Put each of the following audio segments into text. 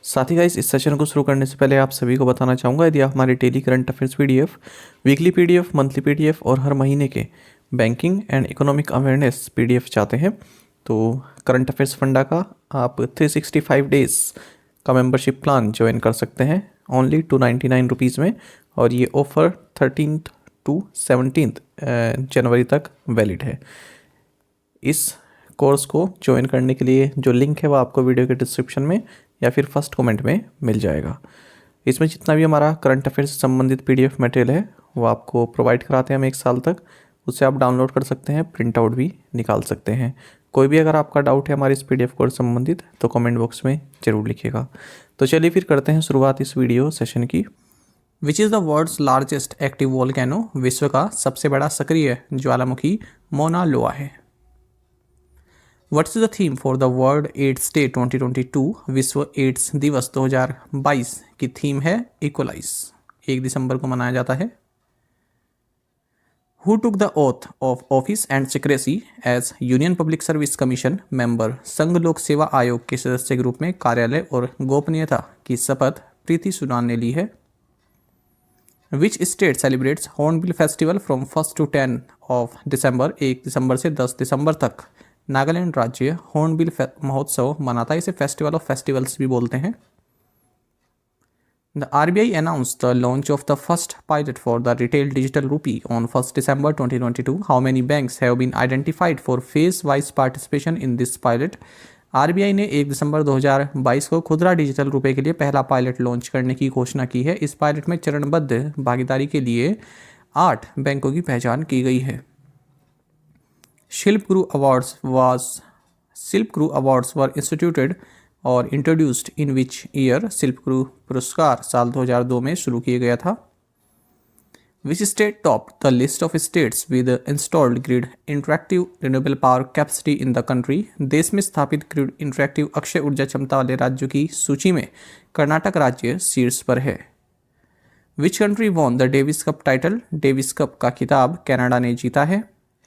साथ ही गाइस इस सेशन को शुरू करने से पहले आप सभी को बताना चाहूँगा, यदि आप हमारे daily current affairs PDF, weekly PDF, monthly PDF और हर महीने के banking and economic awareness PDF चाहते हैं तो करंट अफेयर्स फंडा का आप 365 डेज का मेंबरशिप प्लान ज्वाइन कर सकते हैं ओनली 299 रुपीज़ में। और ये ऑफ़र 13th to 17th जनवरी तक वैलिड है। इस कोर्स को ज्वाइन करने के लिए जो लिंक है वो आपको वीडियो के डिस्क्रिप्शन में या फिर फर्स्ट कमेंट में मिल जाएगा। इसमें जितना भी हमारा करंट अफेयर्स से संबंधित पीडीएफ मटेरियल है वो आपको प्रोवाइड कराते हैं हम 1 साल तक। उससे आप डाउनलोड कर सकते हैं, प्रिंट आउट भी निकाल सकते हैं। कोई भी अगर आपका डाउट है हमारे इस पीडीएफ कोर्स से संबंधित तो कमेंट बॉक्स में ज़रूर लिखिएगा। तो चलिए फिर करते हैं शुरुआत इस वीडियो सेशन की। Which is the world's largest active volcano? विश्व का सबसे बड़ा सक्रिय ज्वालामुखी मौना लोआ है। What is the theme for the World AIDS Day 2022? विश्व एड्स दिवस 2022 की थीम है इक्वलाइज। 1 दिसंबर को मनाया जाता है। Who took the oath of office and secrecy as Union Public Service Commission member? संघ लोक सेवा आयोग के सदस्य के रूप में कार्यालय और गोपनीयता की शपथ प्रीति सुडान ने ली है। Which state celebrates Hornbill Festival from 1st to 10 of December? 1 दिसंबर से 10 दिसंबर तक नागालैंड राज्य हॉर्नबिल महोत्सव मनाता है। इसे फेस्टिवल ऑफ फेस्टिवल्स भी बोलते हैं। The RBI announced the launch of the first pilot for the retail digital rupee on 1st December 2022। How many banks have been identified for phase wise participation in this pilot? RBI ने 1 दिसंबर 2022 को खुदरा digital रुपए के लिए पहला pilot launch करने की घोषणा की है। इस पायलट में चरणबद्ध भागीदारी के लिए 8 बैंकों की पहचान की गई है। Silpguru Awards were instituted और introduced in which year? Silpguru पुरस्कार साल 2002 में शुरू किया गया था। Which state topped the list of states with installed grid interactive renewable power capacity in the country? देश में स्थापित ग्रिड इंटरैक्टिव अक्षय ऊर्जा क्षमता वाले राज्यों की सूची में कर्नाटक राज्य शीर्ष पर है। Which country won the Davis Cup title? Davis cup का खिताब कनाडा ने जीता है।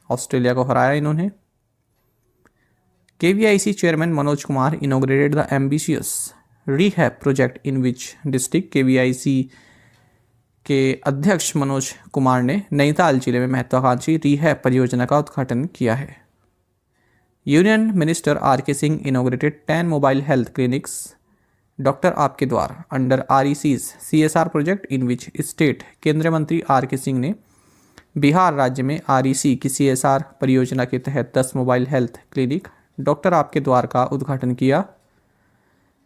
ऑस्ट्रेलिया को हराया इन्होंने। KVIC chairman Manoj Kumar inaugurated the ambitious rehab project in which district? KVIC के अध्यक्ष मनोज कुमार ने नैनीताल जिले में महत्वाकांक्षी रीहैब परियोजना का उद्घाटन किया है। यूनियन मिनिस्टर आर के Singh inaugurated 10 mobile health clinics doctor आपके द्वार under REC's CSR project in which state? केंद्रीय मंत्री आर के सिंह ने बिहार राज्य में REC की CSR परियोजना के तहत 10 मोबाइल हेल्थ क्लिनिक डॉक्टर आपके द्वार का उद्घाटन किया।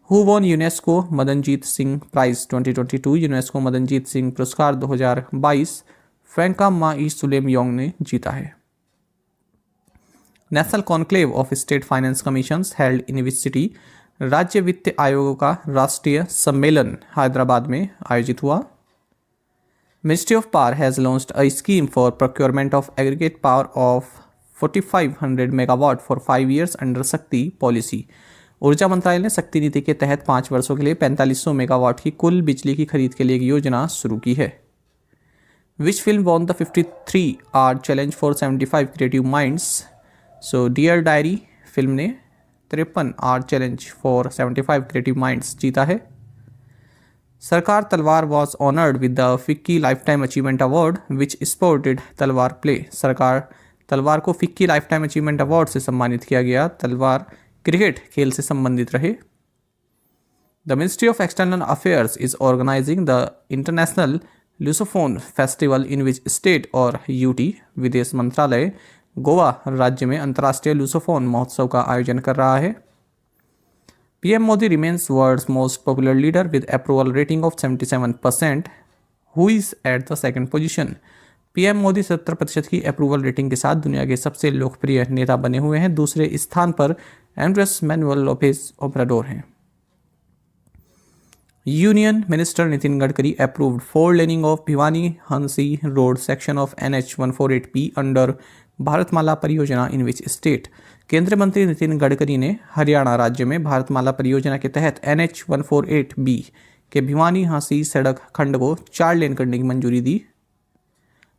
Who won UNESCO Madanjeet Singh prize 2022? UNESCO Madanjeet Singh पुरस्कार 2022 फ्रैंका माई सुलेमयोंग ने जीता है। National conclave of state finance commissions held in which city? राज्य वित्त आयोगों का राष्ट्रीय सम्मेलन हैदराबाद में आयोजित हुआ। Ministry of Power has launched a scheme for procurement of aggregate power of 4500 megawatt for 5 years under शक्ति पॉलिसी। ऊर्जा मंत्रालय ने शक्ति नीति के तहत 5 वर्षों के लिए 4500 मेगावाट की कुल बिजली की खरीद के लिए एक योजना शुरू की है। Which film won the 53 hour challenge for 75 creative minds? So Dear Diary film ने 53 hour challenge for 75 creative minds जीता है। सरकार तलवार was honoured with the FICCI life time achievement award which sport did तलवार प्ले? सरकार तलवार को FICCI life time achievement award से सम्मानित किया गया। तलवार क्रिकेट खेल से संबंधित रहे। The ministry of external affairs is organizing the international lusophone festival in which state और यूटी? विदेश मंत्रालय गोवा राज्य में अंतर्राष्ट्रीय लूसोफोन महोत्सव का आयोजन कर रहा है। PM Modi remains world's most popular leader with approval rating of 77%. Who is at the second position? PM Modi 70% की अप्रूवल रेटिंग के साथ दुनिया के सबसे लोकप्रिय नेता बने हुए हैं। दूसरे स्थान पर एंड्रेस मैनुअल लोपेज ओब्राडोर हैं। Union minister Nitin Gadkari approved 4 laning of Bhiwani Hansi road section of NH 148P under Bharatmala परियोजना इन विच स्टेट? केंद्रीय मंत्री नितिन गडकरी ने हरियाणा राज्य में भारतमाला परियोजना के तहत NH 148B के भिवानी हांसी सड़क खंड को 4 लेन करने की मंजूरी दी।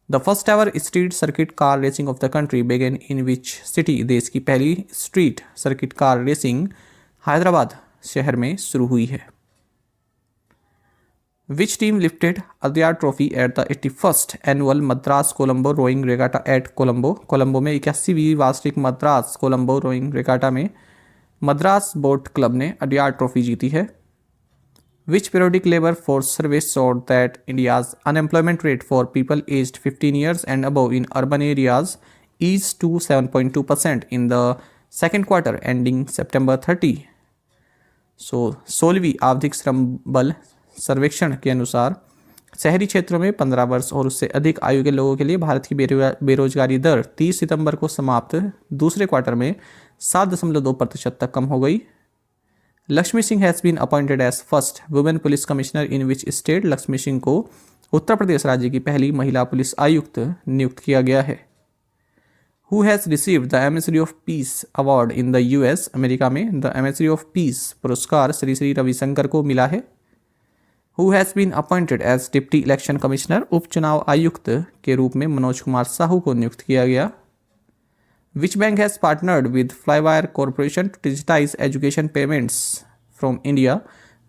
The first ever street circuit car racing of the country began in which city? देश की पहली street circuit car racing Hyderabad शहर में शुरू हुई है। Which team lifted Adyar Trophy at the 81st annual Madras Colombo Rowing Regatta at Colombo? Colombo में 81वीं वार्षिक मद्रास कोलंबो रोइंग रेगाटा में मद्रास बोट क्लब ने अडियार ट्रॉफी जीती है. Which periodic labor force survey showed that India's unemployment rate for people aged 15 years and above in urban areas is to 7.2% in the second quarter ending September 30. So 16वीं आवधिक श्रम बल सर्वेक्षण के अनुसार शहरी क्षेत्रों में 15 वर्ष और उससे अधिक आयु के लोगों के लिए भारत की बेरोजगारी दर 30 सितंबर को समाप्त दूसरे क्वार्टर में 7.2% तक कम हो गई. Lakshmi Singh has been appointed as first women police commissioner in which state? Lakshmi Singh को उत्तर प्रदेश राज्य की पहली महिला पुलिस आयुक्त नियुक्त किया गया है. Who has received the emissary of peace award in the US? अमेरिका में द एमिसरी ऑफ पीस पुरस्कार श्री श्री रविशंकर को मिला है. Who has been appointed as deputy election commissioner? उपचुनाव आयुक्त के रूप में मनोज कुमार साहू को नियुक्त किया गया. Which bank has partnered with Flywire Corporation to digitize education payments from India?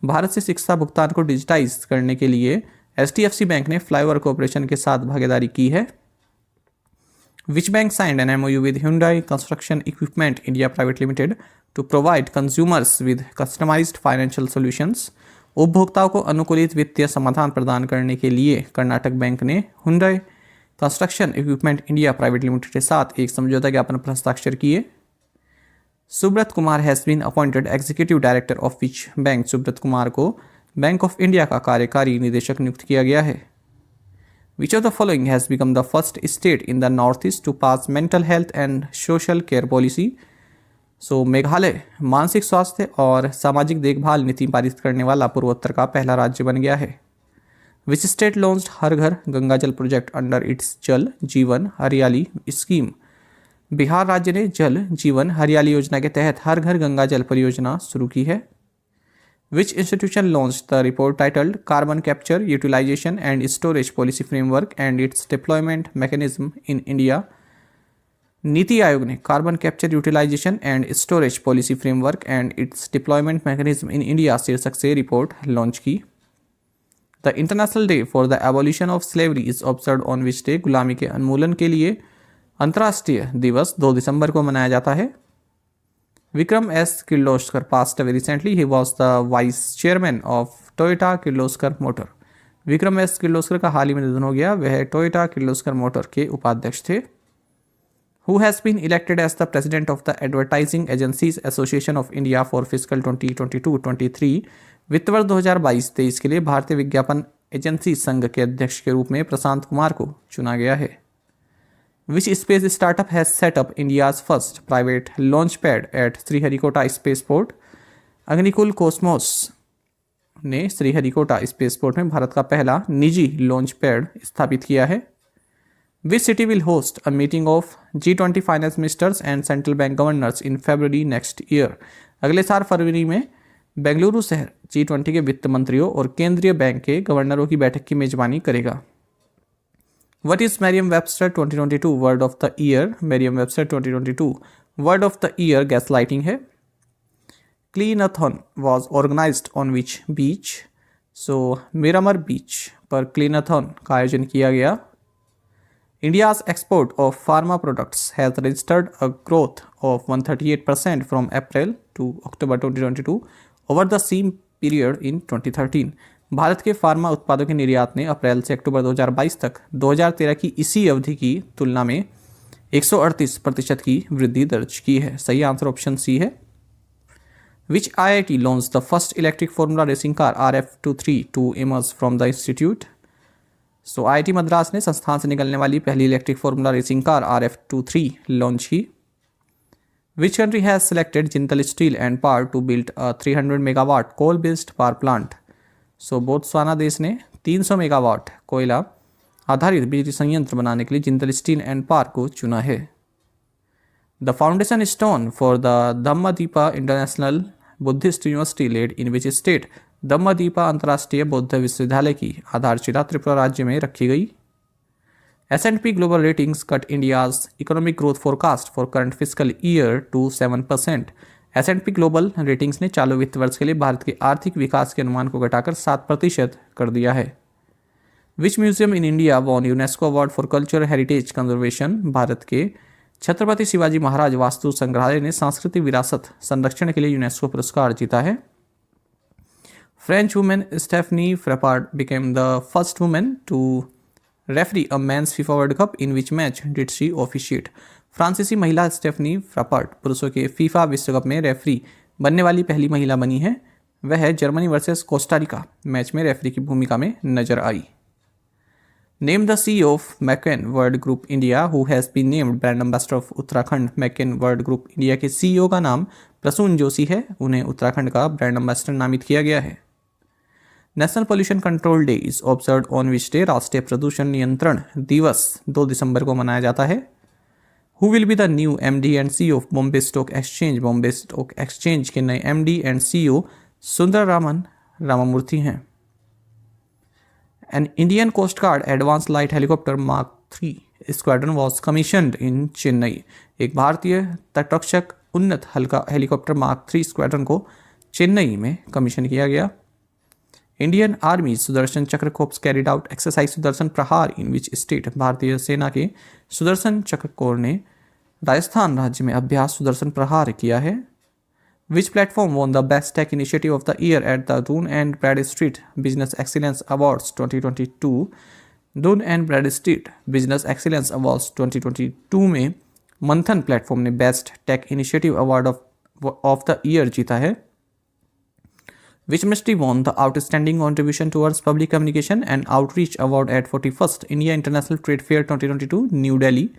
Bharat से शिक्षा भुगतान को डिजिटाइज करने के लिए HDFC बैंक ने फ्लाईवायर कॉरपोरेशन के साथ भागीदारी की है. Which bank signed an MOU with Hyundai Construction Equipment India Private Limited to provide consumers with customized financial solutions? उपभोक्ताओं को अनुकूलित वित्तीय समाधान प्रदान करने के लिए कर्नाटक बैंक ने Hyundai construction equipment India private limited के साथ एक समझौता ज्ञापन पर हस्ताक्षर किए. Subrata Kumar has been appointed executive director of which bank? Subrata Kumar को बैंक ऑफ इंडिया का कार्यकारी निदेशक नियुक्त किया गया है. Which of the following has become the first state in the north east to pass mental health and social care policy? So Meghalaya मानसिक स्वास्थ्य और सामाजिक देखभाल नीति पारित करने वाला पूर्वोत्तर का पहला राज्य बन गया है. Which state launched हर घर गंगा जल प्रोजेक्ट अंडर इट्स जल जीवन हरियाली स्कीम? बिहार राज्य ने जल जीवन हरियाली योजना के तहत हर घर गंगा जल परियोजना शुरू की है. Which institution launched the report titled Carbon Capture, Utilization and Storage Policy Framework and its Deployment Mechanism in India? NITI Aayog ने carbon capture utilisation and storage policy framework and its deployment mechanism in India शीर्षक से report launch की. The international day for the abolition of slavery is observe on which day? गुलामी के उन्मूलन के लिए अंतर्राष्ट्रीय दिवस 2 दिसंबर को मनाया जाता है. Vikram S Kirloskar passed away recently. He was the vice chairman of Toyota Kirloskar motor. Vikram S Kirloskar का हाल ही में निधन हो गया. वह टोयोटा किर्लोस्कर मोटर के उपाध्यक्ष थे. Who has been elected as the president of the Advertising Agencies Association of India for fiscal 2022-23? वित्त वर्ष 2022-23 के लिए भारतीय विज्ञापन एजेंसी संघ के अध्यक्ष के रूप में प्रशांत कुमार को चुना गया है. Which space startup has set up India's first private launch pad at Sriharikota spaceport? Agnikul Cosmos ने श्रीहरिकोटा स्पेसपोर्ट में भारत का पहला निजी लॉन्च पैड स्थापित किया है. Which city will host a meeting of G20 finance ministers and central bank governors in February next year? अगले साल फरवरी में बेंगलुरु शहर G20 के वित्त मंत्रियों और केंद्रीय बैंक के गवर्नरों की बैठक की मेजबानी करेगा. What is Merriam-Webster 2022 Word of the Year? Merriam-Webster 2022 Word of the Year gaslighting है. Cleanathon was organized on which beach? So Miramar beach पर क्लीनाथॉन का आयोजन किया गया. India's export of pharma products has registered a growth of 138% from April to October 2022 over the same period in 2013. Bharat के pharma उत्पादों के निर्यात ने अप्रैल से अक्टूबर 2022 तक 2013 की इसी अवधि की तुलना में 138% की वृद्धि दर्ज की है. सही आंसर ऑप्शन सी है. Which IIT launched the first electric formula racing car RF23 to emerge from the institute? So IIT Madras ने संस्थान से निकलने वाली पहली electric formula racing car RF23 launch की. Which country has selected Jindal steel and power to build a 300 megawatt coal based power plant? So Botswana देश ने 300 megawatt कोयला आधारित बिजली संयंत्र बनाने के लिए जिंतल स्टील एंड पावर को चुना है. The foundation stone for the Dhammadipa international Buddhist university laid in which state? Dhammadipa अंतर्राष्ट्रीय बौद्ध विश्वविद्यालय की आधारशिला त्रिपुरा राज्य में रखी गई. S&P global ratings cut India's economic growth forecast for current physical year to 7%. S&P global ratings ने चालू वित्त वर्ष के लिए भारत के आर्थिक विकास के अनुमान को घटाकर 7% कर दिया है। Which museum in India won UNESCO award for cultural heritage conservation? Bharat के छत्रपति शिवाजी महाराज वास्तु संग्रहालय ने सांस्कृतिक विरासत संरक्षण के लिए यूनेस्को पुरस्कार जीता है। French women Stephanie Frappart became the first women to referee a men's FIFA World Cup, in which match did she officiate? फ्रांसीसी महिला स्टेफनी फ्रैपार्ड पुरुषों के फीफा विश्व कप में रेफरी बनने वाली पहली महिला बनी है। वह जर्मनी वर्सेस कोस्टारिका मैच में रेफरी की भूमिका में नजर आई। Name the CEO of McCann World Group India who has been named brand ambassador of Uttarakhand. McCann World Group India के CEO का नाम प्रसून जोशी है। उन्हें उत्तराखंड का ब्रांड एम्बेसडर नामित किया गया है। National pollution control day is observed on which day? राष्ट्रीय प्रदूषण नियंत्रण दिवस 2 दिसंबर को मनाया जाता है। Who will be the new MD and CEO of Bombay stock exchange? Bombay stock exchange के नए MD एंड CEO सुंदररामन रामामूर्ति हैं। An Indian Coast Guard Advanced Light Helicopter Mark III Squadron was commissioned in Chennai. एक भारतीय तटरक्षक उन्नत हल्का हेलीकॉप्टर मार्क 3 स्क्वाड्रन को चेन्नई में कमीशन किया गया। इंडियन आर्मी सुदर्शन चक्र corpse carried out exercise Sudarshan प्रहार इन विच स्टेट? भारतीय सेना के सुदर्शन चक्र कोर ने राजस्थान राज्य में अभ्यास सुदर्शन प्रहार किया है। Which platform won the Best Tech Initiative of the Year at the Dun and Bradstreet Business Excellence Awards 2022? Dun and Bradstreet Business Excellence Awards 2022 में मंथन प्लेटफॉर्म ने best tech initiative award of the year जीता है। Which ministry won the Outstanding Contribution Towards Public Communication and Outreach Award at 41st India International Trade Fair 2022, new Delhi?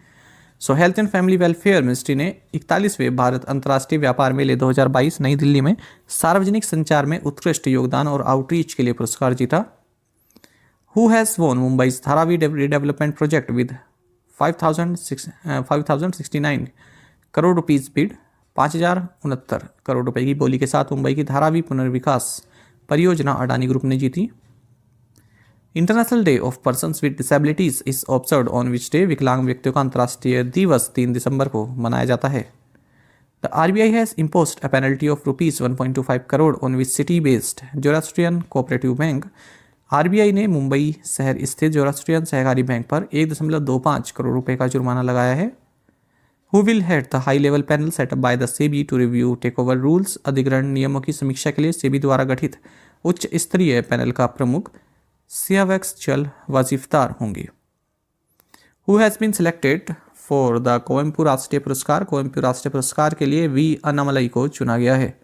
So health and family welfare ministry ने 41वें भारत अंतर्राष्ट्रीय व्यापार मेले 2022 नई दिल्ली में सार्वजनिक संचार में उत्कृष्ट योगदान और आउटरीच के लिए पुरस्कार जीता। Who has won Mumbai Dharavi redevelopment project with 5,069 crore rupees bid? 5,069 crore रुपए की बोली के साथ मुंबई की धारावी पुनर्विकास परियोजना अडानी ग्रुप ने जीती। International day of persons with disabilities is observed on which day? विकलांग व्यक्तियों का अंतर्राष्ट्रीय दिवस 3 दिसंबर को मनाया जाता है। The RBI has imposed a penalty of ₹1.25 crore on which city based Zoroastrian cooperative bank? RBI ने मुंबई शहर स्थित जोरास्ट्रियन सहकारी बैंक पर 1.25 करोड़ रुपए का जुर्माना लगाया है। Who will head the high level panel setup by the SEBI to review take over rules? अधिग्रहण नियमों की समीक्षा के लिए सेबी द्वारा गठित उच्च स्तरीय पैनल का प्रमुख सियावेक्स चल वाजिफदार होंगे। Who has been selected for the Koyampur Rashtriya Puraskar? कोयम्पुर Rashtriya पुरस्कार के लिए V अन्नामलई को चुना गया है।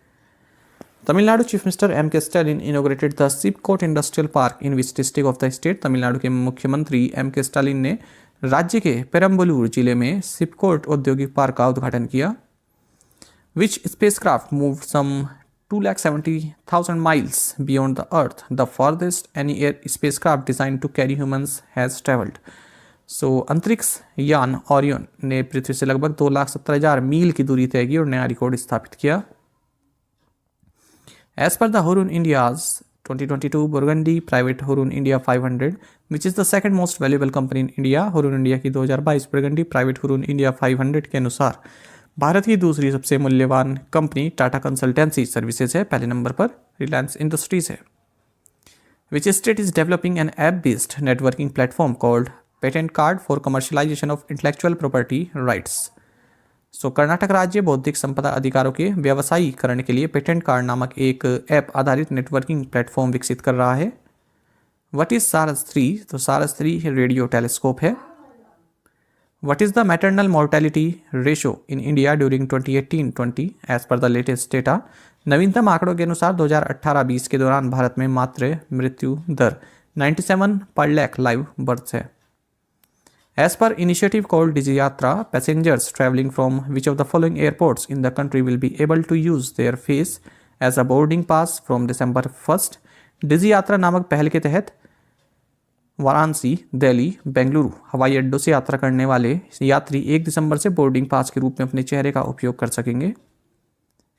Tamil Nadu chief minister M.K. Stalin inaugurated the SIPCOT industrial park in which district of the state? Tamil Nadu के मुख्यमंत्री M.K. स्टालिन ने राज्य के पेरम्बलूर जिले में सिपकोट औद्योगिक पार्क का उद्घाटन किया। विच spacecraft moved some 270,000 miles beyond the Earth, the farthest any air spacecraft designed to carry humans has traveled. So अंतरिक्ष यान ओरियन ने पृथ्वी से लगभग 2,70,000 मील की दूरी तय की और नया रिकॉर्ड स्थापित किया। As per the Hurun India's 2022 Burgundy Private Hurun India 500, which is the second most valuable company in India, Hurun India की 2022 Burgundy Private Hurun India 500 के अनुसार भारत की दूसरी सबसे मूल्यवान कंपनी टाटा कंसल्टेंसी सर्विसेज है। पहले नंबर पर रिलायंस इंडस्ट्रीज है। Which state is developing an app based networking platform called patent card for commercialisation of intellectual property rights? So Karnataka राज्य बौद्धिक संपदा अधिकारों के व्यवसायीकरण के लिए पेटेंट कार्ड नामक एक ऐप आधारित नेटवर्किंग प्लेटफॉर्म विकसित कर रहा है। वट इज सारस 3? तो सारस 3 रेडियो टेलीस्कोप है। What is the maternal mortality ratio in India during 2018-20 as per the latest data? नवीनतम आंकड़ों के अनुसार 2018-20 के दौरान भारत में मातृ मृत्यु दर 97 पर लाख लाइव बर्थ है। As per initiative called Digi Yatra, passengers traveling from which of the following airports in the country will be able to use their face as a boarding pass from December 1st? Digi Yatra नामक पहल के तहत वाराणसी, दिल्ली, बेंगलुरु हवाई अड्डों से यात्रा करने वाले यात्री 1 दिसंबर से बोर्डिंग पास के रूप में अपने चेहरे का उपयोग कर सकेंगे।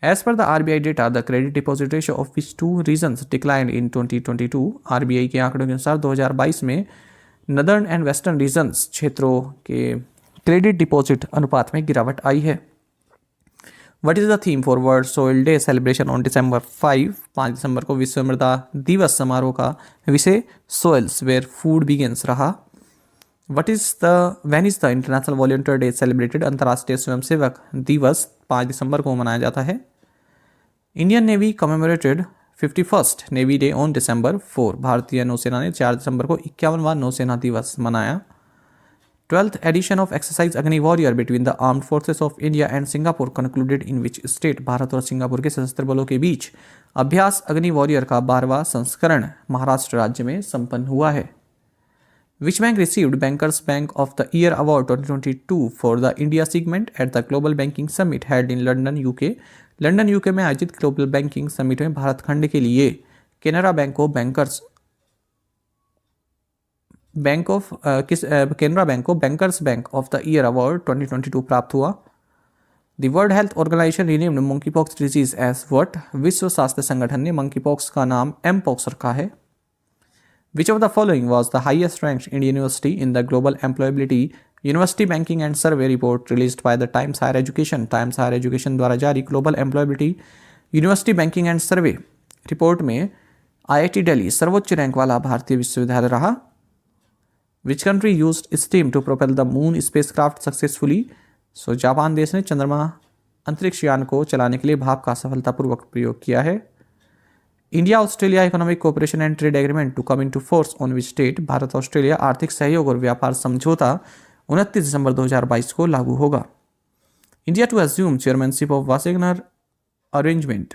As per the RBI data the credit deposit ratio of which 2 regions decline in 2022? RBI के आंकड़ों के अनुसार 2022 में नदर्न एंड वेस्टर्न रीजन्स क्षेत्रों के क्रेडिट डिपॉजिट अनुपात में गिरावट आई है। What is the theme for world soil day celebration on December 5? 5 दिसंबर को विश्व मृदा दिवस समारोह का विषय सोइल्स वेयर फूड बिगिंस रहा। What is the when is the international volunteer day celebrated? अंतर्राष्ट्रीय स्वयंसेवक दिवस 5 दिसंबर को मनाया जाता है। Indian navy commemorated 51st navy day on December 4। भारतीय नौसेना ने 4 दिसंबर को 51वां नौसेना दिवस मनाया। 12th edition of exercise Agni Warrior between the armed forces of India and Singapore concluded in which state? Bharat और सिंगापुर के सशस्त्र बलों के बीच अभ्यास अग्नि वॉरियर का 12वां संस्करण महाराष्ट्र राज्य में संपन्न हुआ है। Which bank received Bankers Bank of the Year Award 2022 for the India segment at the Global Banking Summit held in London, UK? London UK में आयोजित ग्लोबल बैंकिंग समिट में भारत खंड के लिए केनरा बैंक को bankers bank of the year award 2022 प्राप्त हुआ। The world health organization renamed monkeypox disease as what? विश्व स्वास्थ्य संगठन ने मंकीपॉक्स का नाम एमपॉक्स रखा है। Which of the following was the highest ranked Indian university in the global employability university banking and survey report released by the Times Higher Education? Times Higher Education द्वारा जारी global employability university banking and survey report में IIT Delhi सर्वोच्च rank वाला भारतीय विश्वविद्यालय रहा। Which country used steam to propel the moon spacecraft successfully? So Japan देश ने चंद्रमा अंतरिक्ष यान को चलाने के लिए भाप का सफलतापूर्वक प्रयोग किया है। India Australia economic cooperation and trade agreement to come into force on which date? भारत ऑस्ट्रेलिया आर्थिक सहयोग और व्यापार समझौता 29 दिसंबर 2022 को लागू होगा। India to assume chairmanship of Wassenaar arrangement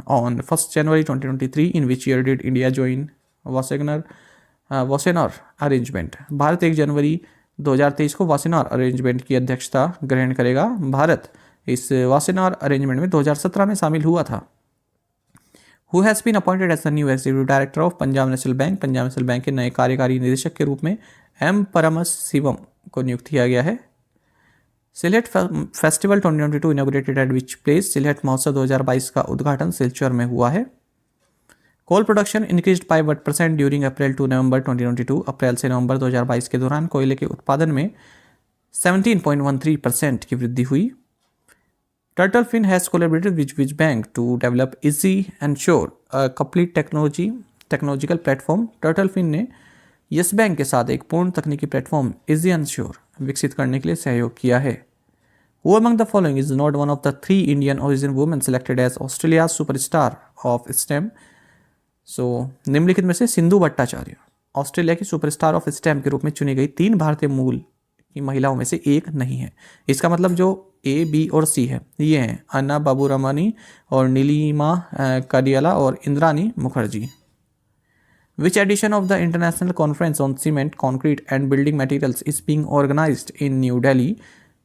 on 1 January 2023 in which year did India join Wassenaar arrangement? Bharat 1 जनवरी 2023 को वासेनर अरेंजमेंट की अध्यक्षता ग्रहण करेगा। भारत इस वासेनर अरेंजमेंट में 2017 में शामिल हुआ था। Who has been appointed as the new executive director of Punjab national bank? Punjab national bank के नए कार्यकारी निदेशक के रूप में M परमशिवम को नियुक्त किया गया है। Sylhet festival 2022 inaugurated at which place? Sylhet महोत्सव 2022 का उद्घाटन सिलचर में हुआ है। Coal production increased by what % during April to November 2022? अप्रैल से नवंबर 2022 के दौरान कोयले के उत्पादन में 17.13% की वृद्धि हुई। Turtle Fin has collaborated which bank to develop easy and sure a complete technological platform? Turtle Fin ने यस बैंक के साथ एक पूर्ण तकनीकी प्लेटफॉर्म इजी एंड श्योर विकसित करने के लिए सहयोग किया है। Who among the following is not one of the 3 Indian origin women selected as Australia superstar of STEM? So निम्नलिखित में से सिंधु भट्टाचार्य ऑस्ट्रेलिया की सुपरस्टार ऑफ स्टेम के रूप में चुनी गई 3 भारतीय मूल की महिलाओं में से एक नहीं है। इसका मतलब जो A, B और C है ये हैं अन्ना बाबूरामानी और नीलिमा काडियाला और Indrani Mukherjee. Which edition of the International Conference on Cement, Concrete and Building Materials is being organized in New Delhi?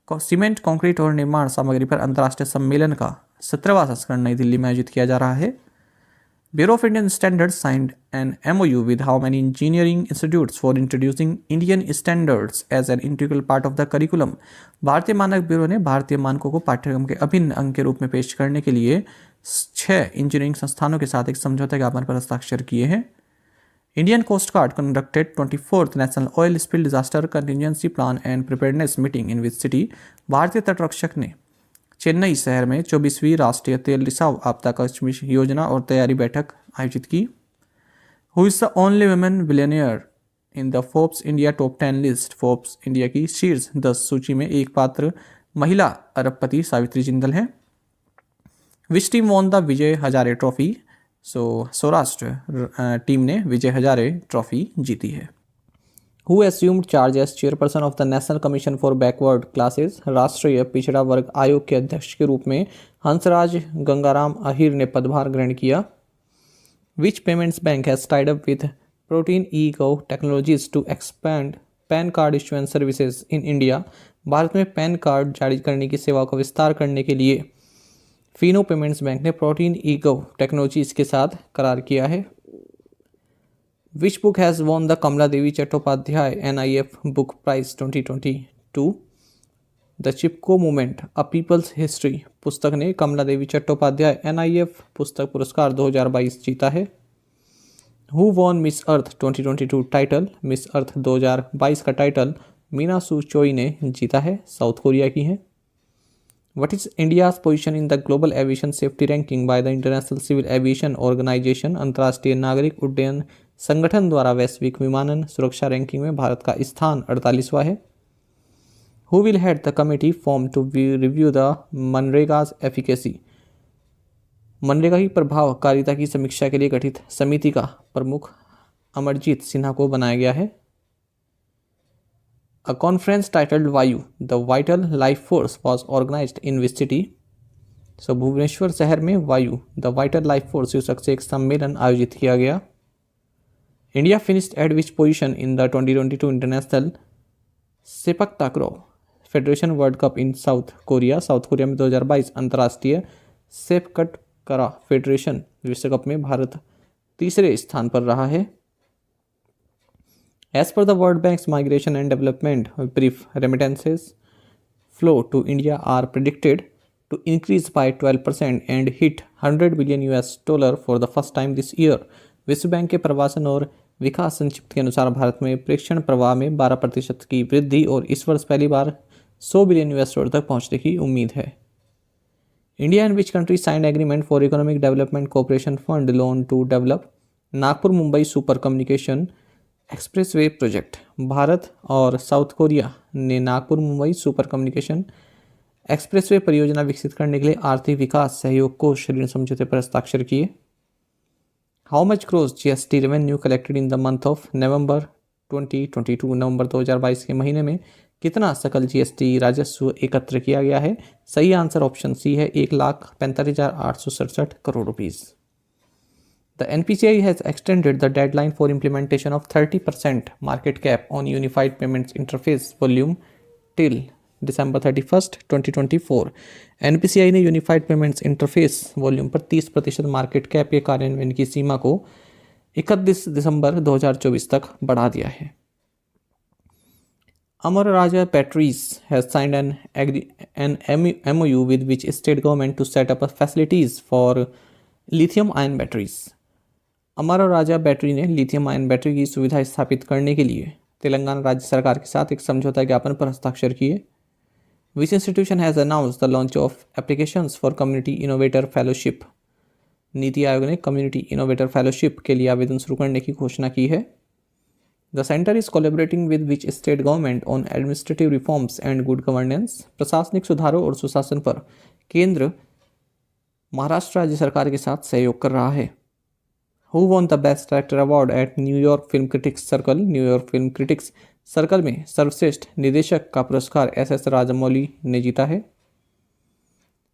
Cement, concrete और निर्माण सामग्री पर अंतर्राष्ट्रीय सम्मेलन का 17वां संस्करण नई दिल्ली में आयोजित किया जा रहा है। Bureau of Indian Standards signed an MOU with how many engineering institutes for introducing Indian standards as an integral part of the curriculum? भारतीय मानक ब्यूरो ने भारतीय मानकों को पाठ्यक्रम के अभिन्न अंग के रूप में पेश करने के लिए 6 इंजीनियरिंग संस्थानों के साथ एक समझौता ज्ञापन पर हस्ताक्षर किए हैं। Indian Coast Guard conducted 24th National Oil Spill Disaster Contingency Plan and Preparedness Meeting in which city? भारतीय तटरक्षक ने चेन्नई शहर में 24वीं राष्ट्रीय तेल रिसाव आपदा कवच योजना और तैयारी बैठक आयोजित की। Who is the only women billionaire in the Forbes India top 10 list? Forbes India की शीर्ष 10 सूची में एक पात्र महिला अरबपति सावित्री जिंदल है। Which team won the Vijay Hazare trophy? Saurashtra team ने विजय हजारे ट्रॉफी जीती है। Who assumed charge as chairperson of the National Commission for Backward Classes? राष्ट्रीय पिछड़ा वर्ग आयोग के अध्यक्ष के रूप में हंसराज गंगाराम अहिर ने पदभार ग्रहण किया। Which payments bank has tied up with Protein eGov Technologies to expand pan card issuance services in India? Bharat में पैन कार्ड जारी करने की सेवा का विस्तार करने के लिए फिनो पेमेंट्स बैंक ने प्रोटीन eGov टेक्नोलॉजीज के साथ करार किया है। Which book has won the Kamala Devi Chattopadhyay NIF Book Prize 2022? The Chipko Movement, A People's History पुस्तक ने कमला देवी चट्टोपाध्याय NIF पुस्तक पुरस्कार 2022 जीता है। Who won Miss Earth 2022 title? Miss Earth 2022 का टाइटल मीना सू चोई ने जीता है, साउथ कोरिया की हैं। What is India's position in the global aviation safety ranking by the International Civil Aviation Organization? अंतर्राष्ट्रीय नागरिक उड्डयन संगठन द्वारा वैश्विक विमानन सुरक्षा रैंकिंग में भारत का स्थान 48वां है। Who will head the committee formed to review the मनरेगा's efficacy? MNREGA की प्रभावकारिता की समीक्षा के लिए गठित समिति का प्रमुख अमरजीत सिन्हा को बनाया गया है। A conference titled Vayu, the Vital Life Force was organized in which city? So Bhubaneswar शहर में वायु द वाइटल लाइफ फोर्स शीर्षक से एक सम्मेलन आयोजित किया गया। India finished at which position in the 2022 international sepak takraw federation World Cup in South Korea? South Korea में 2022 अंतर्राष्ट्रीय सेपकटकरा फेडरेशन विश्व कप में भारत तीसरे स्थान पर रहा है। As per the World Bank's Migration and Development brief, remittances flow to India are predicted to increase by 12% and hit $100 billion for the first time this year. विश्व बैंक के प्रवासन और विकास संक्षिप्त के अनुसार भारत में प्रेषण प्रवाह में 12% की वृद्धि और इस वर्ष पहली बार $100 बिलियन तक पहुंचने की उम्मीद है। India and which country signed agreement for economic development cooperation fund loan to develop Nagpur Mumbai super communication expressway project? भारत और साउथ कोरिया ने Nagpur Mumbai super communication expressway परियोजना विकसित करने के लिए आर्थिक विकास सहयोग कोष ऋण समझौते पर हस्ताक्षर किए। How much gross GST revenue collected in the month of November 2022? नवंबर 2022 के महीने में कितना सकल जीएसटी राजस्व एकत्र किया गया है? सही आंसर ऑप्शन सी है, 1,45,867 crore rupees. The NPCI has extended the deadline for implementation of 30% market cap on Unified Payments Interface volume till December 31st, 2024. NPCI ने यूनिफाइड पेमेंट्स इंटरफेस वॉल्यूम पर 30% मार्केट कैप के कार्यान्वयन की सीमा को 31 दिसंबर 2024 तक बढ़ा दिया है। Amara Raja Batteries has signed an MOU with which state government to set up facilities for lithium-ion batteries? Amara Raja battery ने लिथियम आयन बैटरी की सुविधा स्थापित करने के लिए तेलंगाना राज्य सरकार के साथ एक समझौता ज्ञापन पर हस्ताक्षर किए। विच institution has announced the launch of applications for community innovator fellowship? नीति आयोग ने कम्युनिटी इनोवेटर फेलोशिप के लिए आवेदन शुरू करने की घोषणा की है। The centre is collaborating with which state government on administrative reforms and good governance? प्रशासनिक सुधारों और सुशासन पर केंद्र महाराष्ट्र राज्य सरकार के साथ सहयोग कर रहा है। Who won the Best Director Award at New York Film Critics Circle? New York film critics circle में सर्वश्रेष्ठ निदेशक का पुरस्कार एस राजमौली ने जीता है।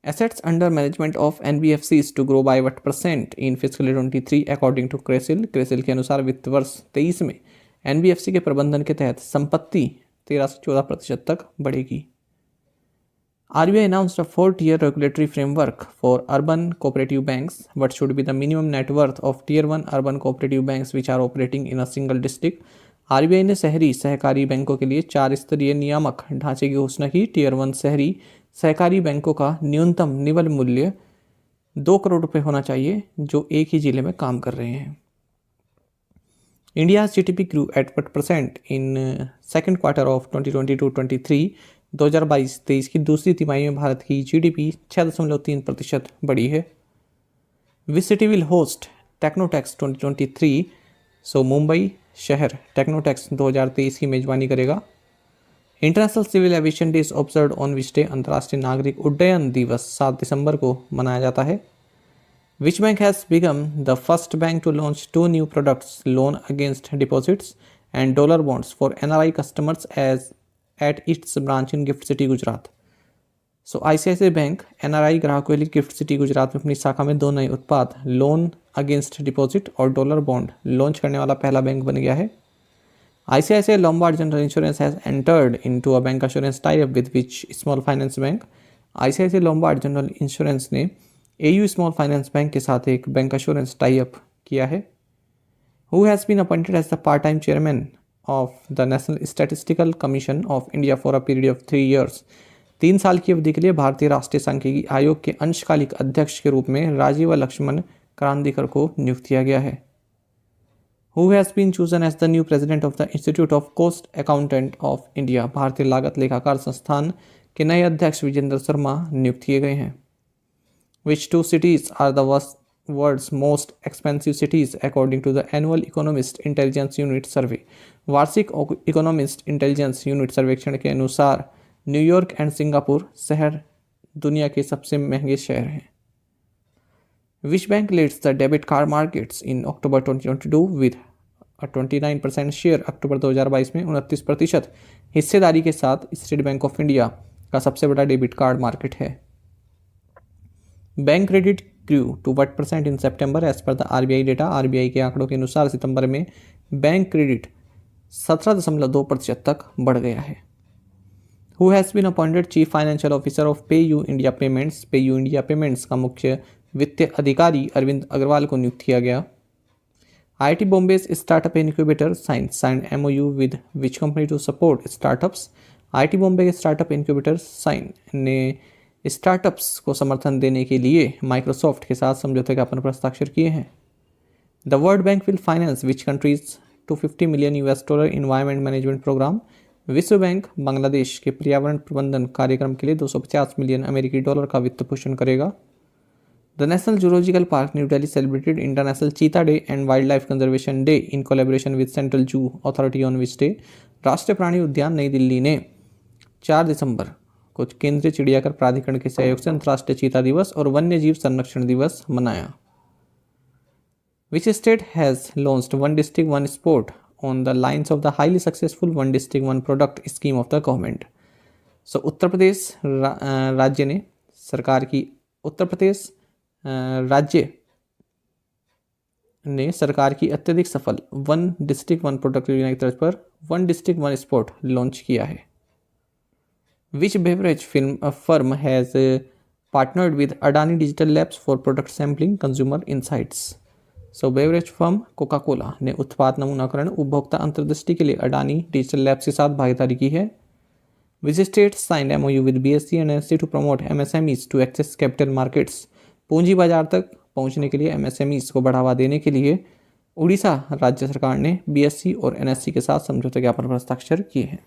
Assets under management of NBFCs to grow by what percent in fiscal year 23 according to CRISIL? CRISIL के अनुसार वित्त वर्ष 23 में NBFC के प्रबंधन के तहत संपत्ति 13 से 14% तक बढ़ेगी। RBI announced a 4-tier regulatory framework for urban cooperative banks. What should be the minimum net worth of Tier 1 urban cooperative banks which are operating in a single district? RBI ने शहरी सहकारी बैंकों के लिए 4 स्तरीय नियामक ढांचे की घोषणा की। Tier 1 शहरी सहकारी बैंकों का न्यूनतम निवल मूल्य 2 करोड़ रुपए होना चाहिए जो एक ही जिले में काम कर रहे हैं। India's GDP grew at what percent in second quarter of 2022-23? 2022-23 की दूसरी तिमाही में भारत की जीडीपी 6.3% बढ़ी है। Which city will host Technotex 2023? So Mumbai शहर टेक्नोटेक्स 2023 की मेजबानी करेगा। International civil aviation day is observed on which day? अंतर्राष्ट्रीय नागरिक उड्डयन दिवस 7 दिसंबर को मनाया जाता है। Which bank has become the first bank to launch 2 new products, loan against deposits and dollar bonds for NRI customers as at its branch in GIFT city Gujarat? So ICICI bank NRI ग्राहकों के लिए gift city Gujarat में अपनी शाखा में 2 नए उत्पाद loan against deposit और डॉलर बॉन्ड लॉन्च करने वाला पहला बैंक बन गया है। ICICI Lombard General Insurance has entered into a bank assurance tie-up with which small finance bank? ICICI Lombard General Insurance ने AU स्मॉल फाइनेंस बैंक के साथ एक बैंक अश्योरेंस टाई अप किया है। Who has been appointed as the part-time chairman of the National Statistical Commission of India for a period of 3 years? 3 साल की अवधि के लिए भारतीय राष्ट्रीय सांख्यिकी आयोग के अंशकालिक अध्यक्ष के रूप में राजीव लक्ष्मण क्रांतिकर को नियुक्त किया गया है। Who has been chosen as the new president of the Institute of Cost Accountant of India? भारतीय लागत लेखाकार संस्थान के नए अध्यक्ष विजेंद्र शर्मा नियुक्त किए गए हैं। Which two cities are the world's most expensive cities according to the annual Economist Intelligence Unit survey. वार्षिक इकोनॉमिस्ट इंटेलिजेंस यूनिट सर्वेक्षण के अनुसार न्यूयॉर्क एंड सिंगापुर शहर दुनिया के सबसे महंगे शहर हैं। Which bank leads the debit card markets in October 2022 with 29% share. अक्टूबर 2022 में 29% हिस्सेदारी के साथ स्टेट बैंक ऑफ इंडिया का सबसे बड़ा डेबिट कार्ड मार्केट है। Bank credit grew to what percent in September as per the RBI data. RBI के आंकड़ों के अनुसार सितंबर में बैंक क्रेडिट 17.2% तक बढ़ गया है। Who has been appointed chief financial officer of PayU India payments. PayU India payments का मुख्य वित्तीय अधिकारी अरविंद अग्रवाल को नियुक्त किया गया। IIT Bombay's startup incubator signed MOU with which company to support startups। IIT Bombay के स्टार्टअप इंक्यूबेटर साइन ने स्टार्टअप्स को समर्थन देने के लिए माइक्रोसॉफ्ट के साथ समझौते ज्ञापन पर हस्ताक्षर किए हैं। The world bank will finance which countries $250 million environment management programme. विश्व बैंक बांग्लादेश के पर्यावरण प्रबंधन कार्यक्रम के लिए $250 मिलियन का वित्त पोषण करेगा। The National Zoological Park, New Delhi celebrated International Cheetah Day and Wildlife Conservation Day in collaboration with Central Zoo Authority on which day। राष्ट्रीय प्राणी उद्यान नई दिल्ली ने 4 दिसंबर को केंद्रीय चिड़ियाघर प्राधिकरण के सहयोग से अंतर्राष्ट्रीय चीता दिवस और वन्य जीव संरक्षण दिवस मनाया। Which state has launched One District One Sport on the lines of the highly successful One District One Product scheme of the government। So उत्तर प्रदेश राज्य ने सरकार की अत्यधिक सफल वन डिस्ट्रिक्ट वन प्रोडक्ट योजना की तर्ज पर one district one sport launch किया है। Which beverage firm has partnered with Adani Digital Labs for product sampling consumer insights. So beverage firm Coca Cola ने उत्पाद नमूनाकरण उपभोक्ता अंतर्दृष्टि के लिए अडानी डिजिटल लैब्स के साथ भागीदारी की है। Which state signed MOU with BSE and NSE to promote MSMEs to access capital markets. पूंजी बाजार तक पहुंचने के लिए MSMEs को बढ़ावा देने के लिए उड़ीसा राज्य सरकार ने BSE और NSE के साथ समझौते ज्ञापन पर हस्ताक्षर किए हैं।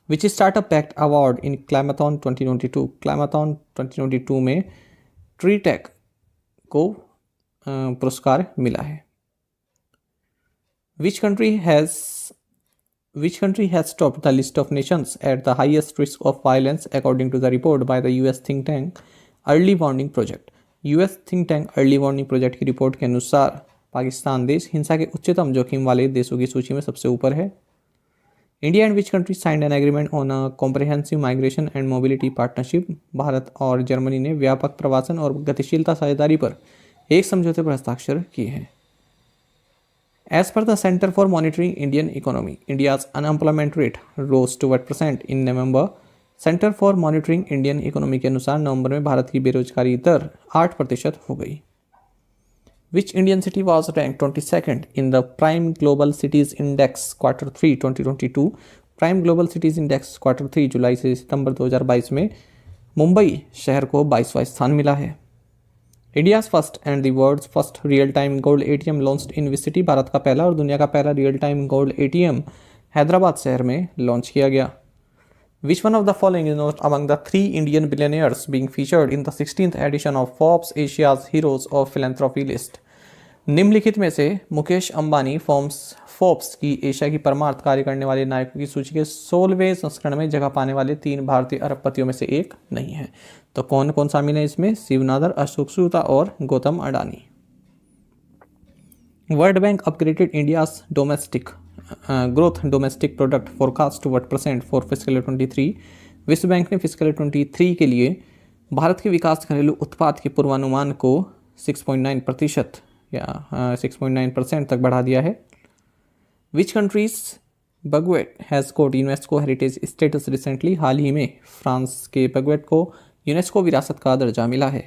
विच स्टार्टअप पैक्ट अवार्ड इन क्लाइमाथॉन 2022। क्लाइमाथॉन 2022 में ट्री टेक को पुरस्कार मिला है। विच country has topped the list of nations at the highest risk of violence according to the report by the US think tank Early Warning Project। US think tank Early Warning Project की report के अनुसार पाकिस्तान देश हिंसा के उच्चतम जोखिम वाले देशों की सूची में सबसे ऊपर है। India and which country signed an agreement on a comprehensive migration and mobility partnership. Bharat और जर्मनी ने व्यापक प्रवासन और गतिशीलता साझेदारी पर एक समझौते पर हस्ताक्षर किए हैं। As per the Center for Monitoring Indian Economy, India's unemployment rate rose to what percent in November। Centre for monitoring Indian economy के अनुसार नवंबर में भारत की बेरोजगारी दर 8% हो गई। Which Indian city was rank 22nd in the prime global cities index Q3 2022। Prime global cities index Q3 जुलाई से सितंबर 2022 में मुंबई शहर को 22वां स्थान मिला है। India's first and the world's first real time gold ATM launched in which city. भारत का पहला और दुनिया का पहला real time gold ATM Hyderabad शहर में लॉन्च किया गया। Which one of the following is not among the 3 Indian billionaires being featured in the 16th edition of Forbes Asia's Heroes of Philanthropy list। निम्नलिखित में से मुकेश अंबानी फोर्ब्स की एशिया की परमार्थ कार्य करने वाले नायकों की सूची के 16वें संस्करण में जगह पाने वाले 3 भारतीय अरबपतियों में से एक नहीं है। तो कौन कौन शामिल है इसमें? शिव नादर, अशोक सूता और Gautam Adani. World bank upgraded India's domestic growth domestic product forecast to what % for physical 23। विश्व बैंक ने फिजिकल 23 के लिए भारत के विकास घरेलू उत्पाद के पूर्वानुमान को 6.9% या 6.9% तक बढ़ा दिया है। Which country's baguette has got UNESCO heritage status recently. हाल ही में फ्रांस के बगवेट को यूनेस्को विरासत का दर्जा मिला है।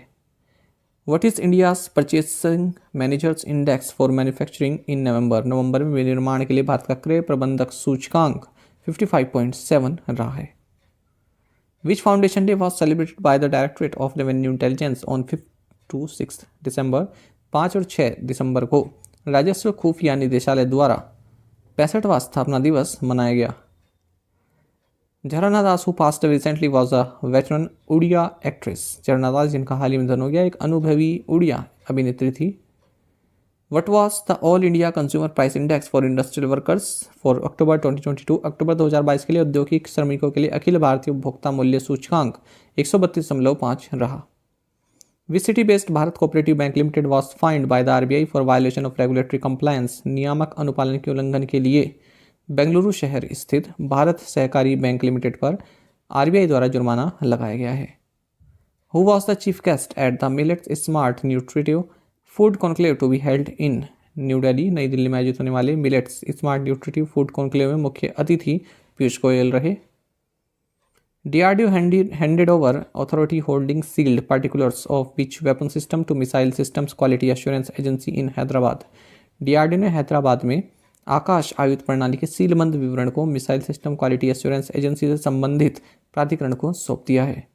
What is India's Purchasing Managers Index for Manufacturing in November? नवंबर में विनिर्माण के लिए भारत का क्रय प्रबंधक सूचकांक 55.7 रहा है। Which Foundation Day was celebrated by the Directorate of Revenue Intelligence on 5th to 6th December? 5 और 6 दिसंबर को राजस्व खुफिया निदेशालय द्वारा 65वां स्थापना दिवस मनाया गया। Jharna Das who passed recently was a veteran Odia actress. Jharna Das जिनका हाल ही में निधन हो गया, एक अनुभवी उड़िया अभिनेत्री थी। What was the all India consumer price index for industrial workers for October 2022। अक्टूबर 2022 के लिए औद्योगिक श्रमिकों के लिए अखिल भारतीय उपभोक्ता मूल्य सूचकांक 132.5 रहा। Which city based Bharat cooperative bank limited was find by the RBI for violation of regulatory compliance. नियामक अनुपालन के उल्लंघन के लिए बेंगलुरु शहर स्थित भारत सहकारी बैंक लिमिटेड पर आरबीआई द्वारा जुर्माना लगाया गया है। Who was the chief guest at the millets smart nutritive food conclave to be held in new Delhi. नई दिल्ली में आयोजित होने वाले millets smart nutritive food conclave में मुख्य अतिथि पीयूष गोयल रहे। DRDO handed over authority holding sealed particulars of which weapon system to Missile Systems Quality Assurance Agency in Hyderabad. DRDO ने हैदराबाद में आकाश आयुध प्रणाली के सीलबंद विवरण को missile system quality assurance agency से संबंधित प्राधिकरण को सौंप दिया है।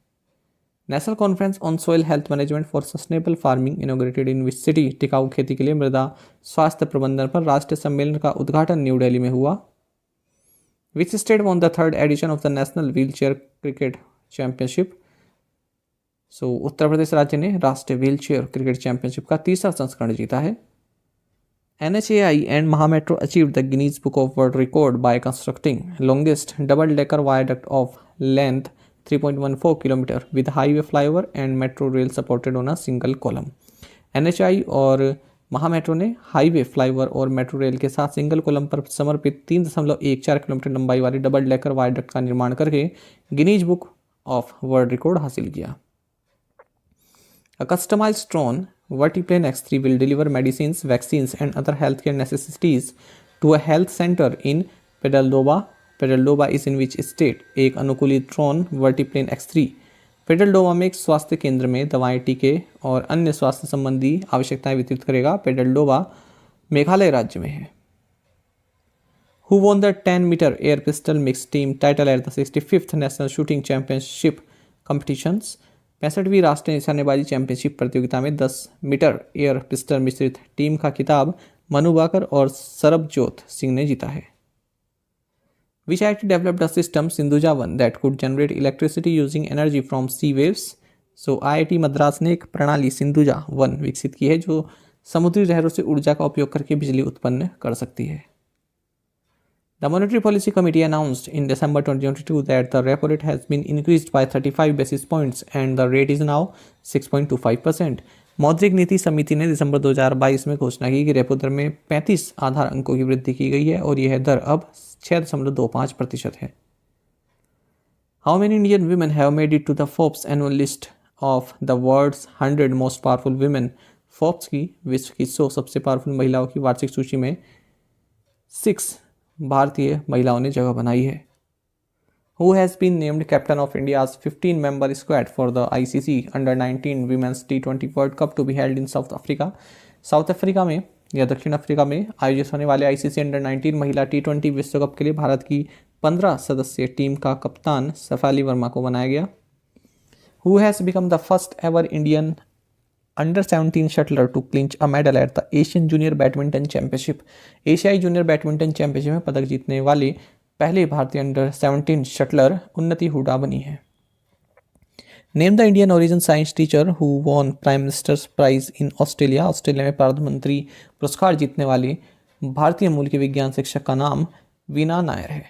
National conference on soil health management for sustainable farming inaugurated in which city. टिकाऊ खेती के लिए मृदा स्वास्थ्य प्रबंधन पर राष्ट्रीय सम्मेलन का उद्घाटन न्यू दिल्ली में हुआ। Which state won the third edition of the National Wheelchair Cricket Championship? So उत्तर प्रदेश राज्य ने राष्ट्रीय व्हीलचेयर क्रिकेट चैंपियनशिप का तीसरा संस्करण जीता है। NHAI and Mahametro achieved the Guinness Book of World Record by constructing longest double-decker viaduct of length 3.14 km with highway flyover and metro rail supported on a single column। NHAI और महामेट्रो ने highway flyover और metro rail के साथ single column पर समर्पित 3.14 kilometre लंबाई वाली double decker viaduct का निर्माण करके Guinness Book of World Record हासिल किया। A customised drone Vertiplane X3 will deliver medicines, vaccines and other health care necessities to a health centre in Pedaldoba. Pedaldoba is in which state. एक अनुकूलित drone Vertiplane X3 पेडल्डोबा में एक स्वास्थ्य केंद्र में दवाएं, टीके और अन्य स्वास्थ्य संबंधी आवश्यकताएं वितरित करेगा। पेडल्डोबा मेघालय राज्य में है। Who won the 10 metre air pistol mixed team title at the 65th national shooting championship competitions. 65वीं राष्ट्रीय निशानेबाजी चैंपियनशिप प्रतियोगिता में 10 मीटर एयर पिस्टल मिश्रित टीम का खिताब मनु बाकर और सरबजोत सिंह ने जीता है। Which IIT developed a system Sindhuja 1 that could generate electricity using energy from sea waves? So IIT Madras ने एक प्रणाली सिंधुजा 1 विकसित की है जो समुद्री लहरों से ऊर्जा का उपयोग करके बिजली उत्पन्न कर सकती है। The Monetary Policy Committee announced in December 2022 that the repo rate has been increased by 35 basis points and the rate is now 6.25%। मौद्रिक नीति समिति ने दिसंबर 2022 में घोषणा की कि रेपो दर में 35 आधार अंकों की वृद्धि की गई है और यह दर अब 6.25% है। How many Indian women have made it to the Forbes annual list of the world's 100 most powerful women. Forbes की विश्व की 100 सबसे पावरफुल महिलाओं की वार्षिक सूची में 6 भारतीय महिलाओं ने जगह बनाई है। Who has been named captain of India's 15-member squad for the ICC Under-19 Women's T20 World Cup to be held in South Africa? South Africa में या दक्षिण अफ्रीका में आयोजित होने वाले ICC Under-19 महिला T20 विश्व कप के लिए भारत की 15 सदस्यीय टीम का कप्तान सफाली वर्मा को बनाया गया। Who has become the first ever Indian Under-17 shuttler to clinch a medal at the Asian junior badminton championship. एशियाई जूनियर बैडमिंटन चैंपियनशिप में पदक जीतने वाली पहले भारतीय Under-17 शटलर उन्नति हुडा बनी है। Name the Indian origin science teacher who won prime minister's prize in Australia. Australia में प्रधानमंत्री पुरस्कार जीतने वाली भारतीय मूल के विज्ञान शिक्षक का नाम वीना नायर है।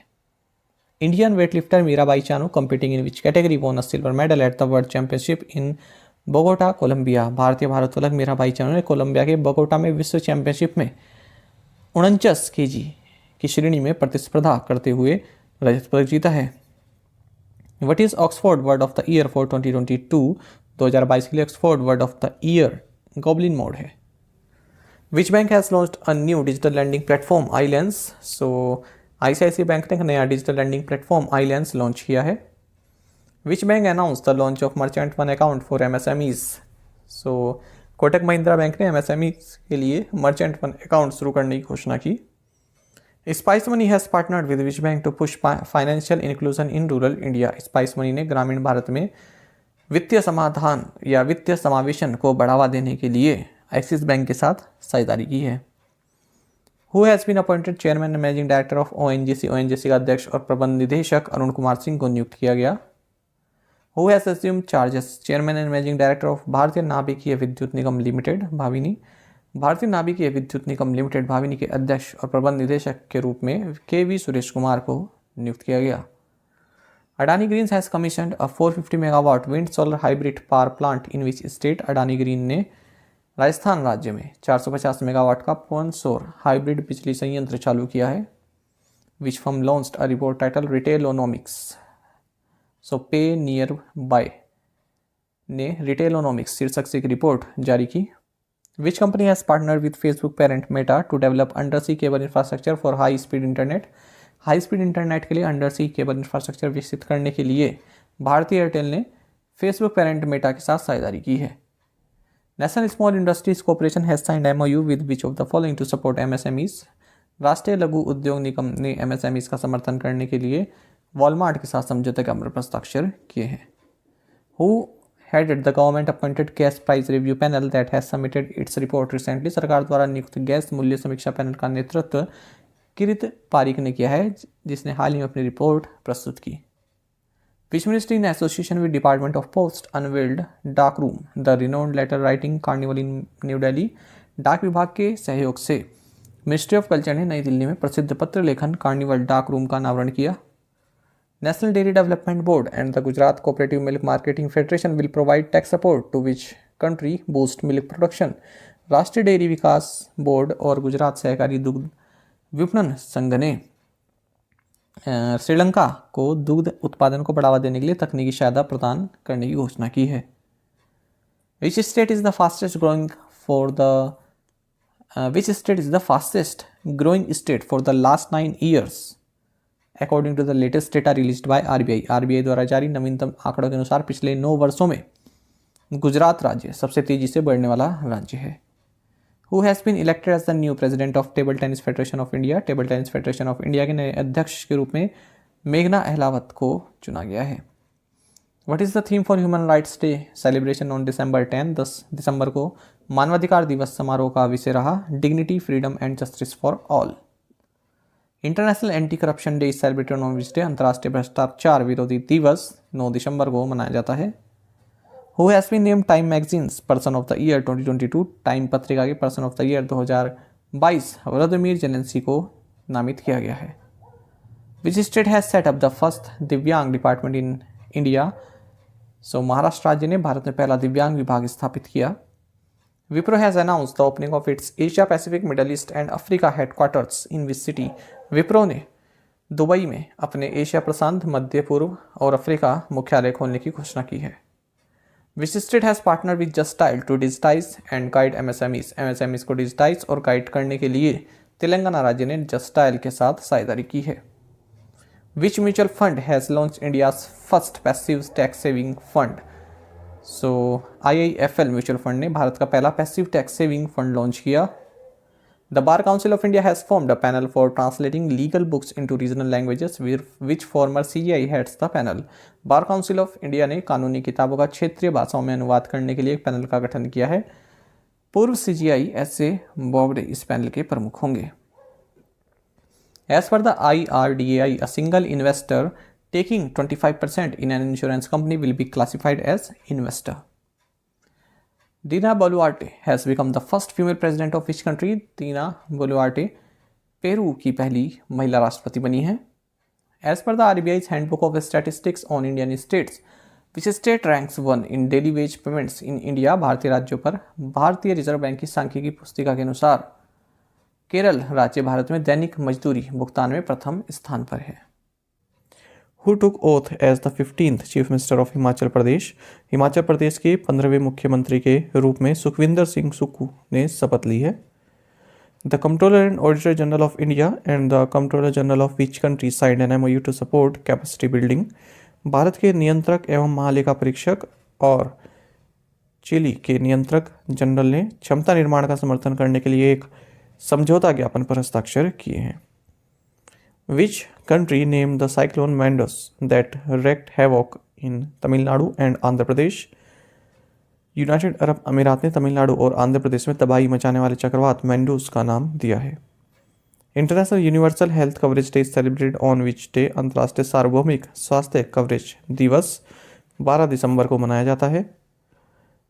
Indian weightlifter Mirabai Chanu competing in which category won a silver medal at the world championship in Bogota Colombia. भारतीय भारोत्तोलक मीराबाई चानू ने कोलंबिया के बोगोटा में विश्व चैंपियनशिप में 49 kg की श्रेणी में प्रतिस्पर्धा करते हुए रजत पदक जीता है। What is Oxford word of the year for 2022। 2022 के लिए Oxford word of the year goblin mode है। Which bank has launched a new digital lending platform iLens. So ICICI bank ने एक नया digital lending platform iLens launch किया है। Which bank announce the launch of merchant one account for MSMEs। So Kotak Mahindra bank ने MSMEs के लिए merchant one account शुरू करने की घोषणा की। Spice Money has partnered with which bank to push financial inclusion in rural India. Spice Money ने ग्रामीण भारत में वित्तीय समाधान या वित्तीय समावेशन को बढ़ावा देने के लिए एक्सिस बैंक के साथ साझेदारी की है। Who has been appointed chairman and managing director of ONGC. ONGC का अध्यक्ष और प्रबंध निदेशक अरुण कुमार सिंह को नियुक्त किया गया। Who has assumed charges chairman and managing director of भारतीय नाभिकीय विद्युत निगम लिमिटेड भाविनी। भारतीय नाभिकीय विद्युत निगम लिमिटेड भाविनी के अध्यक्ष और प्रबंध निदेशक के रूप में के.वी. सुरेश कुमार को नियुक्त किया गया। Adani greens has commissioned a 450 megawatt wind solar hybrid power plant in which state. Adani green ने राजस्थान राज्य में 450 मेगावाट का पवन सौर हाइब्रिड बिजली संयंत्र चालू किया है। Which firm launched a report title Retailonomics. So पे नियर बाय ने रिटेलोनॉमिक्स शीर्षक से एक रिपोर्ट जारी की। Which company has partnered with Facebook parent Meta to develop undersea cable infrastructure for high speed internet? High speed internet के लिए undersea cable infrastructure विकसित करने के लिए भारतीय एयरटेल ने फेसबुक पेरेंट मेटा के साथ साझेदारी की है। National small industries corporation has signed MOU with which of the following to support MSMEs। राष्ट्रीय लघु उद्योग निगम ने MSMEs का समर्थन करने के लिए वॉलमार्ट के साथ समझौते के अमल पर हस्ताक्षर किए हैं। Who headed the government appointed gas price review panel that has submitted its report recently। सरकार द्वारा नियुक्त गैस मूल्य समीक्षा पैनल का नेतृत्व किरित पारिक ने किया है, जिसने हाल ही में अपनी रिपोर्ट प्रस्तुत की। Which ministry in association with Department of Post unveiled डाक room the renowned letter writing carnival in New Delhi। डाक विभाग के सहयोग से मिनिस्ट्री ऑफ कल्चर ने नई दिल्ली में प्रसिद्ध पत्र लेखन कार्निवल डाक रूम का अनावरण किया। National Dairy Development Board and the Gujarat Cooperative Milk Marketing Federation will provide tech support to which country boost milk production। राष्ट्रीय डेयरी विकास बोर्ड और गुजरात सहकारी दुग्ध विपणन संघ ने श्रीलंका को दुग्ध उत्पादन को बढ़ावा देने के लिए तकनीकी सहायता प्रदान करने की घोषणा की है। Which state is the fastest growing state for the last 9 years? According to the latest data released by RBI द्वारा जारी नवीनतम आंकड़ों के अनुसार पिछले 9 वर्षों में गुजरात राज्य सबसे तेजी से बढ़ने वाला राज्य है। Who has been elected as the new president of table tennis federation of India. Table tennis federation of India के नए अध्यक्ष के रूप में मेघना अहलावत को चुना गया है। What is the theme for human rights day celebration on December 10। 10 दिसंबर को मानवाधिकार दिवस समारोह का विषय रहा dignity freedom and justice for all. International anti corruption day celebrated on which day. अंतर्राष्ट्रीय भ्रष्टाचार विरोधी दिवस 9 दिसंबर को मनाया जाता है। Who has been named time magazine's person of the year 2022। Time पत्रिका के person of the year 2022 Vladimir Zelensky को नामित किया गया है। Which state has set up the first divyang department in India. So Maharashtra राज्य ने भारत में पहला दिव्यांग विभाग स्थापित किया। Wipro has announced the opening of its Asia Pacific, Middle East and Africa headquarters in which city। Wipro ने दुबई में अपने एशिया प्रशांत, मध्य पूर्व और अफ्रीका मुख्यालय खोलने की घोषणा की है। Which state has partnered with Just Dial to digitize and guide MSMEs। MSMEs को डिजिटाइज और गाइड करने के लिए तेलंगाना राज्य ने Just Dial के साथ साझेदारी की है। Which mutual fund has launched India's first passive tax saving fund। So IIFL mutual fund ने भारत का पहला passive tax saving fund launch किया। The Bar Council of India has formed a panel for translating legal books into regional languages which former CGI heads the panel. Bar Council of India ने कानूनी किताबों का क्षेत्रीय भाषाओं में अनुवाद करने के लिए एक पैनल का गठन किया है। पूर्व CGI SA बॉब्डे इस पैनल के प्रमुख होंगे। As per the IRDAI a single investor taking 25% in an insurance company will be classified as investor। Dina Boluarte has become the first female president of which country। Dina Boluarte Peru की पहली महिला राष्ट्रपति बनी है। As per the RBI's handbook of statistics on Indian states, which state ranks 1 in daily wage payments in India। भारतीय राज्यों पर भारतीय रिजर्व बैंक की सांख्यिकी पुस्तिका के अनुसार केरल राज्य भारत में दैनिक मजदूरी भुगतान में प्रथम स्थान पर है। Who took oath as the 15th chief minister of Himachal Pradesh. Himachal Pradesh के 15वें मुख्यमंत्री के रूप में सुखविंदर सिंह सुक्खू ने शपथ ली है। The controller and auditor general of India and the controller general of which country signed an MOU to support capacity building. Bharat के नियंत्रक एवं महालेखा परीक्षक और चिली के नियंत्रक जनरल ने क्षमता निर्माण का समर्थन करने के लिए एक समझौता ज्ञापन पर हस्ताक्षर किए हैं। Which country named the cyclone Mandus that wreaked havoc in Tamil Nadu and Andhra Pradesh। United Arab अमीरात ने तमिलनाडु और आंध्र प्रदेश में तबाही मचाने वाले चक्रवात मैंडूस का नाम दिया है। International universal health coverage day celebrated on which day? अंतर्राष्ट्रीय सार्वभौमिक स्वास्थ्य कवरेज दिवस 12 दिसंबर को मनाया जाता है।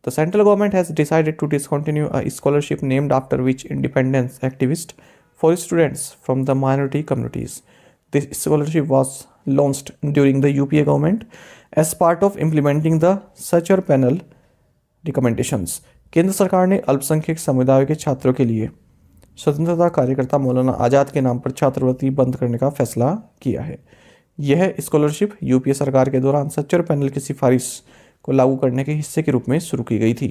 The central government has decided to discontinue a scholarship named after which independence activist for students from the minority communities. This scholarship was launched during the UPA government as part of implementing the Sachar panel recommendations. केंद्र सरकार ने अल्पसंख्यक समुदायों के छात्रों के लिए स्वतंत्रता कार्यकर्ता मौलाना आज़ाद के नाम पर छात्रवृत्ति बंद करने का फैसला किया है। यह स्कॉलरशिप यूपीए सरकार के दौरान सच्चर पैनल की सिफारिश को लागू करने के हिस्से के रूप में शुरू की गई थी।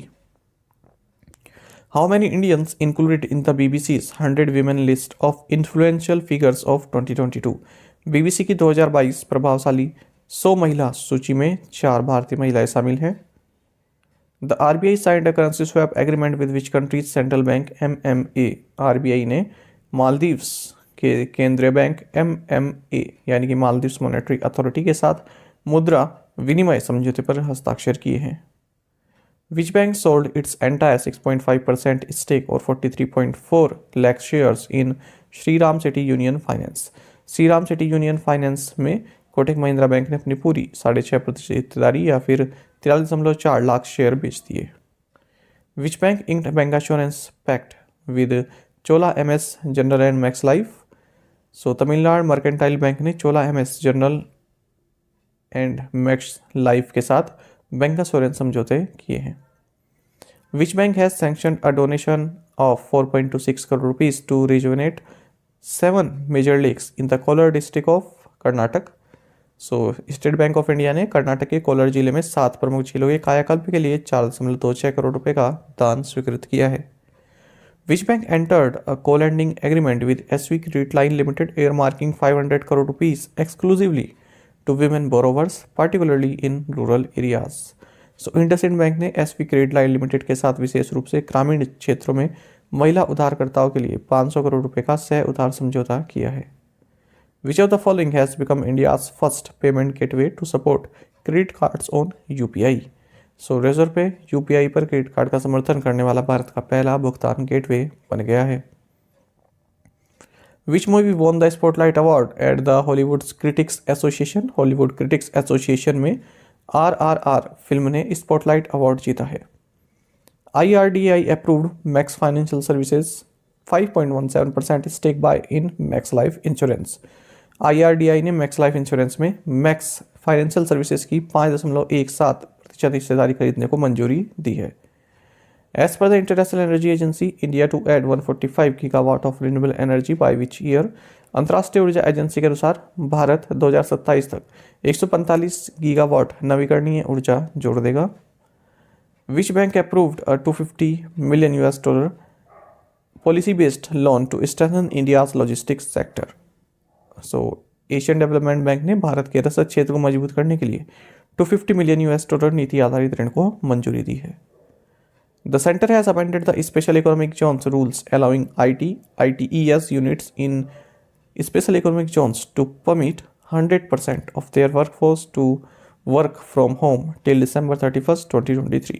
How many Indians included in the BBC's 100 women list of influential figures of 2022? BBC की 2022 प्रभावशाली 100 महिला सूची में 4 भारतीय महिलाएं शामिल हैं। The RBI signed a currency swap agreement with which countries central bank MMA? RBI ने मालदीव्स के केंद्रीय बैंक एमएमए यानी कि मालदीव्स मॉनेटरी अथॉरिटी के साथ मुद्रा विनिमय समझौते पर हस्ताक्षर किए हैं। Which bank sold its entire 6.5% stake और 43.4 lakh shares in Shriram city union finance? Shriram city union finance में कोटक महिंद्रा बैंक ने अपनी पूरी 6.5% हिस्सेदारी या फिर 43.4 लाख शेयर बेच दिए। Which bank inked bancassurance pact with Chola MS General and Max Life? So Tamil Nadu mercantile bank ने Chola MS General and Max Life के साथ बैंक इंश्योरेंस समझौते किए हैं। Which bank has sanctioned a donation of 4.26 crore rupees to rejuvenate 7 major lakes in the Kolar district of Karnataka? So State Bank of India ने कर्नाटक के कोलार जिले में 7 प्रमुख झीलों के कायाकल्प के लिए 4.26 करोड़ रुपए का दान स्वीकृत किया है। Which bank entered a co-lending agreement with SV Credit Line Limited, earmarking 500 crore rupees exclusively to women borrowers, particularly in rural areas? So, IndusInd bank ने SV Credit Line Limited के साथ विशेष रूप से ग्रामीण क्षेत्रों में महिला उधारकर्ताओं के लिए 500 करोड़ रुपए का सह उधार समझौता किया है। Which of the following has become India's first payment gateway to support credit cards on UPI? So reserve पे यूपीआई पर क्रेडिट कार्ड का समर्थन करने वाला भारत का पहला भुगतान गेटवे बन गया है। Which movie won the spotlight award at the Hollywood Critics Association? Hollywood Critics Association में आरआरआर फिल्म ने स्पॉटलाइट अवार्ड जीता है। IRDI approved Max Financial Services 5.17% stake buy in Max Life Insurance? IRDI ने मैक्स लाइफ इंश्योरेंस में Max Financial Services की 5.17% हिस्सेदारी खरीदने को मंजूरी दी है। As per the international energy agency India to add 145 gigawatt of renewable energy by which year? अंतर्राष्ट्रीय ऊर्जा एजेंसी के अनुसार भारत 2027 तक 145 गीगावाट नवीकरणीय ऊर्जा जोड़ देगा। Which bank approved a $250 million policy based loan to strengthen India's logistics sector? So Asian development bank ने भारत के रसद क्षेत्र को मजबूत करने के लिए $250 मिलियन नीति आधारित ऋण को मंजूरी दी है। The centre has amended the special economic zones rules allowing ITES units in special economic zones to permit 100% of their workforce to work from home till December 31, 2023।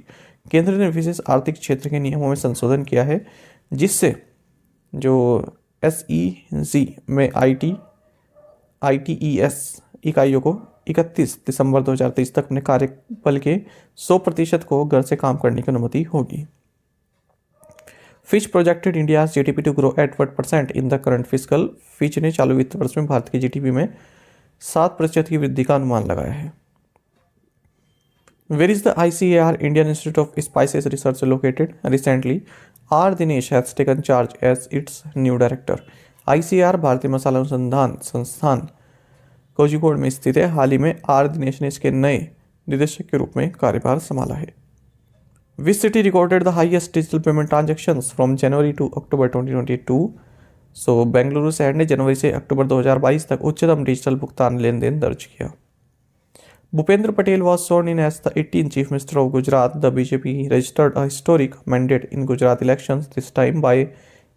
केंद्र ने विशेष आर्थिक क्षेत्र के नियमों में संशोधन किया है जिससे जो SEZ में ITES इकाइयों को 31 दिसंबर 2023 तक अपने कार्यबल के 100% को घर से काम करने की अनुमति होगी। Fitch projected India GDP to grow at 1% in the current fiscal? Fitch ने चालू वित्त वर्ष में भारत की जीडीपी में 7% की वृद्धि का अनुमान लगाया है। Where is the ICAR Indian institute of spices research located? Recently R Dinesh has taken charge as its new director. ICAR भारतीय मसाला अनुसंधान संस्थान कोझिकोड में स्थित है। हाल ही में आर दिनेश ने इसके नए निदेशक के रूप में कार्यभार संभाला है। Which city recorded the highest digital payment transactions from January to October 2022? So Bengaluru शहर ने जनवरी से अक्टूबर 2022 तक उच्चतम डिजिटल भुगतान लेन देन दर्ज किया। Bhupendra Patel was sworn in as the 18th Chief Minister of Gujarat. The BJP registered a historic mandate in Gujarat elections, this time by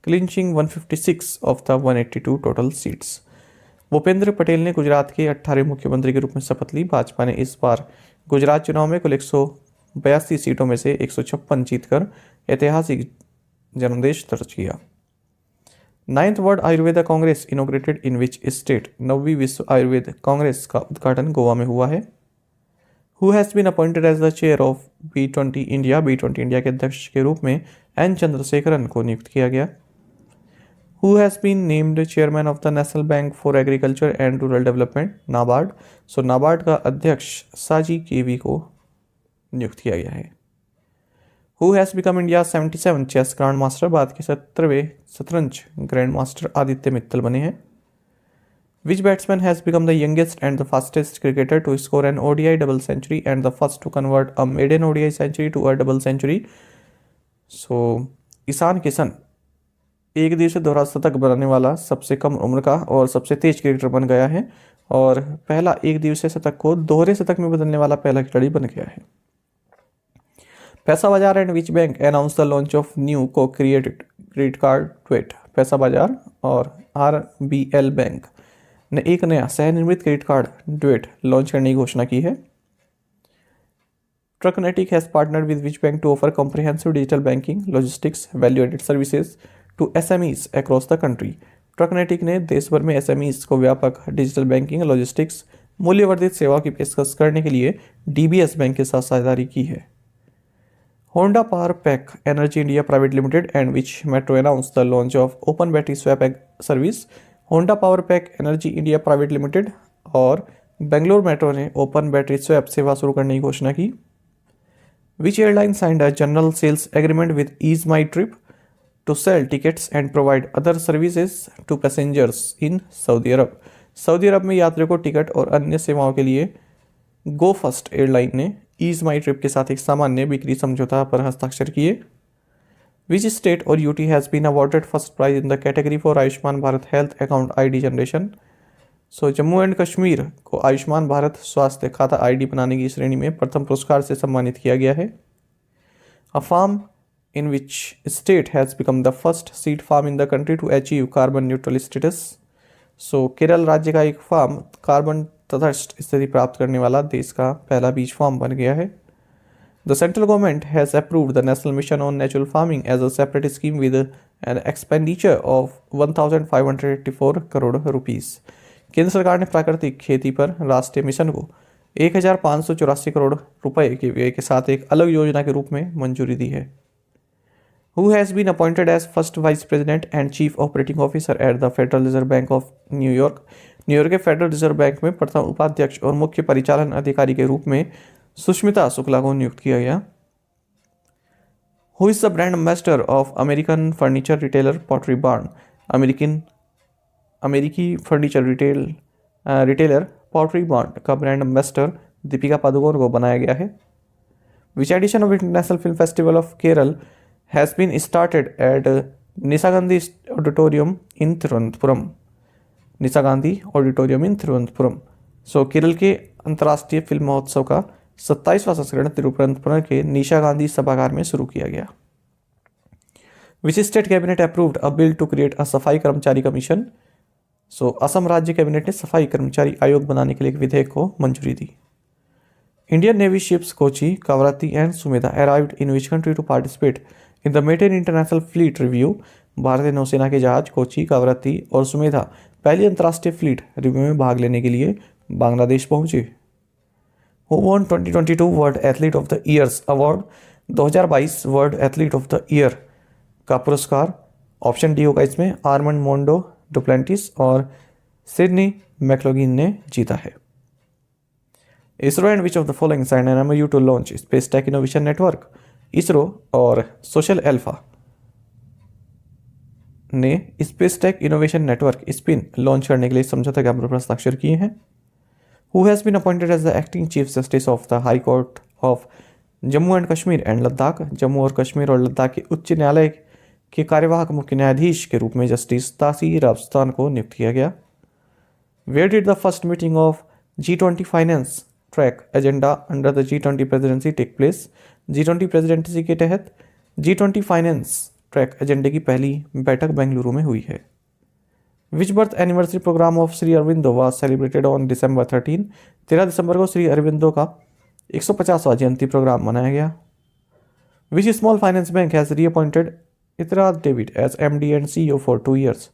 clinching 156 of the 182 total seats. Bhupendra Patel ने गुजरात के 18वें मुख्यमंत्री के रूप में शपथ ली। भाजपा ने इस बार गुजरात चुनाव में कुल 182 सीटों में से 156 जीतकर ऐतिहासिक जनादेश दर्ज किया। Ninth world Ayurveda Congress inaugurated in which state? नवीं विश्व आयुर्वेद कांग्रेस का उद्घाटन गोवा में हुआ है। Who has been appointed as the chair of B20 India? B20 India के अध्यक्ष के रूप में एन चंद्रशेखरन को नियुक्त किया गया। Who has been named chairman of the National Bank for Agriculture and Rural Development? NABARD. So NABARD का अध्यक्ष साजी केवी को नियुक्त किया गया है। Who has become India 77 chess grandmaster? Bharat के 17वें शतरंज ग्रैंड मास्टर आदित्य मित्तल बने हैं। Which batsman has become the youngest and the fastest cricketer to score an ODI double century and the first to convert a maiden ODI century to a double century? So, Ishan Kishan एक दिवसीय दोहरा शतक बनाने वाला सबसे कम उम्र का और सबसे तेज क्रिकेटर बन गया है और पहला एक दिवसीय शतक को दोहरे शतक में बदलने वाला पहला खिलाड़ी बन गया है। पैसा बाजार and which bank announce the launch of new को क्रिएटेड क्रेडिट कार्ड डुएट? पैसा बाजार और RBL बैंक ने एक नया सह निर्मित क्रेडिट कार्ड डुएट लॉन्च करने की घोषणा की है। Trucknetic has partnered with which bank to offer comprehensive digital banking logistics value added services to SMEs across the country? Trucknetic ने देश भर में SMEs को व्यापक डिजिटल बैंकिंग लॉजिस्टिक्स मूल्यवर्धित सेवा की पेशकश करने के लिए DBS बैंक के साथ साझेदारी की है। Honda Power Pack Energy India private Limited and which metro announce the launch of open battery swap service? Honda Power Pack Energy India private Limited और बेंगलोर मेट्रो ने ओपन बैटरी स्वैप सेवा शुरू करने की घोषणा की। Which airline signed a general sales agreement with EaseMyTrip to sell tickets and provide other services to passengers in Saudi Arabia? Saudi Arabia में यात्रियों को टिकट और अन्य सेवाओं के लिए गो फर्स्ट एयरलाइन ने ईज माई ट्रिप के साथ एक सामान्य बिक्री समझौता पर हस्ताक्षर किए। Which state or UT has been awarded first prize in the category for Ayushman Bharat health account ID generation? So Jammu and Kashmir को आयुष्मान भारत स्वास्थ्य खाता ID बनाने की श्रेणी में प्रथम पुरस्कार से सम्मानित किया गया है। A farm in which state has become the first seed farm in the country to achieve carbon neutral status? सो केरल राज्य का एक फार्म कार्बन तटस्थ स्थिति प्राप्त करने वाला देश का पहला बीज फार्म बन गया है। The central government has approved the National Mission on Natural Farming as a separate scheme with an expenditure of 1,584 crore rupees. केंद्र सरकार ने प्राकृतिक खेती पर राष्ट्रीय मिशन को 1,584 करोड़ रुपए के व्यय के साथ एक अलग योजना के रूप में मंजूरी दी है। Who has been appointed as first Vice President and Chief Operating Officer at the Federal Reserve Bank of New York? New York के फेडरल रिजर्व बैंक में प्रथम उपाध्यक्ष और मुख्य परिचालन अधिकारी के रूप में सुष्मिता शुक्ला को नियुक्त किया गया। Who is the brand ambassador of American furniture retailer Pottery Barn? अमेरिकी फर्नीचर रिटेलर पॉटरी बार्न का ब्रांड एम्बेसडर दीपिका पादुकोण को बनाया गया है। Which edition of International film festival of Kerala has been started at Nisha Gandhi auditorium in Thiruvananthapuram? Nisha Gandhi auditorium in Thiruvananthapuram. So Kerala के अंतर्राष्ट्रीय film महोत्सव का 27वां संस्करण तिरुवनंतपुरम के निशा गांधी सभागार में शुरू किया गया। Which state cabinet approved a bill to create a safai karamchari commission? सो असम राज्य कैबिनेट ने सफाई कर्मचारी आयोग बनाने के लिए एक विधेयक को मंजूरी दी। Indian Navy ships Kochi, Kavaratti and Sumedha arrived in which country to participate in the मेटेन इंटरनेशनल फ्लीट रिव्यू? भारतीय नौसेना के जहाज कोची, कावराती और सुमेधा पहली अंतर्राष्ट्रीय फ्लीट रिव्यू में भाग लेने के लिए बांग्लादेश पहुंचे। Who won 2022 world athlete of the years award? 2022 world athlete of the year का पुरस्कार ऑप्शन डी होगा इसमें आर्मंड मोंडो डुप्लेंटिस और सिडनी मैक्लोगिन ने जीता है। ISRO and which of the following signed an MOU to launch space tech innovation network? ISRO और social alpha ने space tech innovation network spin launch करने के लिए समझौता ज्ञापन पर हस्ताक्षर किए हैं। Who has been appointed as the acting Chief Justice of the High Court of Jammu and Kashmir and Ladakh? Jammu और कश्मीर और लद्दाख के उच्च न्यायालय के कार्यवाहक मुख्य न्यायाधीश के रूप में जस्टिस तासीर राजस्थान को नियुक्त किया गया। Where did the first meeting of G20 Finance Track Agenda under the G20 Presidency take place? G20 presidency के तहत G20 फाइनेंस ट्रैक एजेंडे की पहली बैठक बेंगलुरु में हुई है। Which birth anniversary programme of Shri Aurobindo was celebrated on December 13? 13 दिसंबर को श्री अरविंदो का 150वां जयंती प्रोग्राम मनाया गया। Which small finance bank has reappointed Ittira Davis as MD and CEO for 2 years?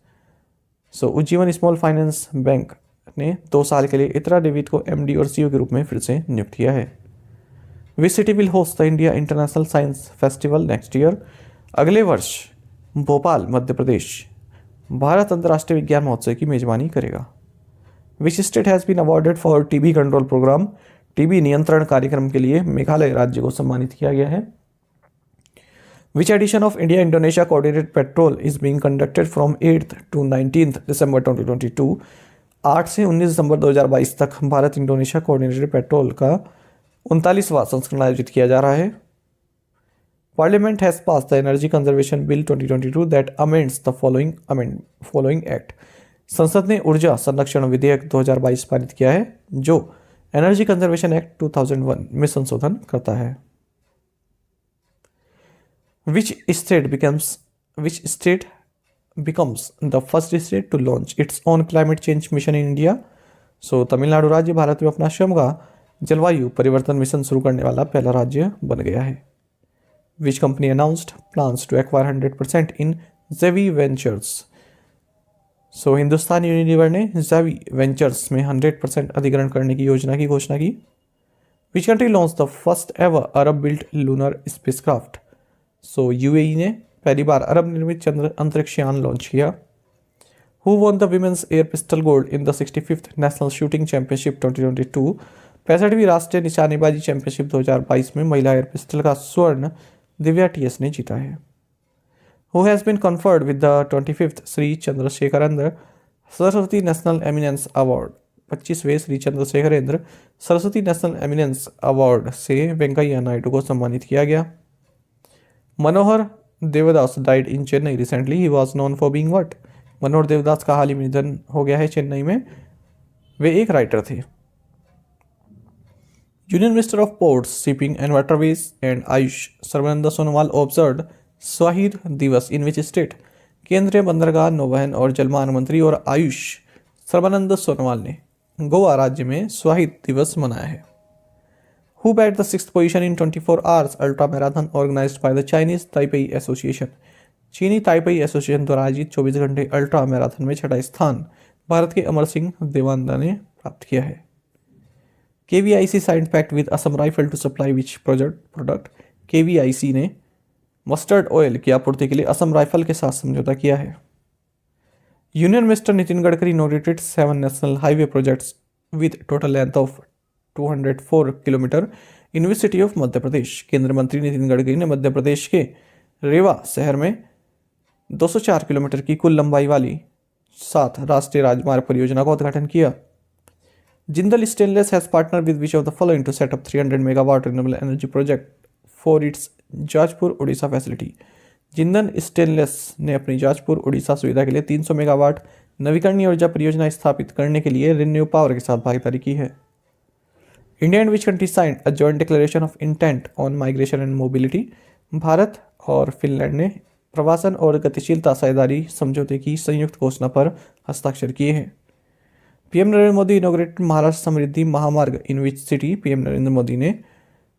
Ujjivan small finance bank ने 2 साल के लिए इतरा डेविड को एमडी और सीईओ के रूप में फिर से नियुक्त किया है। Which city will host the India international science festival next year? अगले वर्ष भोपाल मध्य प्रदेश भारत अंतर्राष्ट्रीय विज्ञान महोत्सव की मेजबानी करेगा। Which state has been awarded for TB control programme? TB नियंत्रण कार्यक्रम के लिए मेघालय राज्य को सम्मानित किया गया है। Which edition of India Indonesia coordinated petrol is being conducted from 8th to 19th दिसंबर 2022? 8 से 19 दिसंबर 2022 तक भारत इंडोनेशिया कोऑर्डिनेटेड पेट्रोल का 39वां संस्करण आयोजित किया जा रहा है। Parliament has pass the energy conservation bill 2022 that amends the following act. संसद ने ऊर्जा संरक्षण विधेयक 2022 पारित किया है जो एनर्जी कंजर्वेशन एक्ट 2001 में संशोधन करता है। Which state becomes the first state to launch its own climate change mission in India? Tamil Nadu राज्य भारत में अपना स्वयं का जलवायु परिवर्तन मिशन शुरू करने वाला पहला राज्य बन गया है। Which company announced plans to acquire 100% in Zevi Ventures? Hindustan Unilever ने Zevi Ventures में 100% अधिग्रहण करने की योजना की घोषणा की। Which country launched the first ever Arab-built lunar spacecraft? UAE ने पहली बार अरब निर्मित चंद्र अंतरिक्ष यान लॉन्च किया। Who won the women's air pistol gold in the 65th national shooting championship 2022? 65वीं राष्ट्रीय निशानेबाजी चैंपियनशिप 2022 में महिला एयर पिस्टल का स्वर्ण दिव्या टीएस ने जीता है। Who has been conferred with the 25th Shri Chandrasekharendra Saraswati national eminence award? 25वें Shri Chandrasekharendra Saraswati national eminence award से वेंकैया नायडू को सम्मानित किया गया। Manohar Devdas died in Chennai recently. He was known for being what? Manohar Devdas का हाल ही में निधन हो गया है चेन्नई में। वे एक राइटर थे। Union minister of ports shipping and waterways and Ayush Sarbananda Sonowal observed Swahid दिवस इन विच स्टेट? केंद्रीय बंदरगाह नौवहन और जलमार्ग मंत्री और आयुष सर्बानंद सोनोवाल ने गोवा राज्य में स्वाहिद दिवस मनाया है। Who bagged the 6th position in 24 hours ultra marathon organized by the Chinese Taipei Association? चीनी ताइपेई एसोसिएशन द्वारा आयोजित 24 घंटे अल्ट्रा मैराथन में 6ठा स्थान भारत के अमर सिंह देवानंदा ने प्राप्त किया है। KVIC signed pact with Assam Rifle to supply which product? KVIC ने मस्टर्ड ऑयल की आपूर्ति के लिए असम राइफल के साथ समझौता किया है। Union minister Nitin Gadkari inaugurated 7 national highway projects with total length of 204 kilometre in which city of Madhya Pradesh? केंद्रीय मंत्री नितिन गडकरी ने मध्य प्रदेश के रेवा शहर में 204 किलोमीटर की कुल लंबाई वाली 7 राष्ट्रीय राजमार्ग परियोजना का उद्घाटन किया। Jindal stainless has partner with which of the following to set up 300 megawatt renewable energy project for its Jajpur Orissa facility? Jindal stainless ने अपनी जाजपुर उड़ीसा सुविधा के लिए 300 मेगावाट नवीकरणीय ऊर्जा परियोजना स्थापित करने के लिए रिन्यू पावर के साथ भागीदारी की है। India and which country signed a joint declaration of intent on migration and mobility? Bharat और फिनलैंड ने प्रवासन और गतिशीलता साझेदारी समझौते की संयुक्त घोषणा पर हस्ताक्षर किए हैं। PM Narendra Modi inaugurated Maharashtra Samruddhi Mahamarg in which city? PM Narendra Modi ने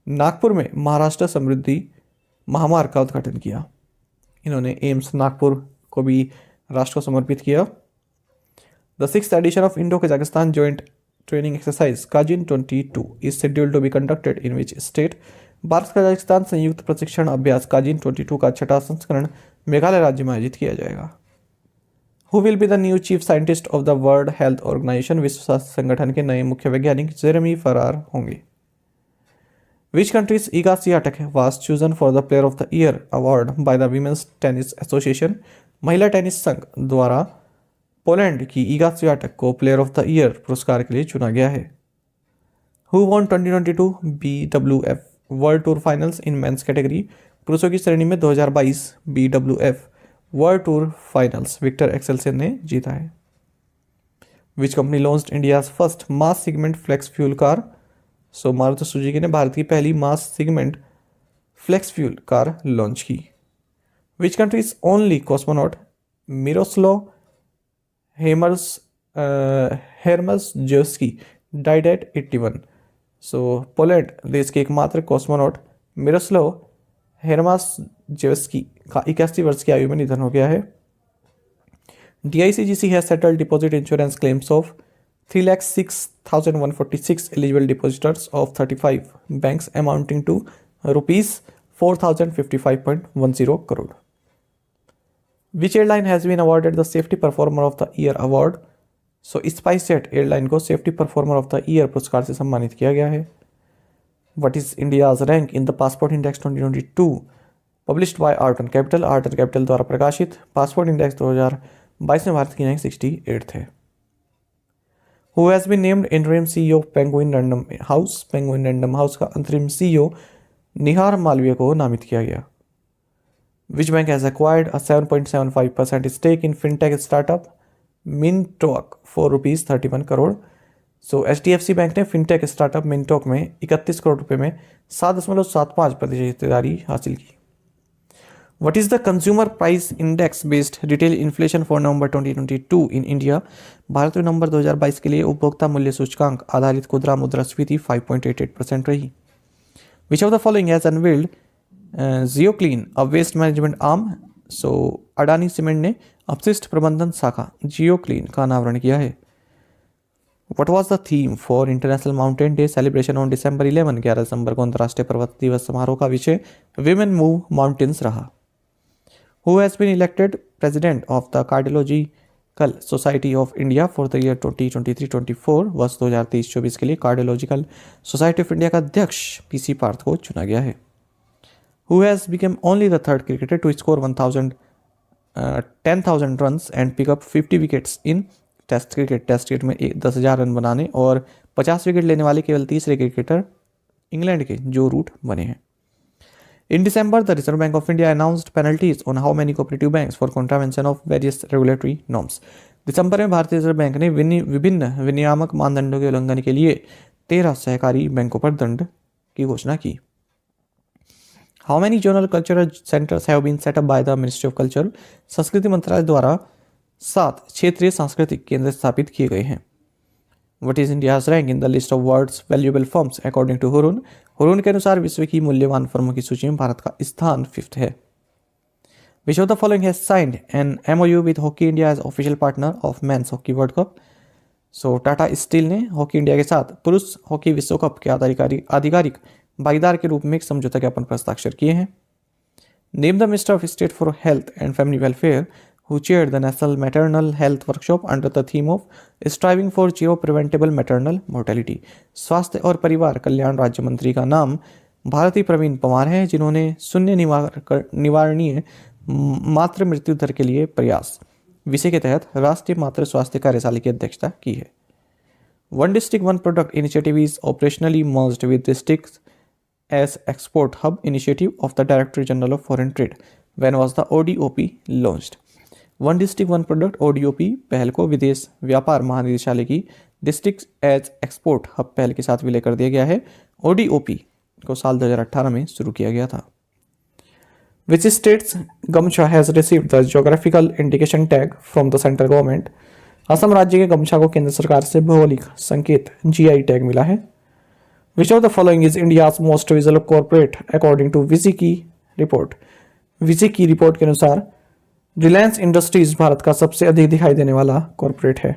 नागपुर में महाराष्ट्र समृद्धि महामार्ग का उद्घाटन किया। इन्होंने एम्स नागपुर को भी राष्ट्र को समर्पित किया। The 6th edition of Indo Kazakhstan joint training exercise Kazind 22 is scheduled to be conducted in which state? Bharat Kazakhstan संयुक्त प्रशिक्षण अभ्यास काजिन 22 का 6ठा संस्करण मेघालय राज्य में आयोजित किया जाएगा। Who will be the new chief scientist of the world health organisation? विश्व स्वास्थ्य संगठन के नए मुख्य वैज्ञानिक जेरेमी फरार होंगे। Which countries Iga Swiatek was chosen for the player of the year award by the women's tennis association? महिला टेनिस संघ द्वारा पोलैंड की ईगा स्वियाटेक को प्लेयर ऑफ द ईयर पुरस्कार के लिए चुना गया है। Who von 2022 BWF world tour finals in men's category? पुरुषों की श्रेणी में 2022 BWF world tour finals Viktor Axelsen ने जीता है। Which company launched India's first mass segment flex fuel car? Maruti Suzuki ने भारत की पहली mass segment flex fuel car launch की। Which country's only cosmonaut Miroslaw Hermaszewski died at 81? Poland देश के एकमात्र कॉस्मोनॉट मिरोस्लाव हेर्मसजेव्स्की का 81 वर्ष की आयु में निधन हो गया है। DICGC has settled deposit insurance claims of 3,06,146 eligible depositors of 35 banks amounting to rupees 4,055.10 crore. Which airline has been awarded the Safety Performer of the Year award? So SpiceJet airline को safety performer of the year पुरस्कार से सम्मानित किया गया है. What is India's rank in the Passport Index 2022 published by Art and Capital? Art and capital द्वारा प्रकाशित passport index 2022 में भारत की रैंक 68 है. Who has been named interim CEO of Penguin Random House? Penguin Random House का अंतरिम CEO निहार मालवीय को नामित किया गया. Which bank has acquired a 7.75% stake in fintech startup Mintalk for ₹31 crore? So HDFC bank ने फिनटेक स्टार्टअप मिनटॉक में 31 करोड़ रुपए में 7.75% हिस्सेदारी हासिल की. What is the consumer price index based retail inflation for November 2022 in India? Bharat में नवंबर 2022 के लिए उपभोक्ता मूल्य सूचकांक आधारित खुदरा मुद्रास्फीति 5.88% रही. Which of the following has unveiled GeoClean, a waste management arm? So Adani cement ने अपशिष्ट प्रबंधन शाखा GeoClean का अनावरण किया है. What was the theme for International Mountain Day celebration on December 11? 11 दिसंबर को अंतर्राष्ट्रीय पर्वत दिवस समारोह का विषय Women Move Mountains रहा. Who has been elected President of the Cardiological Society of India for the year 2023-24? वर्ष 2023-24 के लिए कार्डियोलॉजिकल सोसाइटी ऑफ इंडिया का अध्यक्ष PC पार्थ को चुना गया है. Who has become only the third cricketer to score 10,000 runs and pick up 50 wickets in test cricket में 10,000 रन बनाने और 50 विकेट लेने वाले केवल तीसरे क्रिकेटर इंग्लैंड के जो रूट बने हैं. In December the reserve bank of India announced penalties on how many cooperative banks for contravention of various regulatory norms. दिसंबर में भारतीय रिजर्व बैंक ने विभिन्न विनियामक मानदंडों के उल्लंघन के लिए 13 सहकारी बैंकों पर दंड की घोषणा की. How many zonal cultural centres have been set up by the ministry of culture? संस्कृति मंत्रालय द्वारा 7 क्षेत्रीय सांस्कृतिक केंद्र स्थापित किए गए हैं. What is India's rank in the list of world's valuable firms according to Hurun? Hurun के अनुसार विश्व की मूल्यवान फर्मों की सूची में भारत का स्थान 5th है. Which of the following has signed an MOU with Hockey India as official partner of Men's Hockey World Cup? So Tata steel ने हॉकी इंडिया के साथ पुरुष हॉकी विश्व कप के आधिकारिक भागीदार के रूप में एक समझौता ज्ञापन पर हस्ताक्षर किए हैं. Name the Minister of State for Health and Family Welfare who chaired the National Maternal Health Workshop under the theme of Striving for Zero Preventable Maternal Mortality. स्वास्थ्य और परिवार कल्याण राज्य मंत्री का नाम भारती प्रवीण पवार है, जिन्होंने शून्य निवारणीय मातृ मृत्यु दर के लिए प्रयास विषय के तहत राष्ट्रीय मातृ स्वास्थ्य कार्यशाला की अध्यक्षता की है. One District One Product Initiative is operationally merged with Districts as Export Hub initiative of the Director General of Foreign Trade. When was the ODOP launched? One district one product ODOP पहल को विदेश व्यापार महानिदेशालय की district as export hub पहल के साथ विलय कर दिया गया है. ODOP को साल 2018 में शुरू किया गया था. Which states गमछा has received the geographical indication tag from the central government? Assam राज्य के गमछा को केंद्र सरकार से भौगोलिक संकेत GI टैग मिला है. Which of the following is India's most visible corporate according to विजी रिपोर्ट? विजी की रिपोर्ट के अनुसार रिलायंस इंडस्ट्रीज भारत का सबसे अधिक दिखाई देने वाला कॉर्पोरेट है.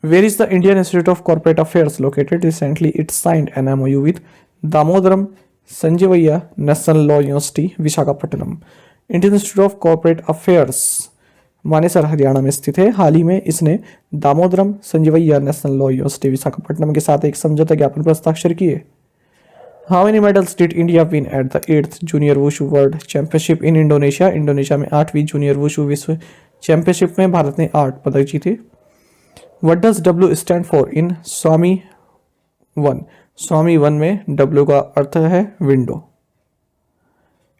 Where is the Indian institute of corporate affairs located? Recently it signed an MOU with Damodaram Sanjivayya national law university Visakhapatnam. Indian institute of corporate affairs Manesar Haryana में स्थित है. हाल ही में इसने Damodaram Sanjivayya national law university Visakhapatnam के साथ एक समझौता ज्ञापन पर हस्ताक्षर किए. How many medals did India win at the 8th Junior Wushu World Championship in Indonesia? Indonesia में 8वीं जूनियर वुशु विश्व चैंपियनशिप में भारत ने 8 पदक जीते. What does W stand for in स्वामी 1? स्वामी 1 में W का अर्थ है window.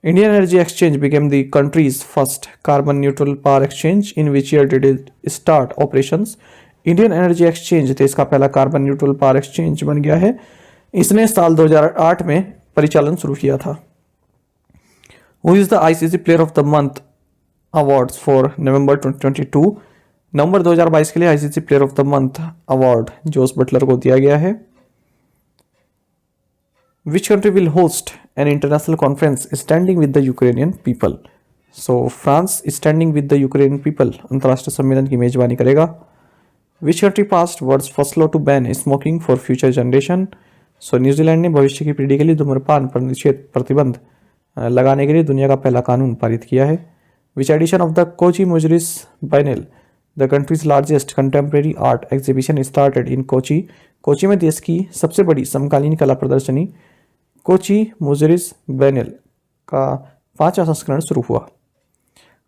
Indian Energy Exchange became the country's first carbon neutral power exchange. In which year did it start operations? Indian Energy Exchange देश का पहला कार्बन न्यूट्रल पावर एक्सचेंज बन गया है. इसने साल 2008 में परिचालन शुरू किया था. Who is the ICC Player of the Month Awards for November 2022? नवंबर 2022 के लिए ICC Player of the Month award Jos Buttler को दिया गया है. Which country will host an international conference standing with the Ukrainian people? So France standing with the Ukraine people अंतर्राष्ट्रीय सम्मेलन की मेजबानी करेगा। Which country passed world's first law to ban smoking for future generation. So New Zealand ने भविष्य की पीढ़ी के लिए धूम्रपान पर निषेध प्रतिबंध लगाने के लिए दुनिया का पहला कानून पारित किया है। Which edition of the Kochi Muziris biennale the country's largest contemporary art exhibition started in Kochi. Kochi में देश की सबसे बड़ी समकालीन कला प्रदर्शनी कोची मुजरिस बाइनेल का 5वां संस्करण शुरू हुआ।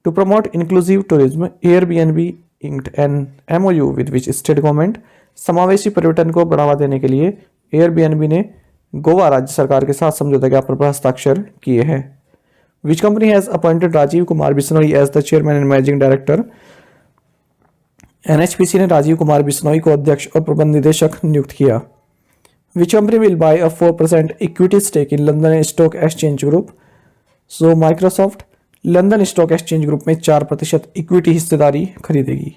To promote inclusive tourism Airbnb inked an MOU with which state government। समावेशी पर्यटन को बढ़ावा देने के लिए एयरबीएनबी ने गोवा राज्य सरकार के साथ समझौता ज्ञापन पर हस्ताक्षर किए हैं। Which company has appointed Rajiv Kumar Bishnoi as the chairman and managing director. NHPC ने राजीव कुमार बिश्नोई को अध्यक्ष और प्रबंध निदेशक नियुक्त किया। Which company will buy a 4% equity stake in London stock exchange group. So Microsoft London stock exchange group में 4% इक्विटी हिस्सेदारी खरीदेगी।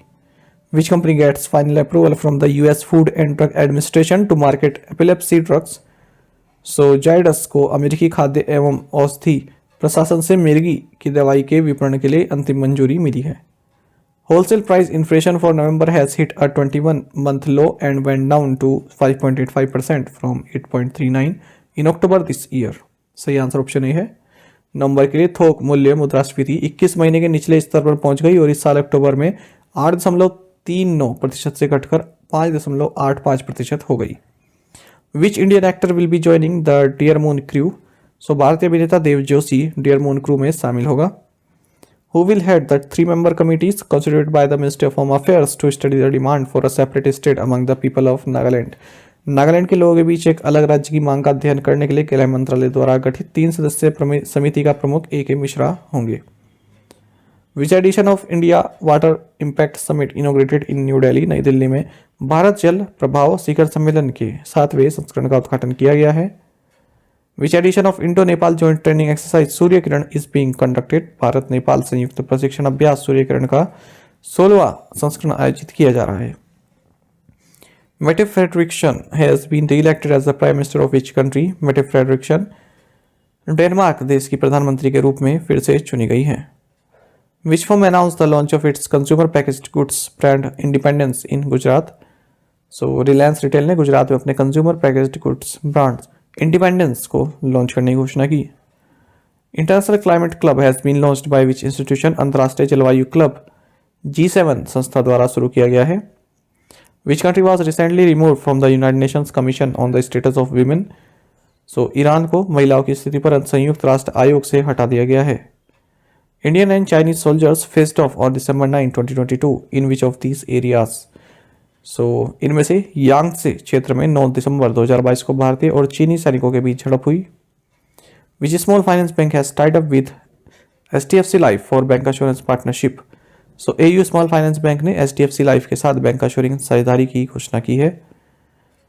Which company gets final approval from the US food and drug administration to market epilepsy drugs. So Zydus को अमेरिकी खाद्य एवं औषधि प्रशासन से मिर्गी की दवाई के विपणन के लिए अंतिम मंजूरी मिली है। Wholesale price inflation for November has hit a 21 month low and went down to 5.85% from 8.39 in October this year. सही आंसर ऑप्शन ए है। नवंबर के लिए थोक मूल्य मुद्रास्फीति 21 महीने के निचले स्तर पर पहुंच गई और इस साल अक्टूबर में 8.39% से घटकर 5.85% हो गई। Which Indian actor will be joining the dear moon crew. So भारतीय अभिनेता Dev Joshi dear moon crew में शामिल होगा। Who will head the 3-member committees constituted by the Ministry of Home Affairs to study the demand for a separate state among the people of Nagaland। Nagaland के लोगों के बीच एक अलग राज्य की मांग का अध्ययन करने के लिए गृह मंत्रालय द्वारा गठित 3 सदस्यीय समिति का प्रमुख A.K. मिश्रा होंगे। विच edition of India water impact summit inaugurated in new Delhi. नई दिल्ली में भारत जल प्रभाव शिखर सम्मेलन के 7वें संस्करण का उद्घाटन किया गया है। Which edition of Indo Nepal joint training exercise Surya Kiran is being conducted. Bharat Nepal संयुक्त प्रशिक्षण अभ्यास सूर्य किरण का 16वां संस्करण आयोजित किया जा रहा है। Mette Frederiksen has been re-elected as the Prime Minister of which country। Mette Frederiksen Denmark देश की प्रधानमंत्री के रूप में फिर से चुनी गई है। Which firm announced the launch of its consumer packaged goods brand Independence in Gujarat. So Reliance retail ने गुजरात में अपने consumer packaged goods brand Independence को लॉन्च करने की घोषणा की। International climate club has been launched by which institution. अंतर्राष्ट्रीय जलवायु क्लब G7 संस्था द्वारा शुरू किया गया है। Which country was recently removed from the United Nations Commission on the Status of Women। So Iran को महिलाओं की स्थिति पर संयुक्त राष्ट्र आयोग से हटा दिया गया है। Indian and Chinese soldiers faced off on December 9, 2022 in which of these areas. So इनमें से यांगत्से क्षेत्र में 9 दिसंबर 2022 को भारतीय और चीनी सैनिकों के बीच झड़प हुई। Which small finance bank has tied up with HDFC life for bank assurance partnership. So AU small finance bank ने HDFC लाइफ के साथ बैंक एश्योरेंस साझेदारी की घोषणा की है।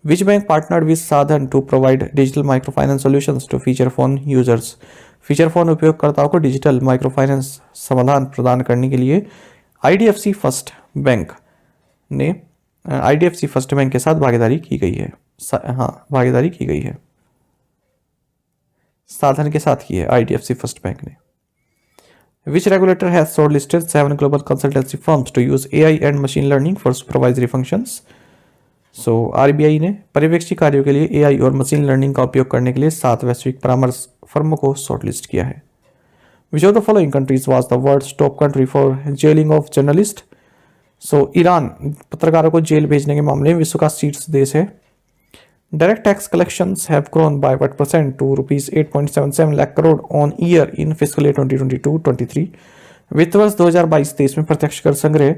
Which bank partnered with Sadhan to provide digital micro finance solutions to feature phone users. Feature phone उपयोगकर्ताओं को डिजिटल माइक्रो फाइनेंस समाधान प्रदान करने के लिए IDFC फर्स्ट बैंक के साथ भागीदारी की गई है। भागीदारी की गई है, साधन के साथ की है IDFC फर्स्ट बैंक ने। Which regulator has shortlisted 7 global consultancy firms to use AI and machine learning for supervisory functions। So RBI ने पर्यवेक्षी कार्यों के लिए AI और मशीन लर्निंग का उपयोग करने के लिए 7 वैश्विक परामर्श फर्मों को शॉर्टलिस्ट किया है। Which of the following countries was the world's top country for jailing of journalists। So Iran पत्रकारों को जेल भेजने के मामले में विश्व का शीर्ष देश है। Direct tax collections have grown by what % to rupees 8.77 lakh crore on year in fiscal year 2022-23। वित्त वर्ष 2022-23 में प्रत्यक्ष कर संग्रह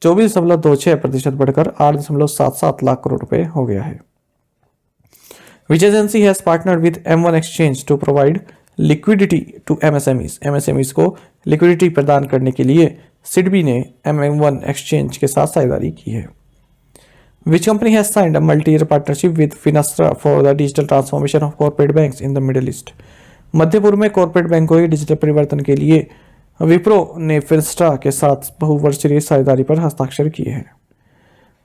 24.26% बढ़कर 8.77 लाख करोड़ रुपए हो गया है। Which agency has partnered with M1 Exchange to provide liquidity to MSMEs। MSMEs को लिक्विडिटी प्रदान करने के लिए सिडबी ने M1 Exchange के साथ साझेदारी की है। Which company has signed a multi-year partnership with Finastra for the digital transformation of corporate banks in the Middle East। मध्य पूर्व में कॉर्पोरेट बैंकों के डिजिटल परिवर्तन के लिए विप्रो ने फिनस्ट्रा के साथ बहुवर्षीय साझेदारी पर हस्ताक्षर किए हैं।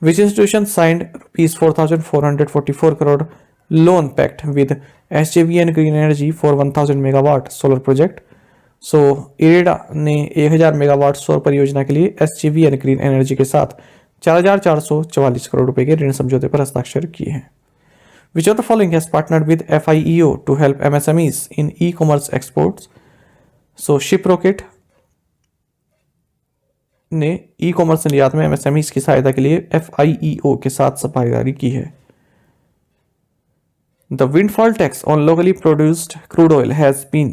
Which institution signed rupees 4,444 crore loan pact with SJVN Green Energy for 1000 megawatt solar project। सो इरेडा ने 1000 मेगावाट सौर परियोजना के लिए SJVN ग्रीन एनर्जी के साथ 4444 करोड़ रुपए के ऋण समझौते पर हस्ताक्षर किए हैं। Which of the following has partnered with FIEO to help MSMEs in e-commerce exports? So Shiprocket ने ई-कॉमर्स निर्यात में MSMEs की सहायता के लिए FIEO के साथ भागीदारी की है। The windfall tax on locally produced crude oil has been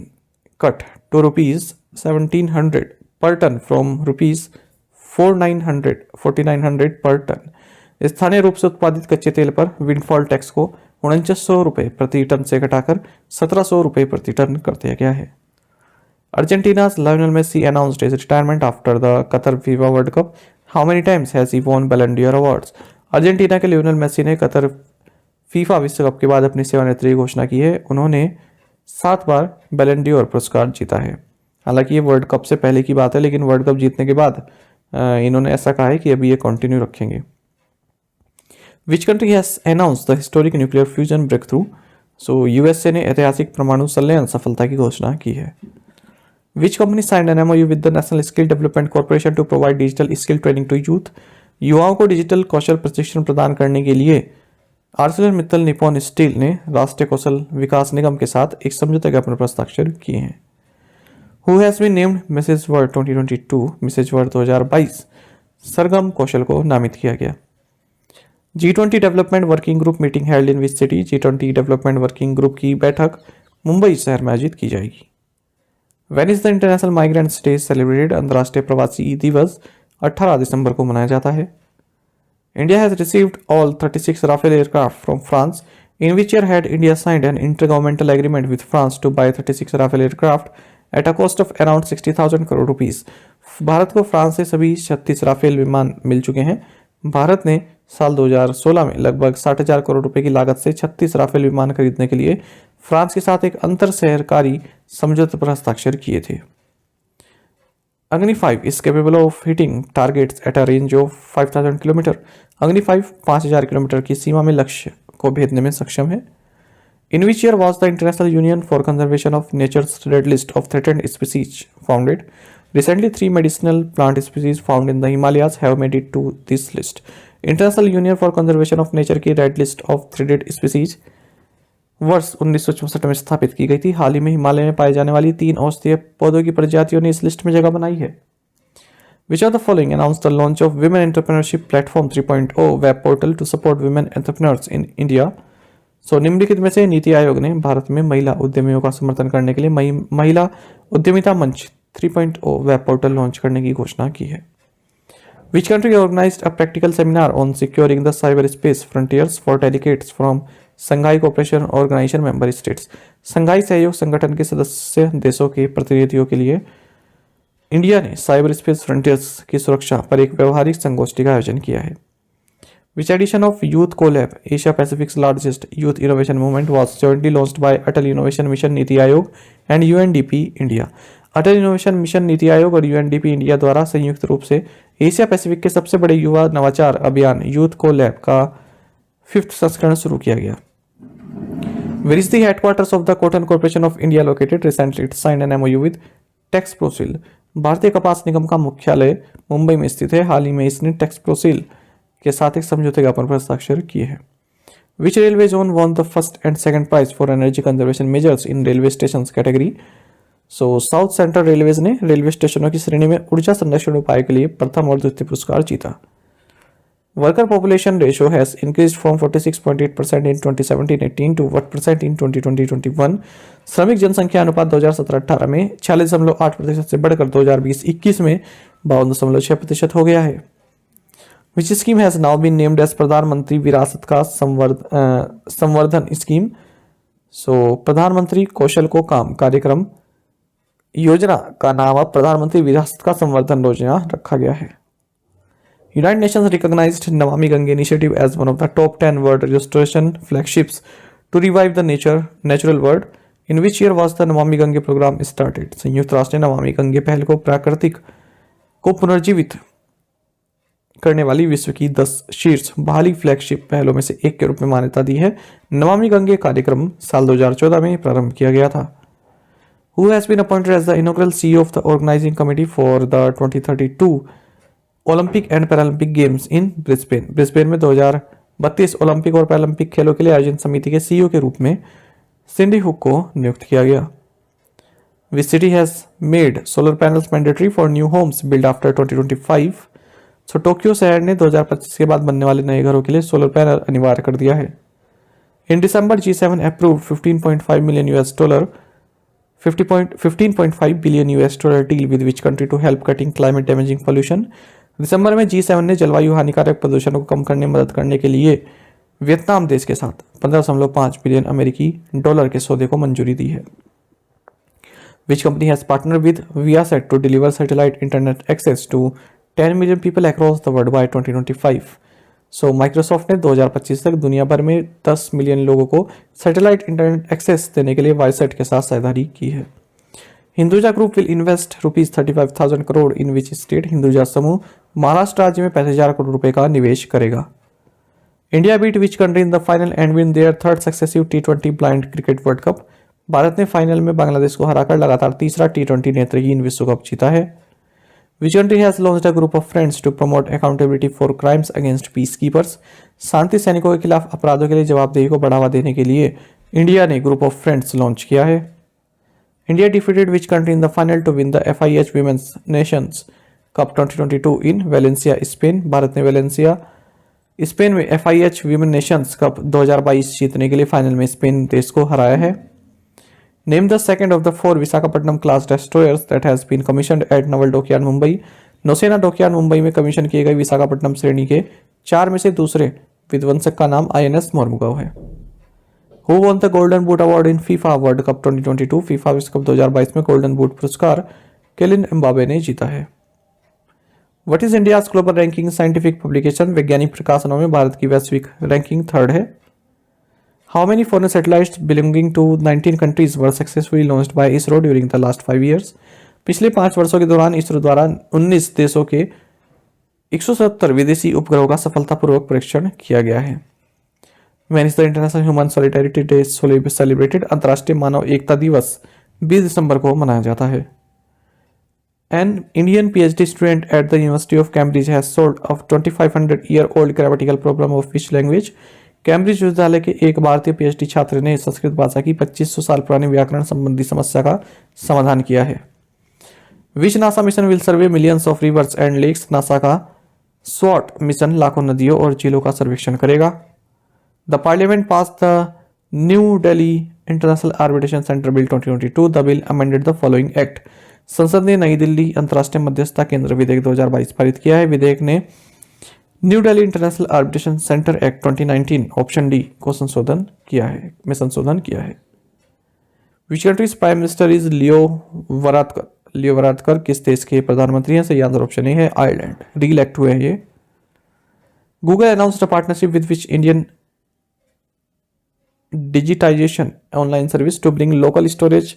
cut to rupees 1700 per ton from rupees 4900 per ton। स्थानीय रूप से उत्पादित कच्चे तेल पर विंडफॉल टैक्स को 4900 रुपये प्रति टन से घटाकर 1700 रुपये प्रति टन कर दिया गया है। Argentina's Lionel Messi announced his retirement after the Qatar FIFA World Cup. How many times has he won Ballon d'Or awards? Argentina के लियोनेल मेसी ने कतर फीफा विश्व कप के बाद अपनी सेवानिवृत्ति की घोषणा की है। उन्होंने 7 बार बैलन डी ऑर पुरस्कार जीता है। हालांकि ये वर्ल्ड कप से पहले की बात है, लेकिन वर्ल्ड कप जीतने के बाद इन्होंने ऐसा कहा है कि अभी ये कंटिन्यू रखेंगे। Which country has announced the historic nuclear fusion breakthrough? So USA ने ऐतिहासिक परमाणु संलयन सफलता की घोषणा की है। Which company signed an MOU with the national skill development corporation to provide digital skill training to youth? युवाओं को डिजिटल कौशल प्रशिक्षण प्रदान करने के लिए ArcelorMittal निप्पॉन स्टील ने राष्ट्रीय कौशल विकास निगम के साथ एक समझौते ज्ञापन पर हस्ताक्षर किए हैं। Who has been named Mrs. World 2022? Mrs world 2022 Sargam Kaushal को नामित किया गया। G20 development working group meeting held in which city? G20 development working group की बैठक मुंबई शहर में आयोजित की जाएगी। When is the International Migrants Day celebrated? अंतर्राष्ट्रीय प्रवासी दिवस 18 दिसंबर को मनाया जाता है। India has received all 36 Rafale aircraft from France. In which year had India signed an intergovernmental agreement with France to buy 36 Rafale aircraft at a cost of around 60,000 crore rupees? Bharat को France से सभी 36 राफेल विमान मिल चुके हैं। भारत ने साल 2016 में लगभग 60,000 करोड़ रुपए की लागत से 36 राफेल विमान खरीदने के लिए फ्रांस के साथ एक अंतर सहकारी समझौते पर हस्ताक्षर किए थे। Agni 5 is capable of hitting targets at a range of 5000 kilometre. Agni 5 5000 kilometre की सीमा में लक्ष्य को भेदने में सक्षम है। In which year was the International Union for Conservation of Nature's Red List of Threatened Species founded? Recently, 3 medicinal plant species found in the Himalayas have made it to this list. International Union for Conservation of Nature की Red List of Threatened Species वर्ष 1964 में स्थापित की गई थी। हाल ही में हिमालय में पाए जाने वाली 3 औषधीय पौधों की प्रजातियों ने इस लिस्ट में जगह बनाई है। Which of the following announced the launch of Women Entrepreneurship Platform 3.0 web portal to support women entrepreneurs in India? So निम्नलिखित में से नीति आयोग ने भारत में महिला उद्यमियों का समर्थन करने के लिए महिला उद्यमिता मंच 3.0 वेब पोर्टल लॉन्च करने की घोषणा की है। Which country organized a practical seminar on securing the cyberspace frontiers for delegates from Shanghai cooperation organisation member states? Shanghai सहयोग संगठन के सदस्य देशों के प्रतिनिधियों के लिए इंडिया ने साइबर स्पेस फ्रंटियर्स की सुरक्षा पर एक व्यवहारिक संगोष्ठी का आयोजन किया है। Which edition of Youth Collab, Asia Pacific's largest youth innovation movement, was jointly launched by Atal Innovation Mission NITI Aayog and UNDP India? Atal innovation mission NITI Aayog और UNDP इंडिया द्वारा संयुक्त रूप से एशिया पैसिफिक के सबसे बड़े युवा नवाचार अभियान यूथ को लैब का 5th संस्करण शुरू किया गया। Where is the headquarters of the Cotton Corporation of India located? Recently it signed an MOU with Texprosil. भारतीय कपास निगम का मुख्यालय मुंबई में स्थित है। हाल ही में इसने टेक्सप्रोसिल के साथ एक समझौते ज्ञापन पर हस्ताक्षर किए हैं। Which railway zone won the first and second prize for energy conservation measures in railway stations category? So south central railways ने रेलवे स्टेशनों की श्रेणी में ऊर्जा संरक्षण उपाय के लिए प्रथम और द्वितीय पुरस्कार जीता। Worker population ratio has increased from 46.8% in 2017-18 to what percent in 2020-21? श्रमिक जनसंख्या अनुपात 2017-18 में 46.8% से बढ़कर 2020-21 में 52.6% हो गया है। Which scheme has now been named as प्रधानमंत्री विरासत का संवर्धन स्कीम? So प्रधानमंत्री कौशल को काम कार्यक्रम योजना का नाम अब प्रधानमंत्री विरासत का संवर्धन योजना रखा गया है। United Nations recognized Namami Gange initiative as one of the top 10 world restoration flagships to revive the natural world. In which year was the Namami Gange program started? संयुक्त राष्ट्र ने नमामि गंगे पहल को प्राकृतिक को पुनर्जीवित करने वाली विश्व की 10 शीर्ष बहाली फ्लैगशिप पहलों में से एक के रूप में मान्यता दी है। नमामि गंगे कार्यक्रम साल 2014 में प्रारंभ किया गया था। Who has been appointed as the inaugural CEO of the organizing committee for the 2032 Olympic and Paralympic games in Brisbane? Brisbane में 2032 ओलंपिक और पैरालंपिक खेलों के लिए आयोजन समिति के सीईओ के रूप में सिंडी हुक को नियुक्त किया गया। Which city has made solar panels mandatory for new homes build after 2025? So Tokyo शहर ने 2025 के बाद बनने वाले नए घरों के लिए सोलर पैनल अनिवार्य कर दिया है। In December G7 approved 15.5 million US dollar 15.5 billion US dollar deal with which country to help cutting climate damaging pollution? दिसंबर में G7 ने जलवायु हानिकारक प्रदूषण को कम करने में मदद करने के लिए वियतनाम देश के साथ 15.5 बिलियन अमेरिकी डॉलर के सौदे को मंजूरी दी है। Which company has partner with Viasat to deliver satellite internet access to 10 million people across the world by 2025? So Microsoft ने 2025 तक दुनिया भर में 10 मिलियन लोगों को सैटेलाइट इंटरनेट एक्सेस देने के लिए वाईसेट के साथ साझेदारी की है। Hinduja group will invest ₹35,000 crore in which state? Hinduja समूह महाराष्ट्र राज्य में 35,000 करोड़ रुपए का निवेश करेगा। India beat which country in the final and win their third successive T20 blind cricket world cup? भारत ने फाइनल में बांग्लादेश को हराकर लगातार तीसरा T20 नेत्रहीन विश्व कप जीता है। Which country has launched a group of friends to promote accountability for crimes against peacekeepers? शांति सैनिकों के खिलाफ अपराधों के लिए जवाबदेही को बढ़ावा देने के लिए इंडिया ने ग्रुप ऑफ फ्रेंड्स लॉन्च किया है। India defeated which country in the final to win the FIH women's nations cup 2022 in Valencia Spain? भारत ने वेलेंसिया स्पेन में FIH विमेन नेशंस कप 2022 जीतने के लिए फाइनल में स्पेन देश को हराया है। Name the second of the 4 Visakhapatnam class destroyers that has been commissioned at naval dockyard Mumbai? नौसेना डॉकयार्ड मुंबई में कमीशन किए गए विशाखापट्टनम श्रेणी के 4 में से दूसरे विध्वंसक का नाम INS मोरमुगाव है। Who won the Golden Boot Award in FIFA World Cup 2022? FIFA विश्व कप 2022 में गोल्डन बूट पुरस्कार केलिन एम्बाबे ने जीता है। What is India's global ranking scientific publication? वैज्ञानिक प्रकाशनों में भारत की वैश्विक रैंकिंग 3rd है। How many foreign satellites belonging to 19 countries were successfully launched by ISRO during the last 5 years? पिछले 5 वर्षों के दौरान इसरो द्वारा 19 देशों के 170 विदेशी उपग्रहों का सफलतापूर्वक परीक्षण किया गया है। When is the International Human Solidarity Day celebrated? अंतर्राष्ट्रीय मानव एकता दिवस 20 दिसंबर को मनाया जाता है। An Indian PhD student at the University of Cambridge has solved a 2500-year-old grammatical problem of which language? Cambridge विश्वविद्यालय के एक भारतीय PhD छात्र ने संस्कृत भाषा की 2500 साल पुरानी व्याकरण संबंधी समस्या का समाधान किया है। Which NASA mission will survey millions of rivers and lakes? NASA का स्वॉट मिशन लाखों नदियों और झीलों का सर्वेक्षण करेगा। The parliament pass the new Delhi international arbitration centre bill 2022। The bill amended the following act? संसद ने नई दिल्ली अंतर्राष्ट्रीय मध्यस्थता केंद्र विधेयक 2022 पारित किया है। विधेयक ने new Delhi international arbitration centre act 2019 option D को संशोधन किया है। Which country's prime minister is Leo Varadkar किस देश के प्रधानमंत्री हैं? सही आंसर ऑप्शन ए है आयरलैंड। री-इलेक्ट हुए हैं ये। Google announced a partnership with which Indian digitisation online service to bring local storage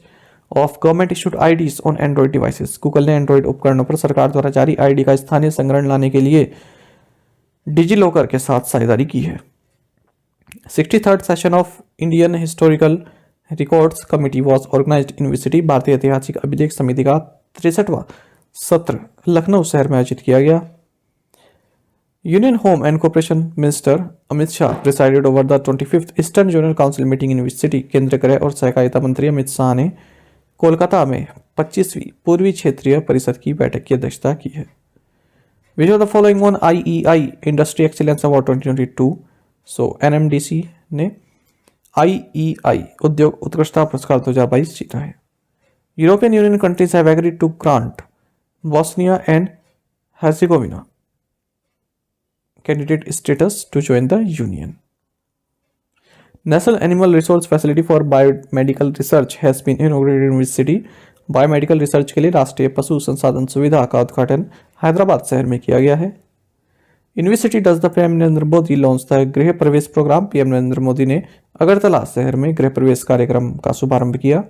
of government issued IDs on android devices? Google ने एंड्रॉइड उपकरणों पर सरकार द्वारा जारी ID का स्थानीय संग्रहण लाने के लिए डिजिलॉकर के साथ साझेदारी की है। 63rd session of Indian historical records committee was organised in which city? भारतीय ऐतिहासिक अभिलेख समिति का 63वां सत्र लखनऊ शहर में आयोजित किया गया। Union home and corporation minister Amit Shah presided over the 25th eastern zonal council meeting in which city? केंद्रीय गृह और सहकारिता मंत्री अमित शाह ने कोलकाता में 25वीं पूर्वी क्षेत्रीय परिषद की बैठक की अध्यक्षता की है। Which of the following won IEI Industry Excellence Award 2022? So NMDC ने IEI उद्योग उत्कृष्टता पुरस्कार 2022 जीता है। European union countries have agreed to grant Bosnia and Herzegovina candidate status to join the union. National animal resource facility for biomedical research has been inaugurated in which city? Biomedical research के लिए राष्ट्रीय पशु संसाधन सुविधा का उद्घाटन हैदराबाद शहर में किया गया है। In which city does the PM Narendra Modi launch the Griha Pravesh programme? PM Narendra Modi ने अगरतला शहर में गृह प्रवेश कार्यक्रम का शुभारंभ किया।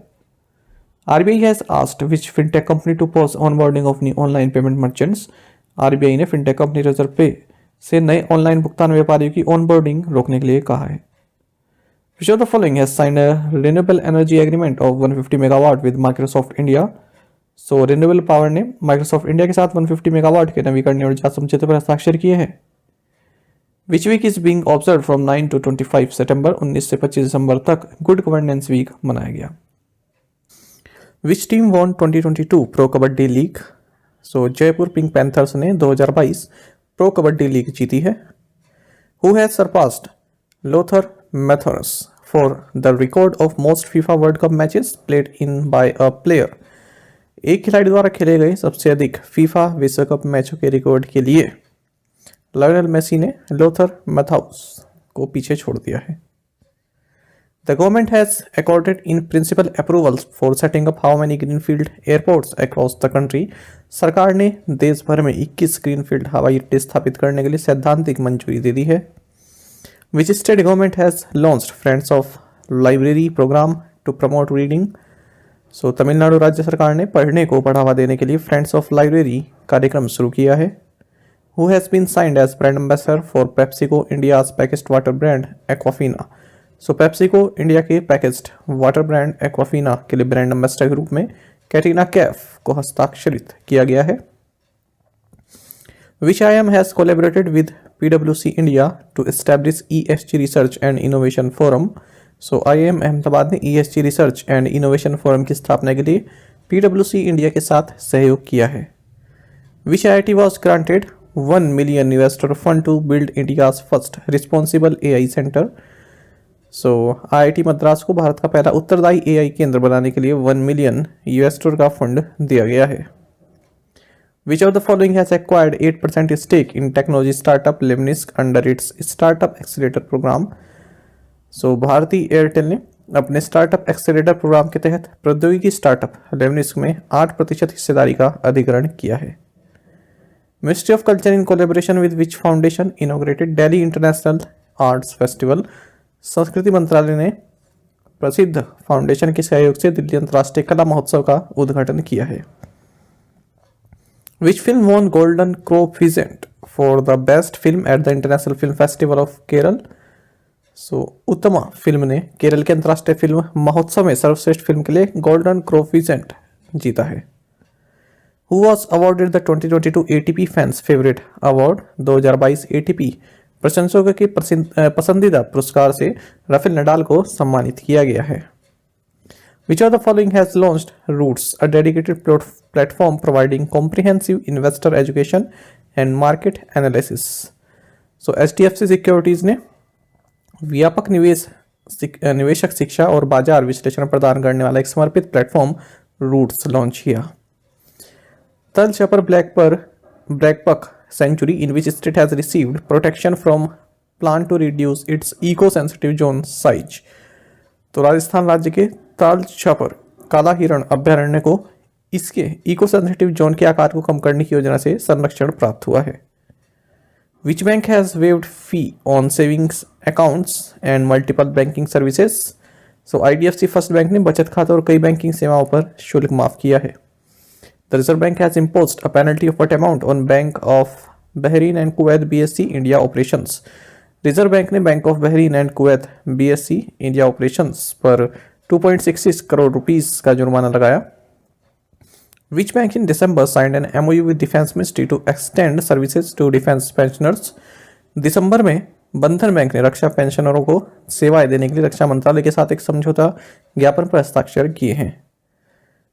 RBI has asked which fintech company to pause onboarding of new online payment merchants? RBI ने फिनटेक कंपनी रिजर्व पे से नए ऑनलाइन भुगतान व्यापारियों की ऑनबोर्डिंग रोकने के लिए कहा है। Which of the following has signed a renewable energy agreement of 150 megawatt with Microsoft India? So renewable power ने माइक्रोसॉफ्ट इंडिया के साथ 150 मेगावाट के नवीकरणीय ऊर्जा समझौते पर हस्ताक्षर किए हैं। Which week is being observe from 9 to 25 September, 19 से 25 दिसंबर तक गुड गवर्नेंस वीक मनाया गया। Which team von 2022 pro kabaddi league? So Jaipur pink panthers ने 2022 प्रो कबड्डी लीग जीती है। Who has surpassed Lothar Mathers for the record of most FIFA World cup matches played in by a player? एक खिलाड़ी द्वारा खेले गए सबसे अधिक फीफा विश्व कप मैचों के रिकॉर्ड के लिए लायनल मेसी ने लोथर मैथाउस को पीछे छोड़ दिया है। The government has accorded in principle approvals for setting up how many greenfield airports across the country? सरकार ने देश भर में 21 ग्रीनफील्ड हवाई अड्डे स्थापित करने के लिए सैद्धांतिक मंजूरी दे दी है। Which state government has launched friends of library programme to promote reading? So Tamil Nadu राज्य सरकार ने पढ़ने को बढ़ावा देने के लिए फ्रेंड्स ऑफ लाइब्रेरी कार्यक्रम शुरू किया है। Who has been signed as brand ambassador for PepsiCo India's packaged water brand Aquafina? So PepsiCo India के पैकेज्ड वाटर ब्रांड एक्वाफिना के लिए ब्रांड एम्बेसडर के रूप में कैटरीना कैफ को हस्ताक्षरित किया गया है। Which IIM has collaborated with PwC India to establish ESG research and innovation forum? So IIM Ahmedabad ने ESG research and innovation forum की स्थापना के लिए PwC इंडिया के साथ सहयोग किया है। Which IIT was granted $1 million fund to build India's first responsible AI centre? So IIT Madras को भारत का पहला उत्तरदायी AI केंद्र बनाने के लिए $1 million का फंड दिया गया है। Which of the following has acquired 8% stake in technology startup Lemnisk under its startup accelerator programme? So Bharti Airtel ने अपने स्टार्टअप एक्सेलेरेटर प्रोग्राम के तहत प्रौद्योगिकी स्टार्टअप लेमनिस्क में 8% हिस्सेदारी का अधिग्रहण किया है। Ministry of culture in collaboration with which foundation inaugurated Delhi international arts festival? संस्कृति मंत्रालय ने प्रसिद्ध फाउंडेशन के सहयोग से दिल्ली अंतर्राष्ट्रीय कला महोत्सव का उद्घाटन किया है। Which film won golden coefficient for the best film at the international film festival of Kerala? So Utama film ने केरल के अंतर्राष्ट्रीय फिल्म महोत्सव में सर्वश्रेष्ठ फिल्म के लिए गोल्डन कोएफिशिएंट जीता है। Who was awarded the 2022 ATP fans favourite award? 2022 ATP प्रशंसकों के पसंदीदा पुरस्कार से राफेल नडाल को सम्मानित किया गया है। Which of the following has launched roots, a dedicated platform providing comprehensive investor education and market analysis? So HDFC securities ने व्यापक निवेशक शिक्षा और बाजार विश्लेषण प्रदान करने वाला एक समर्पित प्लेटफॉर्म रूट्स लॉन्च किया। Tal Chhapar blackbuck sanctuary in which state has received protection from plan to reduce its eco sensitive zone size? तो राजस्थान राज्य के ताल छपर काला हिरण अभ्यारण्य को इसके इको सेंसिटिव जोन के आकार को कम करने की योजना से संरक्षण प्राप्त हुआ है। Which bank has waived fee on savings accounts and multiple banking services? So IDFC first bank ने बचत खाता और कई बैंकिंग सेवाओं पर शुल्क माफ किया है। The Reserve Bank has imposed a penalty of what amount on Bank of Bahrain and Kuwait BSC India operations? Reserve bank ने bank of Bahrain and Kuwait BSC India operations पर 2.66 करोड़ रुपीस का जुर्माना लगाया। Which bank in December signed an MOU with Defense Ministry to extend services to defense pensioners? दिसंबर में बंधन bank ने रक्षा पेंशनरों को सेवाएं देने के लिए रक्षा मंत्रालय के साथ एक समझौता ज्ञापन पर हस्ताक्षर किए हैं।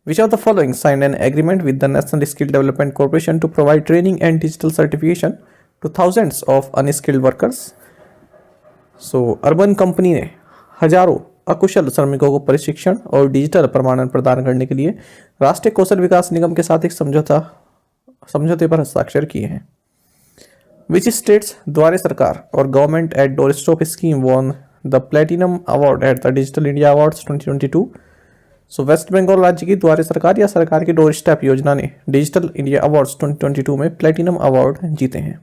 Which of the following signed an agreement with the National Skill Development Corporation to provide training and digital certification to thousands of unskilled workers? So urban company ने हजारों अकुशल श्रमिकों को प्रशिक्षण और डिजिटल प्रमाणन प्रदान करने के लिए राष्ट्रीय कौशल विकास निगम के साथ एक समझौते पर हस्ताक्षर किए हैं। विच स्टेट्स द्वारे सरकार और government at door stop scheme won the platinum award at the digital India awards 2022? So west Bengal राज्य की द्वारे सरकार या सरकार की डोर स्टेप योजना ने डिजिटल इंडिया अवार्ड्स 2022 में प्लेटिनम अवार्ड जीते हैं।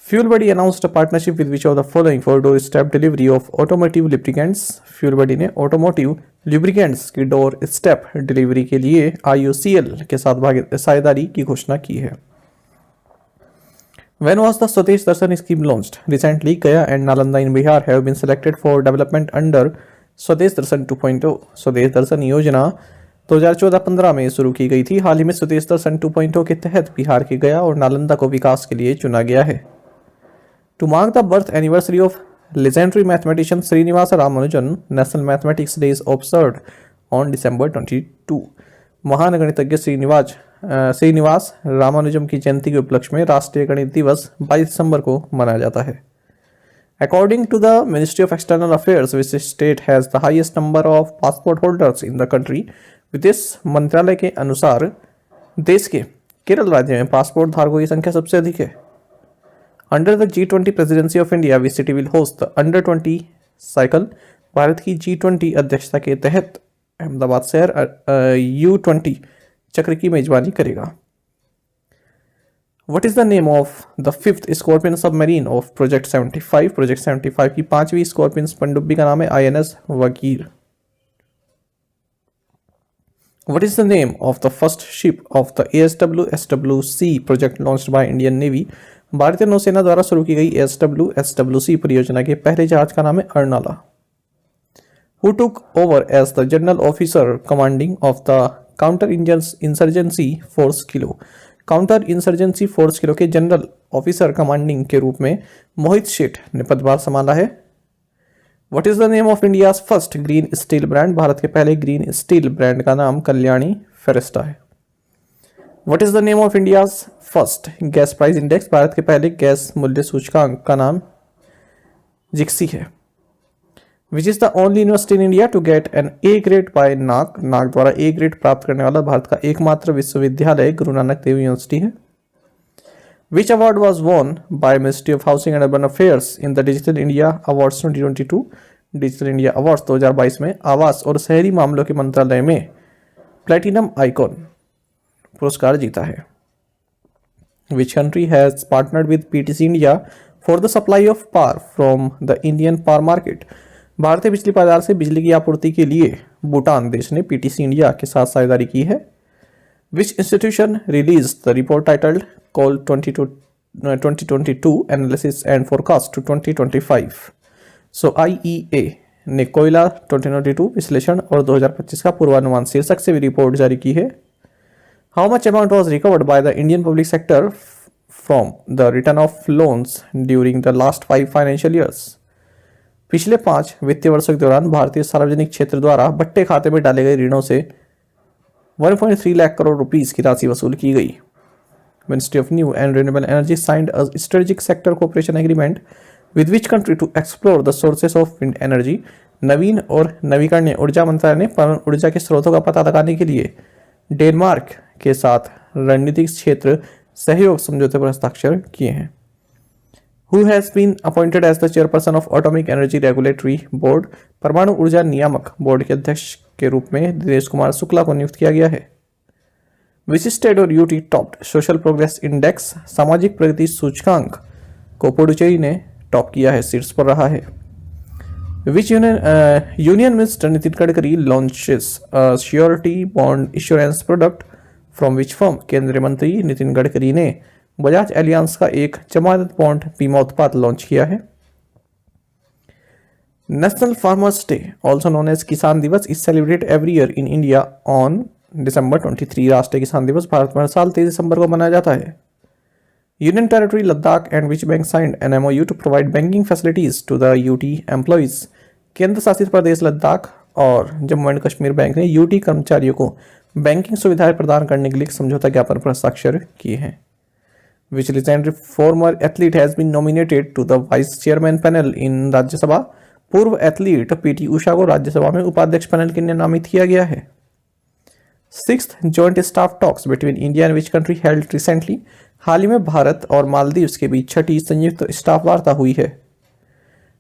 Fuel Buddy announced a partnership with which of the following for doorstep delivery of automotive lubricants? Fuel Buddy ने ऑटोमोटिव lubricants की डोर स्टेप डिलीवरी के लिए IOCL के साथ साझेदारी की घोषणा की है। When was the Swadesh Darshan scheme launched? Recently, Gaya and Nalanda in Bihar have been selected for development under स्वदेश दर्शन 2.0। स्वदेश दर्शन योजना 2014-15 में शुरू की गई थी। हाल ही में स्वदेश दर्शन 2.0 के तहत बिहार के गया और नालंदा को विकास के लिए चुना गया है। To mark the birth anniversary of legendary mathematician Srinivasa Ramanujan, National Mathematics Day is observed on December 22। महान गणितज्ञ श्रीनिवास रामानुजम की जयंती के उपलक्ष्य में राष्ट्रीय गणित दिवस 22 दिसंबर को मनाया जाता है। According to the Ministry of External Affairs, which state has the highest number of passport holders in the country? विदेश मंत्रालय के अनुसार देश के केरल राज्य में पासपोर्ट धारकों की संख्या सबसे अधिक है। Under the G20 presidency of India which city will host the under 20 cycle? Bharat की G20 अध्यक्षता के तहत अहमदाबाद शहर U20 चक्र की मेजबानी करेगा। What is the name of the fifth Scorpion submarine of Project 75? Project 75 की 5वीं स्कॉर्पियन पनडुब्बी का नाम है INS वकीर। What is the name of the first ship of the ASW-SWC project launched by Indian Navy? भारतीय नौसेना द्वारा शुरू की गई ASW-SWC परियोजना के पहले जहाज का नाम है Arnala. Who took over as the general officer commanding of the counter insurgency force kilo? Counter insurgency force kilo के जनरल ऑफिसर कमांडिंग के रूप में मोहित शेठ ने पदभार संभाला है। What is the name of India's first green steel brand? Bharat के पहले ग्रीन स्टील ब्रांड का नाम कल्याणी फेरेस्टा है। What is the name of India's first gas price index? Bharat के पहले गैस मूल्य सूचकांक का नाम जिक्सी है। Which is the only university in India to get an A grade by NAAC? NAAC द्वारा ए ग्रेड प्राप्त करने वाला भारत का एकमात्र विश्वविद्यालय गुरु नानक देव यूनिवर्सिटी है। Which award was won by ministry of housing and urban affairs in the digital India awards 2022? Digital India awards 2022 में आवास और शहरी मामलों के मंत्रालय में प्लेटिनम आइकॉन पुरस्कार जीता है। Which country has partnered with PTC India for the supply of power from the Indian power market? भारतीय बिजली बाजार से बिजली की आपूर्ति के लिए भूटान देश ने पीटीसी इंडिया के साथ साझेदारी की है। Which institution release the report titled coal 2022 analysis and forecast to 2025? So IEA ने कोयला 2022 विश्लेषण और 2025 का पूर्वानुमान शीर्षक से भी रिपोर्ट जारी की है। How much amount was recovered by the Indian public sector from the return of loans during the last 5 financial years? पिछले 5 वित्तीय वर्षों के दौरान भारतीय सार्वजनिक क्षेत्र द्वारा बट्टे खाते में डाले गए ऋणों से 1.3 लाख करोड़ रुपीस की राशि वसूल की गई। Ministry of new and renewable energy signed a strategic sector cooperation agreement with which country to explore the sources of wind energy? नवीन और नवीकरणीय ऊर्जा मंत्रालय ने पवन ऊर्जा के स्रोतों का पता लगाने के लिए डेनमार्क के साथ रणनीतिक क्षेत्र सहयोग समझौते पर हस्ताक्षर किए हैं। Who has been appointed as the chairperson of Atomic Energy Regulatory Board? परमाणु ऊर्जा नियामक बोर्ड के अध्यक्ष के रूप में दिनेश कुमार शुक्ला को नियुक्त किया गया है। Which state और UT topped social progress index? सामाजिक प्रगति सूचकांक को पुडुचेरी ने टॉप किया है, शीर्ष पर रहा है। Which union minister Nitin Gadkari launches surety bond insurance product from which firm? केंद्रीय मंत्री नितिन गडकरी ने बजाज एलियांस का एक जमानत बॉन्ड बीमा उत्पाद लॉन्च किया है। National farmers day also known as Kisan Diwas is celebrated every year in India on December 23। राष्ट्रीय किसान दिवस भारत में हर साल 23 दिसंबर को मनाया जाता है। Union territory Ladakh and which bank signed an MOU to provide banking facilities to the UT employees? केंद्र शासित प्रदेश लद्दाख और जम्मू एंड कश्मीर बैंक ने UT कर्मचारियों को बैंकिंग सुविधाएं प्रदान करने के लिए समझौता ज्ञापन पर हस्ताक्षर किए हैं। Which legendary former athlete has been nominated to the vice chairman panel in Rajya Sabha? पूर्व एथलीट PT उषा को राज्यसभा में उपाध्यक्ष पैनल के लिए नामित किया गया है। 6th joint staff talks between India and which country held recently? हाल ही में भारत और मालदीव्स के बीच 6ठी संयुक्त स्टाफ वार्ता हुई है।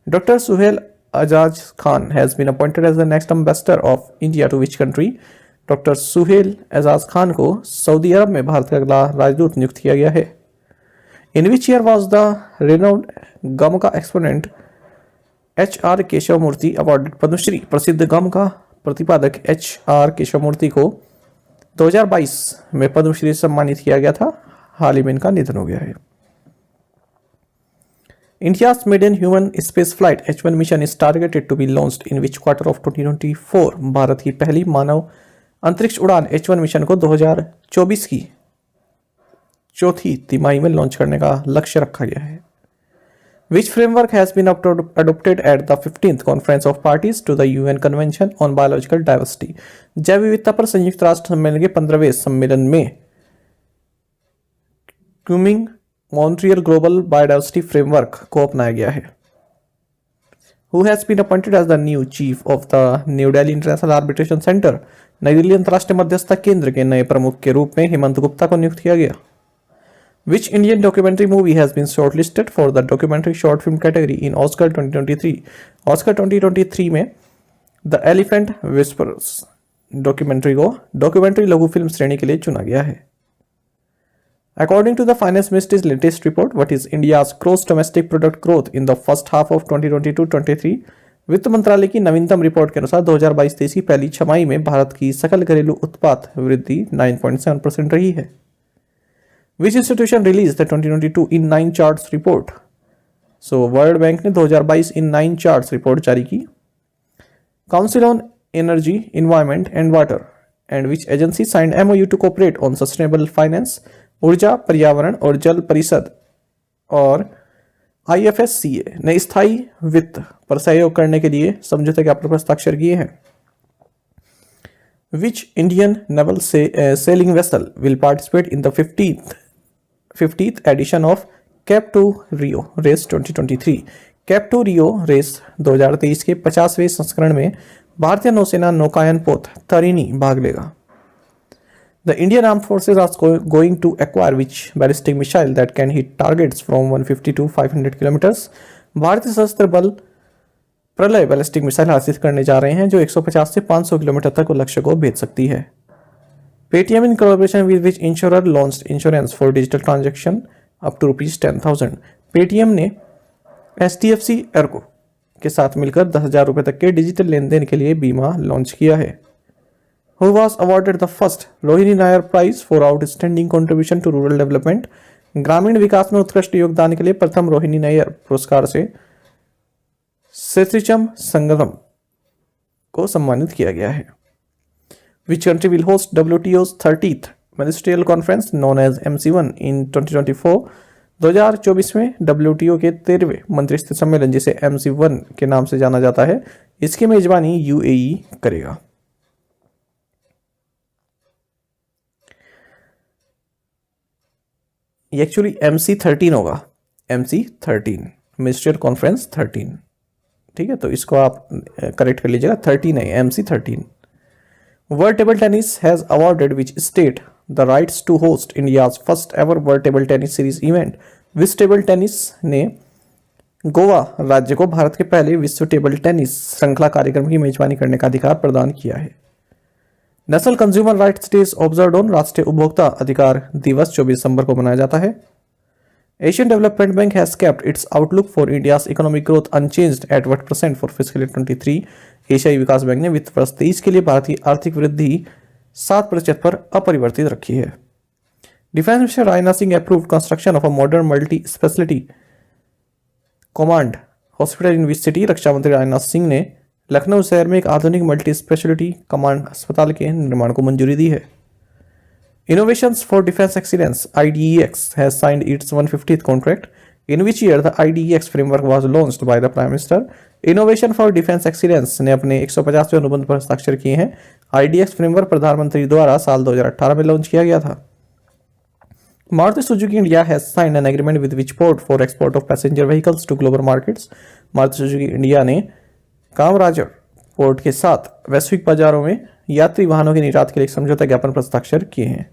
Doctor Suhel Ajaz Khan has been appointed as the next ambassador of India to which country? Doctor Suhel Ajaz Khan को सऊदी अरब में भारत का अगला राजदूत नियुक्त किया गया है। In which year was the renowned Gamaka exponent HR Keshavamurthy awarded Padmashri? प्रसिद्ध गमका प्रतिपादक HR केशवमूर्ति को 2022 में पद्मश्री से सम्मानित किया गया था। हाल ही में इनका निधन हो गया है। India's maiden human space flight H1 mission is targeted to be launched in which quarter of 2024? Bharat की पहली मानव अंतरिक्ष उड़ान H1 मिशन को 2024 की चौथी तिमाही में लॉन्च करने का लक्ष्य रखा गया है। Which framework has been adopted at the 15th Conference of Parties to the UN Convention on Biological Diversity? जैव विविधता पर संयुक्त राष्ट्र सम्मेलन के 15वें सम्मेलन में क्यूमिंग मॉन्ट्रियल ग्लोबल बायोडाइवर्सिटी फ्रेमवर्क को अपनाया गया है। Who has been appointed as the new chief of the New Delhi International Arbitration Center? नई दिल्ली अंतर्राष्ट्रीय मध्यस्थता केंद्र के नए प्रमुख के रूप में हेमंत गुप्ता को नियुक्त किया गया। Which Indian documentary movie has been shortlisted for the documentary short film category in Oscar 2023? Oscar 2023 में The Elephant Whisperers डॉक्यूमेंट्री को डॉक्यूमेंट्री लघु फिल्म श्रेणी के लिए चुना गया है। According to the Finance Ministry's latest report, what is India's gross domestic product growth in the first half of 2022-23? वित्त मंत्रालय की नवीनतम रिपोर्ट के अनुसार 2022-23 की पहली छमाही में भारत की सकल घरेलू उत्पाद वृद्धि 9.7% रही है। Which institution released the 2022 in 9 charts report? So World Bank ने 2022 in 9 charts report जारी की। Council on Energy, Environment and Water and which agency signed MOU to cooperate on sustainable finance? ऊर्जा, पर्यावरण और जल परिषद और IFSCA ने स्थायी वित्त पर सहयोग करने के लिए समझौते ज्ञापन पर हस्ताक्षर किए हैं। Which Indian naval sailing vessel will participate in the 50th edition of Cap 2 Rio Race 2023? Cap 2 Rio Race 2023 के 50वें संस्करण में भारतीय नौसेना नौकायन पोत तरिनी भाग लेगा। The Indian Armed Forces are going to acquire which ballistic missile that can hit targets from 150 to 500 kilometers? भारतीय सशस्त्र बल प्रलय बैलिस्टिक मिसाइल हासिल करने जा रहे हैं जो 150 से 500 किलोमीटर तक लक्ष्य को भेज सकती है। Paytm in collaboration with which insurer launched insurance for digital transaction up to ₹10,000? Paytm ने HDFC ERGO के साथ मिलकर 10,000 रुपए तक के डिजिटल लेन देन के लिए बीमा लॉन्च किया है। Who was awarded the first Rohini Nayar prize for outstanding contribution to rural development? ग्रामीण विकास में उत्कृष्ट योगदान के लिए प्रथम रोहिणी नायर पुरस्कार से सेत्रिचम संगम को सम्मानित किया गया है। Which country will host WTO's 30th ministerial conference known as MC1 in 2024? 2024 में WTO के 13वें मंत्रिस्तरीय सम्मेलन जिसे MC1 के नाम से जाना जाता है इसकी मेजबानी UAE करेगा। ये एक्चुअली MC13 होगा, MC13 मिनिस्ट्रियल कॉन्फ्रेंस 13, ठीक है, तो इसको आप करेक्ट कर लीजिएगा, 13 है, MC13। World table tennis has awarded which state the rights to host India's first ever world table tennis series event? विश्व टेबल टेनिस ने गोवा राज्य को भारत के पहले विश्व टेबल टेनिस श्रृंखला कार्यक्रम की मेजबानी करने का अधिकार प्रदान किया है। National consumer rights day observed on राष्ट्रीय उपभोक्ता अधिकार दिवस 24 दिसंबर को मनाया जाता है। Asian development bank has kept its outlook for India's economic growth unchanged at what % for fiscal 23? एशियाई विकास बैंक ने वित्त वर्ष 23 के लिए भारत की आर्थिक वृद्धि 7% पर अपरिवर्तित रखी है। Defence minister Rajnath Singh approved construction of a modern multi speciality command hospital in which city? रक्षा मंत्री राजनाथ सिंह ने लखनऊ शहर में एक आधुनिक मल्टी स्पेशलिटी कमांड अस्पताल के निर्माण को मंजूरी दी है। Innovations for defence excellence IDEX has signed it's 150th contract in which year the IDEX framework was launched by the prime minister? Innovation for defence excellence ने अपने 150वें अनुबंध पर हस्ताक्षर किए हैं। IDEX फ्रेमवर्क प्रधानमंत्री द्वारा साल 2018 में लॉन्च किया गया था। Maruti Suzuki India has signed an agreement with which port for export of passenger vehicles to global markets? Maruti Suzuki India ने कामराजर पोर्ट के साथ वैश्विक बाजारों में यात्री वाहनों की निर्यात के लिए समझौता ज्ञापन पर हस्ताक्षर किए हैं।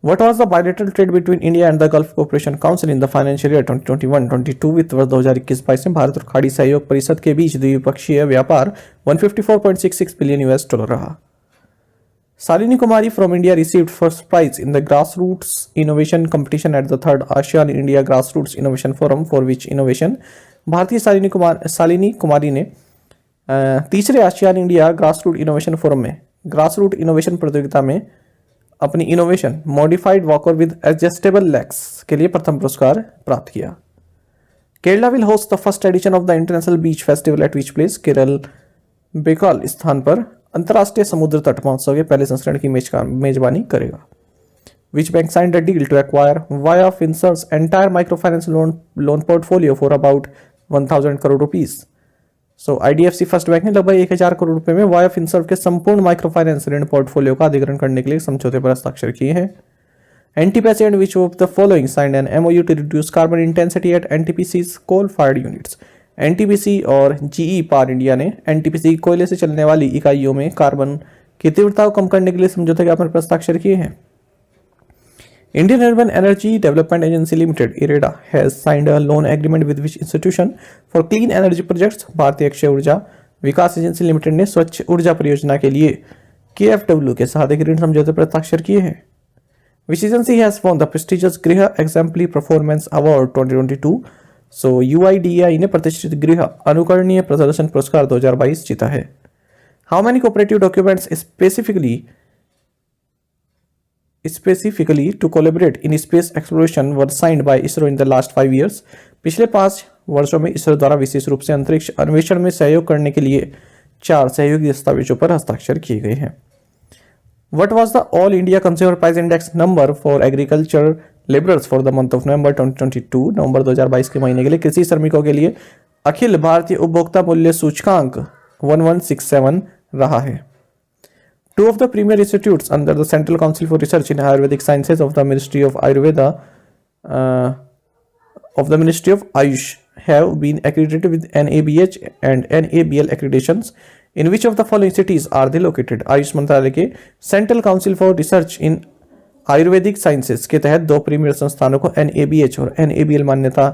What was the bilateral trade between India and the Gulf Cooperation Council in the financial year 2021-22? वित्त वर्ष 2021-22 में भारत और खाड़ी सहयोग परिषद के बीच द्विपक्षीय व्यापार $154.66 बिलियन रहा। Salini Kumari from India received first prize in the Grassroots Innovation Competition at the 3rd ASEAN India Grassroots Innovation Forum for which innovation? भारतीय शालिनी कुमारी ने तीसरे ASEAN India grassroot innovation forum में ग्रासरूट इनोवेशन प्रतियोगिता में अपनी innovation modified walker with adjustable legs के लिए प्रथम पुरस्कार प्राप्त किया। Kerala will host the first edition of the international beach festival at which place? Kerala Baikal स्थान पर अंतर्राष्ट्रीय समुद्र तट महोत्सव के पहले संस्करण की मेजबानी करेगा। Which bank signed a deal to acquire via Finserv's entire microfinance loan portfolio for about 1,000 crore rupees? So IDFC first bank ने लगभग 1,000 करोड़ रुपए में वाया फिनसर्व के संपूर्ण माइक्रो फाइनेंस ऋण पोर्टफोलियो का अधिग्रहण करने के लिए समझौते पर हस्ताक्षर किए हैं। NTPC and which of the following signed an MOU to reduce carbon intensity at NTPC's coal-fired units? NTPC और GE पावर इंडिया ने NTPC कोयले से चलने वाली इकाइयों में कार्बन की तीव्रता को कम करने के लिए समझौते ज्ञापन पर हस्ताक्षर किए हैं। Indian Urban Energy Development Agency Limited (IREDA) has signed a loan agreement with which institution for clean energy projects? भारतीय अक्षय ऊर्जा विकास एजेंसी लिमिटेड ने स्वच्छ ऊर्जा परियोजना के लिए KfW के साथ एक ऋण समझौते पर हस्ताक्षर किए हैं। Which agency has won the prestigious Griha Exemplary Performance Award 2022? So UIDAI ने प्रतिष्ठित गृह अनुकरणीय प्रदर्शन पुरस्कार 2022 जीता है। How many cooperative documents specifically to collaborate in space exploration were signed by ISRO in the last 5 years? पिछले 5 वर्षों में इसरो द्वारा विशेष रूप से अंतरिक्ष अन्वेषण में सहयोग करने के लिए 4 सहयोगी दस्तावेजों पर हस्ताक्षर किए गए हैं। What was the All India Consumer Price Index number for agriculture laborers for the month of November 2022? नवंबर 2022 के महीने के लिए कृषि श्रमिकों के लिए अखिल भारतीय उपभोक्ता मूल्य सूचकांक 1167 रहा है। Two of the premier institutes under the Central Council for Research in Ayurvedic Sciences of the Ministry of Ayush have been accredited with NABH and NABL accreditations. In which of the following cities are they located? Ayush मंत्रालय के Central Council for Research in Ayurvedic Sciences के तहत 2 premiere संस्थानों को NABH और NABL मान्यता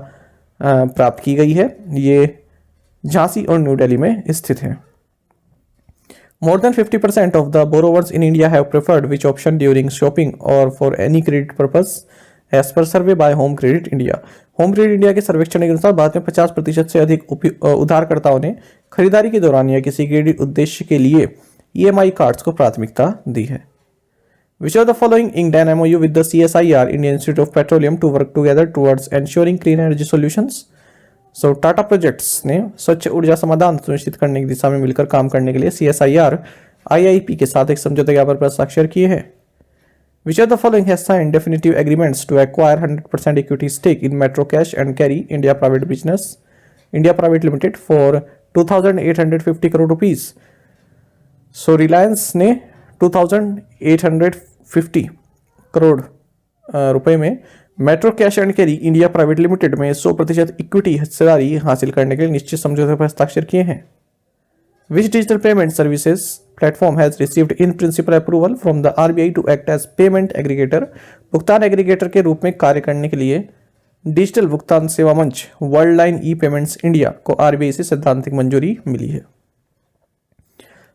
प्राप्त की गई है। ये झांसी और न्यू दिल्ली में स्थित है। More than 50% of the borrowers in India have preferred which option during shopping or for any credit purpose? As per survey by Home Credit India. Home Credit India के सर्वेक्षण के अनुसार भारत में 50% से अधिक उधारकर्ताओं ने खरीदारी के दौरान या किसी क्रेडिट उद्देश्य के लिए EMI कार्ड्स को प्राथमिकता दी है। Which of the following inked an MOU with the CSIR, Indian Institute of Petroleum, to work together towards ensuring clean energy solutions? So Tata projects ने स्वच्छ ऊर्जा समाधान सुनिश्चित करने की दिशा में मिलकर काम करने के लिए CSIR IIP के साथ एक समझौते ज्ञापन पर हस्ताक्षर किए हैं। Which of the following has signed definitive agreements to acquire 100% equity stake in Metro Cash and Carry India Private Limited for 2,850 crore rupees? सो रिलायंस ने 2,850 करोड़ रुपए में metro cash and carry India private limited में 100% इक्विटी हिस्सेदारी हासिल करने के लिए निश्चित समझौते पर हस्ताक्षर किए हैं। Which digital payment services platform has received in principle approval from the RBI to act as payment aggregator? भुगतान एग्रीगेटर के रूप में कार्य करने के लिए डिजिटल भुगतान सेवा मंच वर्ल्ड लाइन ई पेमेंट्स इंडिया को RBI से सैद्धांतिक मंजूरी मिली है।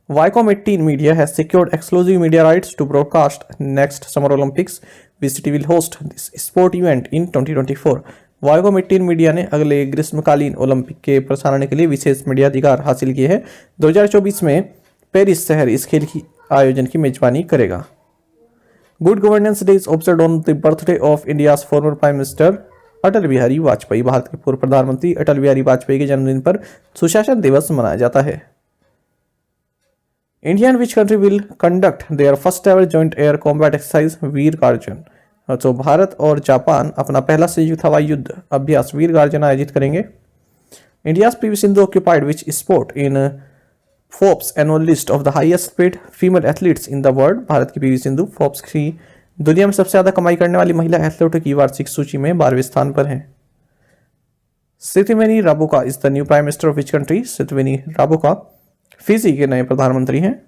Viacom 18 Media has secured exclusive media rights to broadcast next Summer Olympics. Which city will host this sport event in 2024? Viacom 18 media ने अगले ग्रीष्मकालीन ओलंपिक के प्रसारण के लिए विशेष मीडिया अधिकार हासिल किए हैं। 2024 में पेरिस शहर इस खेल की आयोजन की मेजबानी करेगा। Good governance day is observed on the birthday of India's former prime minister Atal Bihari Vajpayee. Bharat के पूर्व प्रधानमंत्री अटल बिहारी वाजपेयी के जन्मदिन पर सुशासन दिवस मनाया जाता है। India and which country will conduct their first ever joint air combat exercise Veer guardian? तो भारत और जापान अपना पहला संयुक्त हवाई युद्ध अभ्यास वीर गार्जन आयोजित करेंगे। India's PV Sindhu occupied which sport in Forbes annual list of the highest paid female athletes in the world? Bharat की PV सिंधु फोर्ब्स की दुनिया में सबसे ज्यादा कमाई करने वाली महिला एथलीटों की वार्षिक सूची में 12वें स्थान पर है। सितवेनी Rabuka is the new prime minister of which country? सितवेनी Rabuka Fiji के नए प्रधानमंत्री हैं।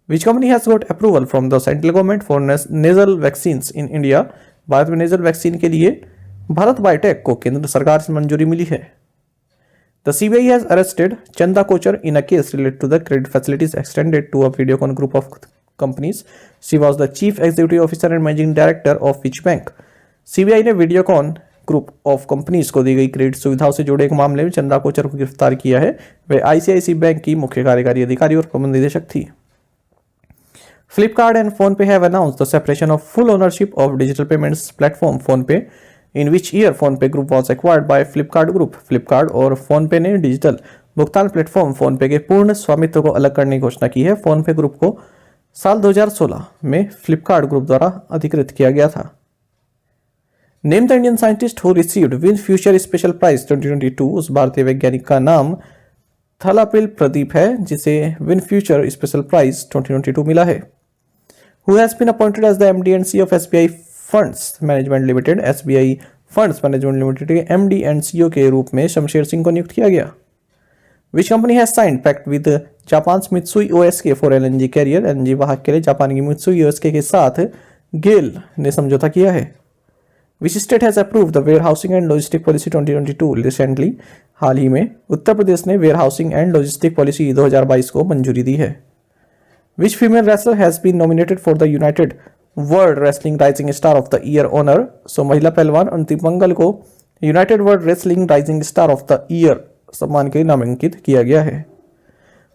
Which company has got approval from the central government for nasal vaccines in India? Bharat में नेजल वैक्सीन के लिए भारत बायोटेक को केंद्र सरकार से मंजूरी मिली है। The CBI has arrested Chanda Kochhar in a case related to the credit facilities extended to a Videocon group of companies. She was the chief executive officer and managing director of which bank? CBI ने Videocon group of companies को दी गई credit सुविधाओं से जुड़े एक मामले में चंदा कोचर को गिरफ्तार किया है। वे ICICI बैंक की मुख्य कार्यकारी अधिकारी और प्रबंध निदेशक थी। Flipkart and PhonePe have announced the separation of full ownership of digital payments platform PhonePe in which year PhonePe group was acquired by Flipkart group? Flipkart और फोनपे ने डिजिटल भुगतान प्लेटफॉर्म फोनपे के पूर्ण स्वामित्व को अलग करने की घोषणा की है। फोनपे ग्रुप को साल 2016 में फ्लिपकार्ट ग्रुप द्वारा अधिकृत किया गया था। Name the Indian scientist who received VinFuture special prize 2022। उस भारतीय वैज्ञानिक का नाम थलापिल प्रदीप है जिसे विन फ्यूचर स्पेशल प्राइज 2022 मिला है। Who has been appointed as the MD and C of SBI funds management limited. SBI funds management limited के एमडी एंड सीईओ के रूप में शमशेर सिंह को नियुक्त किया गया। Which company has signed pact with Japan Mitsui OSK for LNG carrier. LNG वाहक के लिए जापान की मित्सुई ओएसके के साथ गेल ने समझौता किया है। Which state has approved the warehousing and logistic policy 2022। Recently हाल ही में उत्तर प्रदेश ने warehousing and logistic policy 2022 को मंजूरी दी है। Which female wrestler has been nominated for the united world wrestling rising star of the year honour. So महिला पहलवान अंतिम मंगल को united world wrestling rising star of the year सम्मान के लिए नामांकित किया गया है।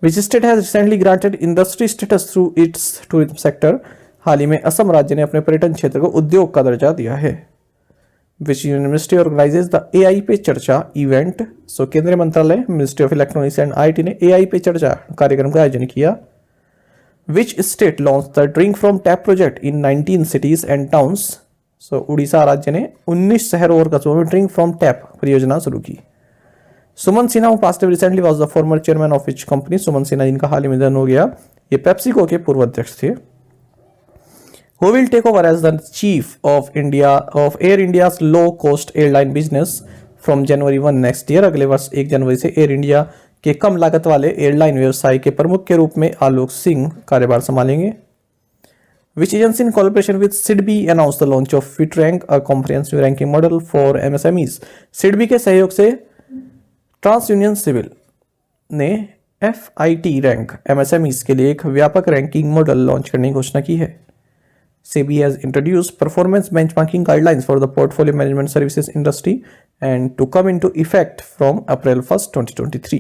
Which state has recently granted industry status through its tourism sector. हाल ही में असम राज्य ने अपने पर्यटन क्षेत्र को उद्योग का दर्जा दिया है। Which university organises the AI Pe Charcha event. So केंद्रीय मंत्रालय ministry of electronics and IT ने एआई पे चर्चा कार्यक्रम का आयोजन किया। Which state launch the drink from tap project in 19 cities and towns. So Orissa राज्य ने 19 शहरों और कस्बों में ड्रिंक फ्रॉम टैप परियोजना शुरू की। Suman Sinha who passed away recently was the former chairman of which company. Suman Sinha जिनका हाल ही में निधन हो गया, ये पेप्सिको के पूर्व अध्यक्ष थे। Who will take over as the chief of Air India's low cost airline business from January 1 next year। अगले वर्ष 1 जनवरी से एयर इंडिया के कम लागत वाले एयरलाइन व्यवसाय के प्रमुख के रूप में आलोक सिंह कार्यभार संभालेंगे। Which agency in collaboration with SIDBI announced the launch of FitRank, a comprehensive ranking model for MSMEs। SIDBI के सहयोग से ट्रांस यूनियन सिविल ने FIT रैंक MSMEs के लिए एक व्यापक रैंकिंग मॉडल लॉन्च करने की घोषणा की है। SEBI has introduced performance benchmarking guidelines for the portfolio management services industry and to come into effect from April 1st, 2023.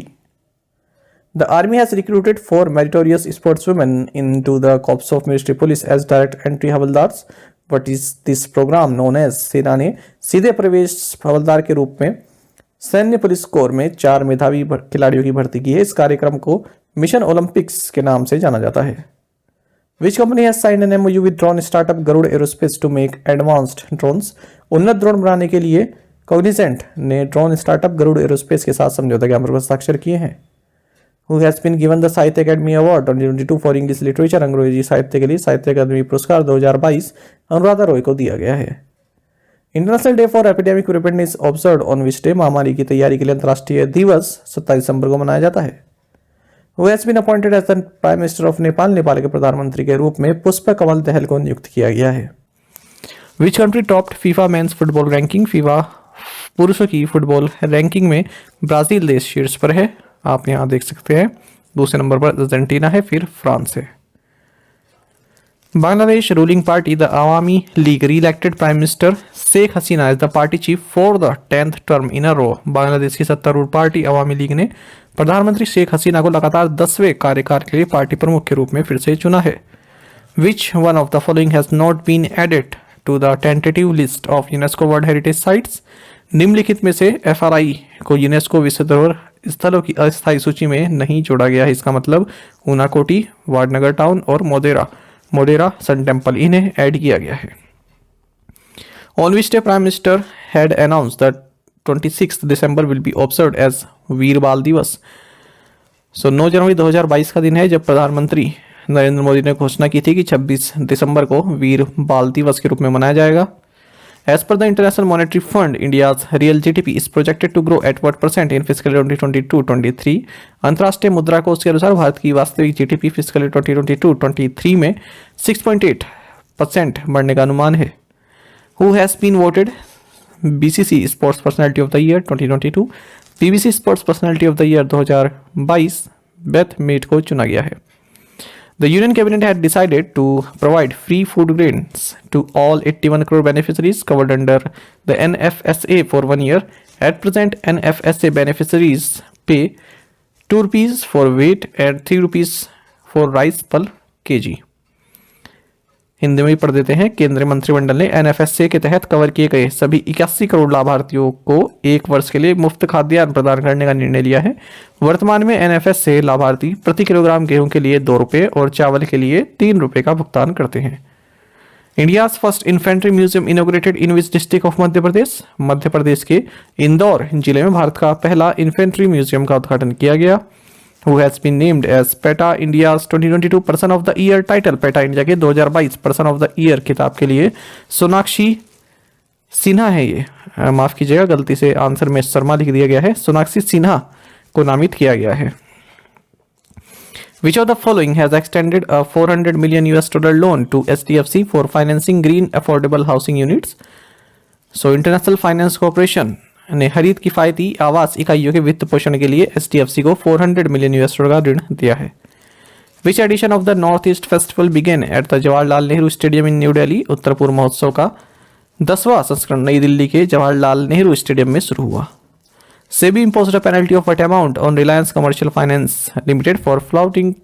The Army has recruited 4 meritorious sportswomen into the Corps of Military Police as direct entry havaldars। What is this program known as? सेना ने सीधे प्रवेश हवलदार के रूप में सैन्य police core में 4 मेधावी खिलाड़ियों की भर्ती की है। इस कार्यक्रम को मिशन ओलंपिक्स के नाम से जाना जाता है। Which company has signed an MOU with drone startup Garuda Aerospace to make advanced drones? उन्नत ड्रोन बनाने के लिए Cognizant ने ड्रोन स्टार्टअप गरुड़ एरोस्पेस के साथ समझौता ज्ञापन पर हस्ताक्षर किए हैं। Who has been given the साहित्य academy award 2022 for English literature. अंग्रेजी साहित्य के लिए साहित्य अकादमी पुरस्कार 2022 अनुराधा रॉय को दिया गया है। International day for epidemic preparedness observed on which day. महामारी की तैयारी के लिए अंतर्राष्ट्रीय दिवस 27 दिसंबर को मनाया जाता है। Who has been appointed as the Prime Minister of Nepal। Nepal के प्रधानमंत्री के रूप में पुष्प कमल दहल को नियुक्त किया गया है। Which country topped FIFA men's football ranking। FIFA पुरुषों की फुटबॉल रैंकिंग में ब्राजील देश शीर्ष पर है, आप यहाँ देख सकते हैं। दूसरे नंबर पर अर्जेंटीना है, फिर फ्रांस है। Bangladesh ruling party the Awami League re-elected prime minister Sheikh Hasina as the party chief for the 10th term in a row. Bangladesh की सत्तारूढ़ पार्टी अवामी लीग ने प्रधानमंत्री शेख हसीना को लगातार 10वें कार्यकाल के लिए पार्टी प्रमुख के रूप में फिर से चुना है। Which one of the following has not been added to the tentative list of UNESCO world heritage sites. निम्नलिखित में से FRI को यूनेस्को विश्व धरोहर स्थलों की अस्थायी सूची में नहीं जोड़ा गया है। इसका मतलब ऊनाकोटी, वाडनगर टाउन और मोडेरा सन टेम्पल, इन्हें ऐड किया गया है। On which day prime minister had announced that 26 December will be observed as Veer Bal Diwas. 9 जनवरी 2022 का दिन है जब प्रधानमंत्री नरेंद्र मोदी ने घोषणा की थी कि 26 दिसंबर को वीर बाल दिवस के रूप में मनाया जाएगा। As per the International Monetary Fund, India's real GDP is projected to grow at what percent in fiscal year 2022-23? अंतर्राष्ट्रीय मुद्रा कोष के अनुसार भारत की वास्तविक GDP फिजिकल 2022-23 में 6.8% बढ़ने का अनुमान है। Who has been voted BCC Sports Personality of the Year 2022? BBC Sports Personality of the Year 2022 Beth Mead को चुना गया है। The Union Cabinet had decided to provide free food grains to all 81 crore beneficiaries covered under the NFSA for 1 year. At present, NFSA beneficiaries pay 2 rupees for wheat and 3 rupees for rice per kg. Hindi में ही पढ़ देते हैं। केंद्रीय मंत्रिमंडल ने NFSA के तहत cover किए गए सभी 81 करोड़ लाभार्थियों को 1 वर्ष के लिए मुफ्त खाद्यान्न प्रदान करने का निर्णय लिया है। वर्तमान में एनएफएसए लाभार्थी प्रति किलोग्राम गेहूं के लिए 2 रुपये और चावल के लिए 3 रुपये का भुगतान करते हैं। India's first infantry museum inaugurated in which district of Madhya Pradesh? Madhya Pradesh के इंदौर जिले में भारत का पहला इन्फेंट्री म्यूजियम का उद्घाटन किया गया। Who has been named as PETA India's 2022 Person of the Year title? PETA India के 2022 Person of the Year खिताब के लिए सोनाक्षी सिन्हा है ये, माफ कीजिएगा गलती से आंसर में शर्मा लिख दिया गया है, सोनाक्षी सिन्हा को नामित किया गया है। Which of the following has extended a $400 million loan to SDFC for financing green affordable housing units? So International Finance Corporation ने हरित किफायती आवास इकाइयों के वित्त पोषण के लिए एचडीएफसी को $400 मिलियन का ऋण दिया है। Which edition of the north east festival begin at the Jawaharlal Nehru stadium in new Delhi? उत्तर पूर्व महोत्सव का 10वां संस्करण नई दिल्ली के जवाहरलाल नेहरू स्टेडियम में शुरू हुआ। SEBI imposed a penalty of what amount on Reliance Commercial Finance Limited for flouting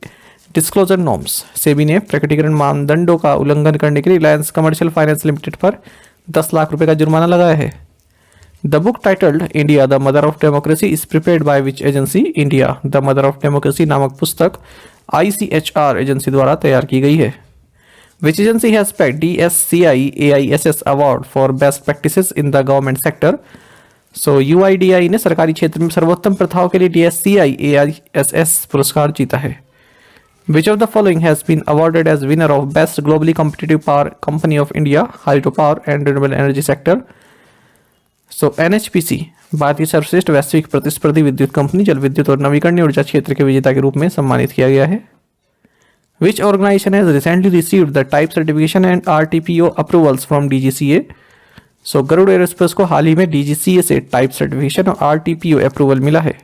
disclosure norms? SEBI ने प्रकटीकरण मानदंडों का उल्लंघन करने के लिए रिलायंस कमर्शियल फाइनेंस लिमिटेड पर 10 लाख रुपए का जुर्माना लगाया है। The book titled India the Mother of Democracy is prepared by which agency? India the Mother of Democracy नामक पुस्तक ICHR एजेंसी द्वारा तैयार की गई है। Which agency has pegged DSCI AISS award for best practices in the government sector? So UIDAI ने सरकारी क्षेत्र में सर्वोत्तम प्रथाओं के लिए DSCI AISS पुरस्कार जीता है। Which of the following has been awarded as winner of best globally competitive power company of India, hydropower and renewable energy sector? So NHPC भारतीय सर्वश्रेष्ठ वैश्विक प्रतिस्पर्धी विद्युत कंपनी जल विद्युत और नवीकरणीय ऊर्जा क्षेत्र के विजेता के रूप में सम्मानित किया गया है। Which organisation has recently received the type certification and RTPO approvals from DGCA? So Garuda aerospace को हाल ही में DGCA से टाइप सर्टिफिकेशन और RTPO अप्रूवल मिला है।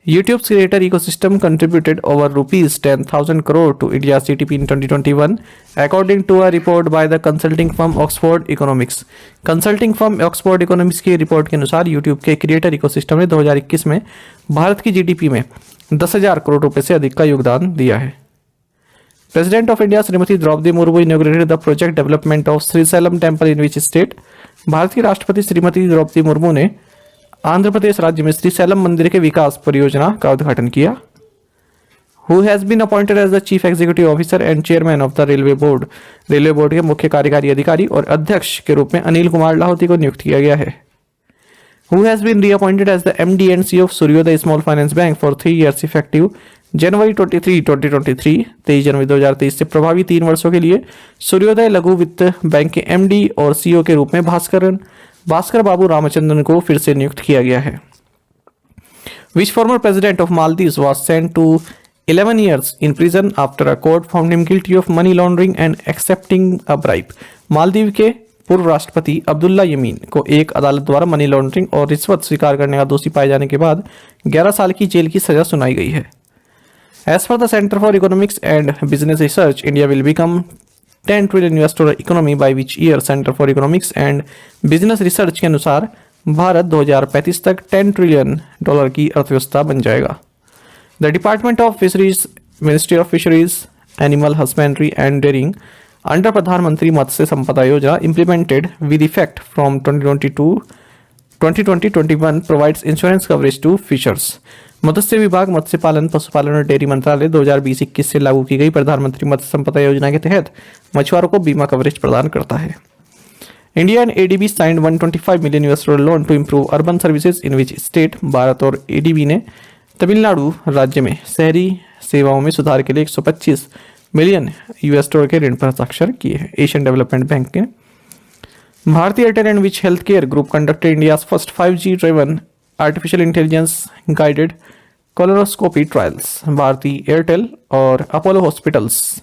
YouTube's creator ecosystem contributed over rupees 10,000 crore to India's GDP in 2021, according to a report by the consulting firm Oxford Economics. Consulting firm Oxford Economics की report के अनुसार YouTube के creator ecosystem ने 2021 में भारत की GDP में 10,000 करोड़ रुपए से अधिक का योगदान दिया है। President of India Shrimati Droupadi Murmu inaugurated the project development of Srisailam temple in which state? Bharat की राष्ट्रपति श्रीमती द्रौपदी मुर्मू ने आंध्र प्रदेश राज्य में श्रीशैलम मंदिर के विकास परियोजना का उद्घाटन किया। Who has been appointed as the chief executive officer and chairman of the railway board? Railway board के मुख्य कार्यकारी अधिकारी और अध्यक्ष के रूप में अनिल कुमार लाहौती को नियुक्त किया गया है। Who has been reappointed as the MD and CEO of Suryoday small finance bank for 3 years effective January 2023 23 जनवरी 2023 से प्रभावी 3 वर्षों के लिए सूर्योदय लघु वित्त बैंक के MD और CEO के रूप में भास्कर बाबू रामचंद्रन को फिर से नियुक्त किया गया है। Which former president of Maldives was sent to 11 years in prison after a court found him guilty of money laundering and accepting a bribe? Maldives के पूर्व राष्ट्रपति अब्दुल्ला यमीन को एक अदालत द्वारा मनी लॉन्ड्रिंग और रिश्वत स्वीकार करने का दोषी पाए जाने के बाद 11 साल की जेल की सजा सुनाई गई है। As per the Center for Economics and Business Research, India will become 10 trillion US dollar economy by which year? Center for Economics and Business Research के अनुसार भारत 2035 तक 10 ट्रिलियन डॉलर की अर्थव्यवस्था बन जाएगा। The department of fisheries, ministry of fisheries, animal husbandry and dairying under Pradhan Mantri Matsya Sampada Yojana implemented with effect from 2020-21 provides insurance coverage to fishers. मत्स्य विभाग, मत्स्य पालन, पशुपालन और डेयरी मंत्रालय 2020-21 से लागू की गई प्रधानमंत्री मत्स्य संपदा योजना के तहत मछुआरों को बीमा कवरेज प्रदान करता है। India and ADB signed $125 million loan to improve urban services in which state? Bharat और ADB ने तमिलनाडु राज्य में शहरी सेवाओं में सुधार के लिए $125 मिलियन के ऋण पर हस्ताक्षर किए हैं। एशियन डेवलपमेंट बैंक के भारतीय Airtel and which health care group conducted India's first 5G driven artificial intelligence guided colonoscopy trials? भारतीय एयरटेल और अपोलो हॉस्पिटल्स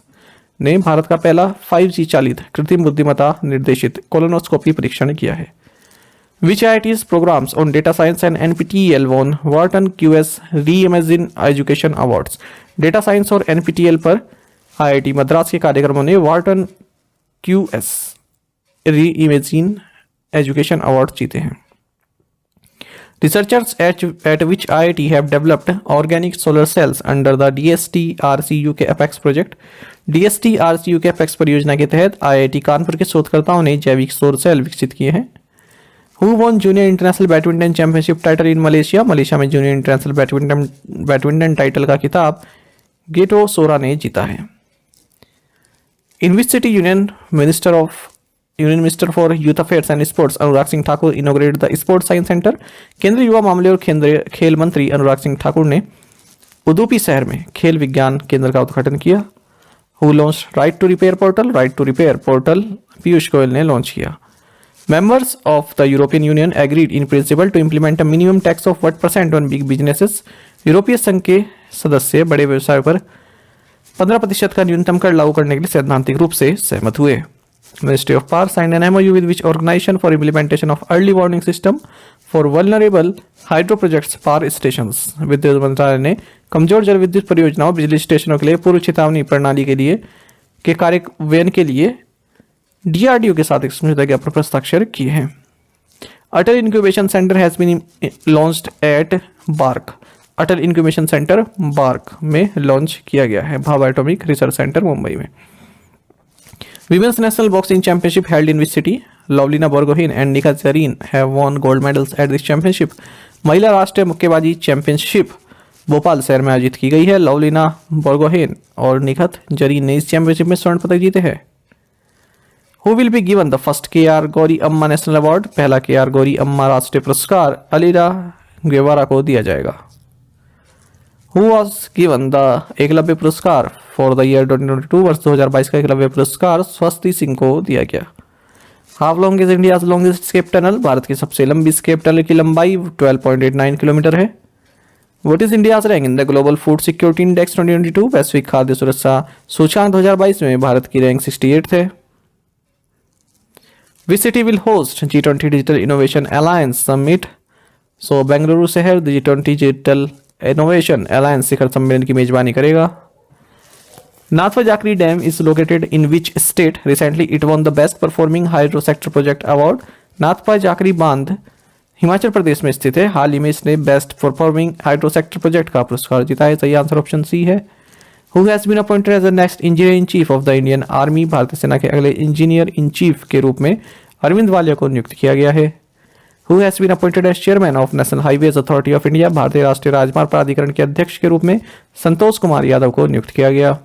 ने भारत का पहला 5G चालित कृत्रिम बुद्धिमत्ता निर्देशित कोलोनोस्कोपी परीक्षण किया है। Which IIT's programs on data science and NPTEL won Wharton QS Reimagine Education Awards? Data science और NPTEL पर IIT मद्रास के कार्यक्रमों ने Wharton QS Reimagine education award जीते हैं। Researchers at which IIT have developed organic solar cells under the DSTRCU के apex project. DSTRCU के apex परियोजना के तहत IIT कानपुर के शोधकर्ताओं ने जैविक सौर सेल विकसित किए हैं। Who won junior international badminton championship title in Malaysia? Malaysia में जूनियर इंटरनेशनल बैडमिंटन टाइटल का खिताब गेटो सोरा ने जीता है। In which city union minister for youth affairs and sports Anurag Singh Thakur inaugurated the sports science centre? केंद्रीय युवा मामले और खेल मंत्री अनुराग सिंह ठाकुर ने उदुपी शहर में खेल विज्ञान केंद्र का उद्घाटन किया। Who launch right to repair portal? Right to repair portal Piyush Goyal ने लॉन्च किया। Members of the European Union agreed in principle to implement a minimum tax of what % on big businesses? यूरोपीय संघ के सदस्य बड़े व्यवसायों पर 15% का न्यूनतम कर लागू करने के लिए सैद्धांतिक रूप से सहमत हुए। Ministry of Power signed an MOU with which organization for implementation of early warning system for vulnerable hydro projects power stations? विद्युत मंत्रालय ने कमजोर जल विद्युत परियोजनाओं बिजली स्टेशनों के लिए पूर्व चेतावनी प्रणाली के कार्यान्वयन के लिए DRDO के साथ एक समझौता ज्ञापन पर हस्ताक्षर किए हैं। Atal incubation centre has been launched at BARC. Atal incubation centre BARC में लॉन्च किया गया है। Bhabha atomic research centre Mumbai में। Women's national boxing championship held in which city? Lovlina Borgohain and Nikhat Zareen have won gold medals at this championship. महिला राष्ट्रीय मुक्केबाजी चैंपियनशिप भोपाल शहर में आयोजित की गई है। लवलीना बोरगोहेन और निखत जरीन ने इस चैंपियनशिप में स्वर्ण पदक जीते हैं। Who will be given the first KR Gauri अम्मा नेशनल अवार्ड? पहला KR गौरी अम्मा राष्ट्रीय पुरस्कार अलीरा गेवारा को दिया जाएगा। Who was given the Eklavya पुरस्कार for the year 2022? वर्ष 2022 का एकलव्य पुरस्कार स्वस्ति सिंह को दिया गया। How long is India's longest escape tunnel? Bharat की सबसे लंबी escape tunnel की लंबाई 12.89 किलोमीटर है। What is India's rank in the Global Food Security Index 2022? वैश्विक खाद्य सुरक्षा सूचकांक 2022 में भारत की रैंक 68 है। Which city will host G20 Digital Innovation Alliance Summit? So Bengaluru शहर G20 Digital Innovation Alliance शिखर सम्मेलन की मेजबानी करेगा। Nathpa Jhakri dam is located in which state? Recently it won the best performing hydro sector project award. Nathpa Jhakri बांध हिमाचल प्रदेश में स्थित है। हाल ही में इसने best performing hydro sector project का पुरस्कार जीता है। सही आंसर ऑप्शन सी है। Who has been appointed as the next engineer in chief of the Indian Army? भारतीय सेना के अगले इंजीनियर इन चीफ के रूप में अरविंद वालिया को नियुक्त किया गया है। Who has been appointed as chairman of National Highways Authority of India? भारतीय राष्ट्रीय राजमार्ग प्राधिकरण के अध्यक्ष के रूप में संतोष कुमार यादव को नियुक्त किया गया।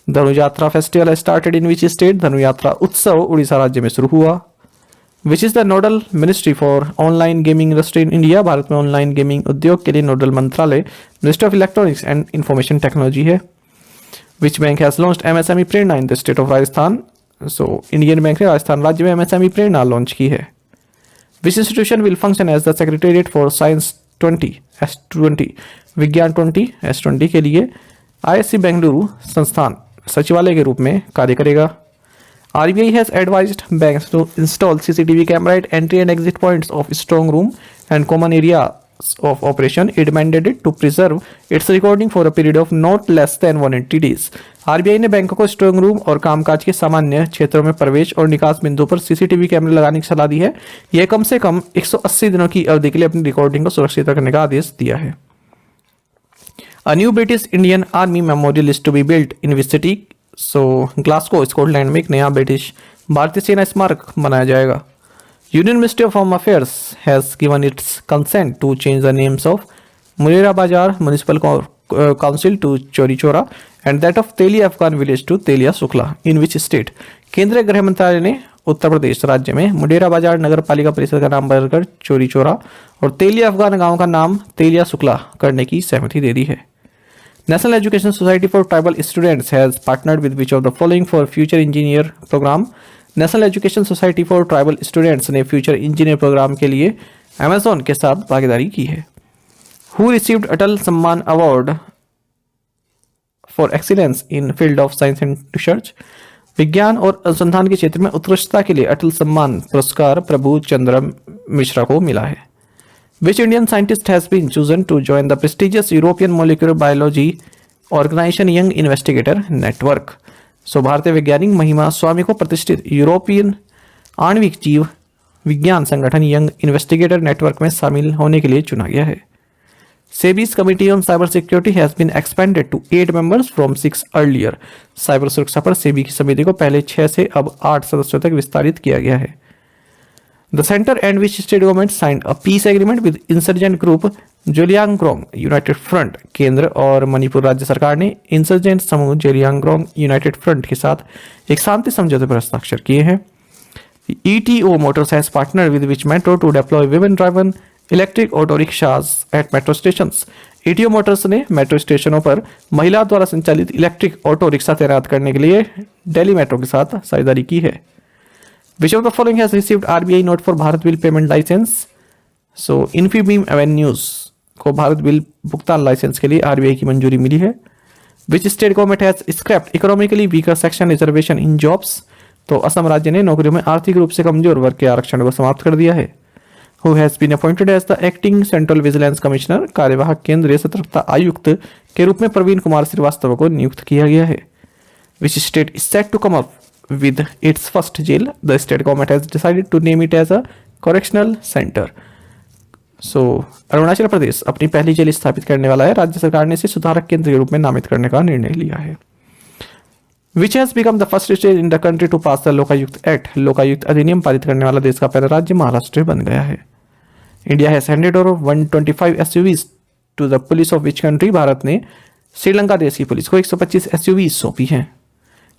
Dhanu Yatra festival started in which state? Dhanu Yatra उत्सव उड़ीसा राज्य में शुरू हुआ। Which is the nodal ministry for online gaming industry in India? Bharat में ऑनलाइन गेमिंग उद्योग के लिए नोडल मंत्रालय ministry of electronics and information technology है। Which bank has launched MSME Prerana in the state of Rajasthan? So Indian bank ने राजस्थान राज्य में MSME Prerana launch की है। Which institution will function as the secretariat for science 20 S20 विज्ञान 20 S20 के लिए ISC Bengaluru संस्थान सचिवालय के रूप में कार्य करेगा। RBI has advised banks to install CCTV camera at entry and exit points of strong room and common areas of operation. It mandated to preserve its recording for a period of not less than 180 days. RBI ने बैंकों को strong room और कामकाज के सामान्य क्षेत्रों में प्रवेश और निकास बिंदु पर CCTV कैमरे लगाने की सलाह दी है। यह कम से कम 180 दिनों की अवधि के लिए अपनी रिकॉर्डिंग को सुरक्षित रखने का आदेश दिया है। A new British Indian Army memorial is to be built in which city? So Glasgow Scotland में एक नया ब्रिटिश भारतीय सेना स्मारक बनाया जाएगा। Union ministry of home affairs has given its consent to change the names of Murera Bazar municipal council to Chauri Chaura and that of Telia Afghan village to Telia Shukla in which state? केंद्रीय गृह मंत्रालय ने उत्तर प्रदेश राज्य में मुडेरा बाजार नगर पालिका परिषद का नाम बदलकर चोरी चोरा और तेलिया अफगान गांव का नाम तेलिया शुक्ला करने की सहमति दे दी है। National Education Society for Tribal Students has partnered with which of the following for Future Engineer program? National Education Society for Tribal Students ने Future Engineer program के लिए Amazon के साथ भागीदारी की है। Who received अटल सम्मान award for excellence in field of science and research? विज्ञान और अनुसंधान के क्षेत्र में उत्कृष्टता के लिए अटल सम्मान पुरस्कार प्रभु चंद्र मिश्रा को मिला है। Which Indian scientist has been chosen to join the prestigious European Molecular Biology Organization Young Investigator Network? सो भारतीय वैज्ञानिक महिमा स्वामी को प्रतिष्ठित यूरोपियन आणविक जीव विज्ञान संगठन यंग इन्वेस्टिगेटर नेटवर्क में शामिल होने के लिए चुना गया है। SEBI's committee on cyber security has been expanded to 8 members from 6 earlier. Cyber सुरक्षा पर सेबी की समिति को पहले 6 से अब 8 सदस्यों तक विस्तारित किया गया है। The centre and which state government signed a piece agreement with insurgent group Zeliangrong United front. केंद्र और मणिपुर राज्य सरकार ने इंसर्जेंट समूह जेलियांगरोंग यूनाइटेड फ्रंट के साथ एक शांति समझौते पर हस्ताक्षर किए हैं। ETO Motors has partnered with which metro to deploy women-driven electric auto rickshaws at metro station. ETO motors ने मेट्रो स्टेशनों पर महिला द्वारा संचालित इलेक्ट्रिक ऑटो रिक्शा तैनात करने के लिए दिल्ली मेट्रो के साथ साझेदारी की है। Which of the following has received RBI note for Bharat bill payment licence. So Infibeam avenues को भारत बिल भुगतान लाइसेंस के लिए RBI की मंजूरी मिली है। Which state government has scraped economically weaker section reservation in jobs. तो असम राज्य ने नौकरियों में आर्थिक रूप से कमजोर वर्ग के आरक्षण को समाप्त कर दिया है। Who has been appointed as the acting Central Vigilance Commissioner। कार्यवाहक केंद्रीय सतर्कता आयुक्त के रूप में प्रवीण कुमार श्रीवास्तव को नियुक्त किया गया है। Which state is set to come up with its first jail। The state government has decided to name it as a correctional center। So Arunachal Pradesh अपनी पहली जेल स्थापित करने वाला है। राज्य सरकार ने इसे सुधारक केंद्र के रूप में नामित करने का निर्णय लिया है। Which has become the first state in the country to pass the Lokayukta act. Lokayukta अधिनियम पारित करने वाला देश का पहला राज्य महाराष्ट्र बन गया है। India has handed over 125 SUVs to the police of which country. Bharat ने श्रीलंका देश की पुलिस को 125 SUVs सौंपी हैं।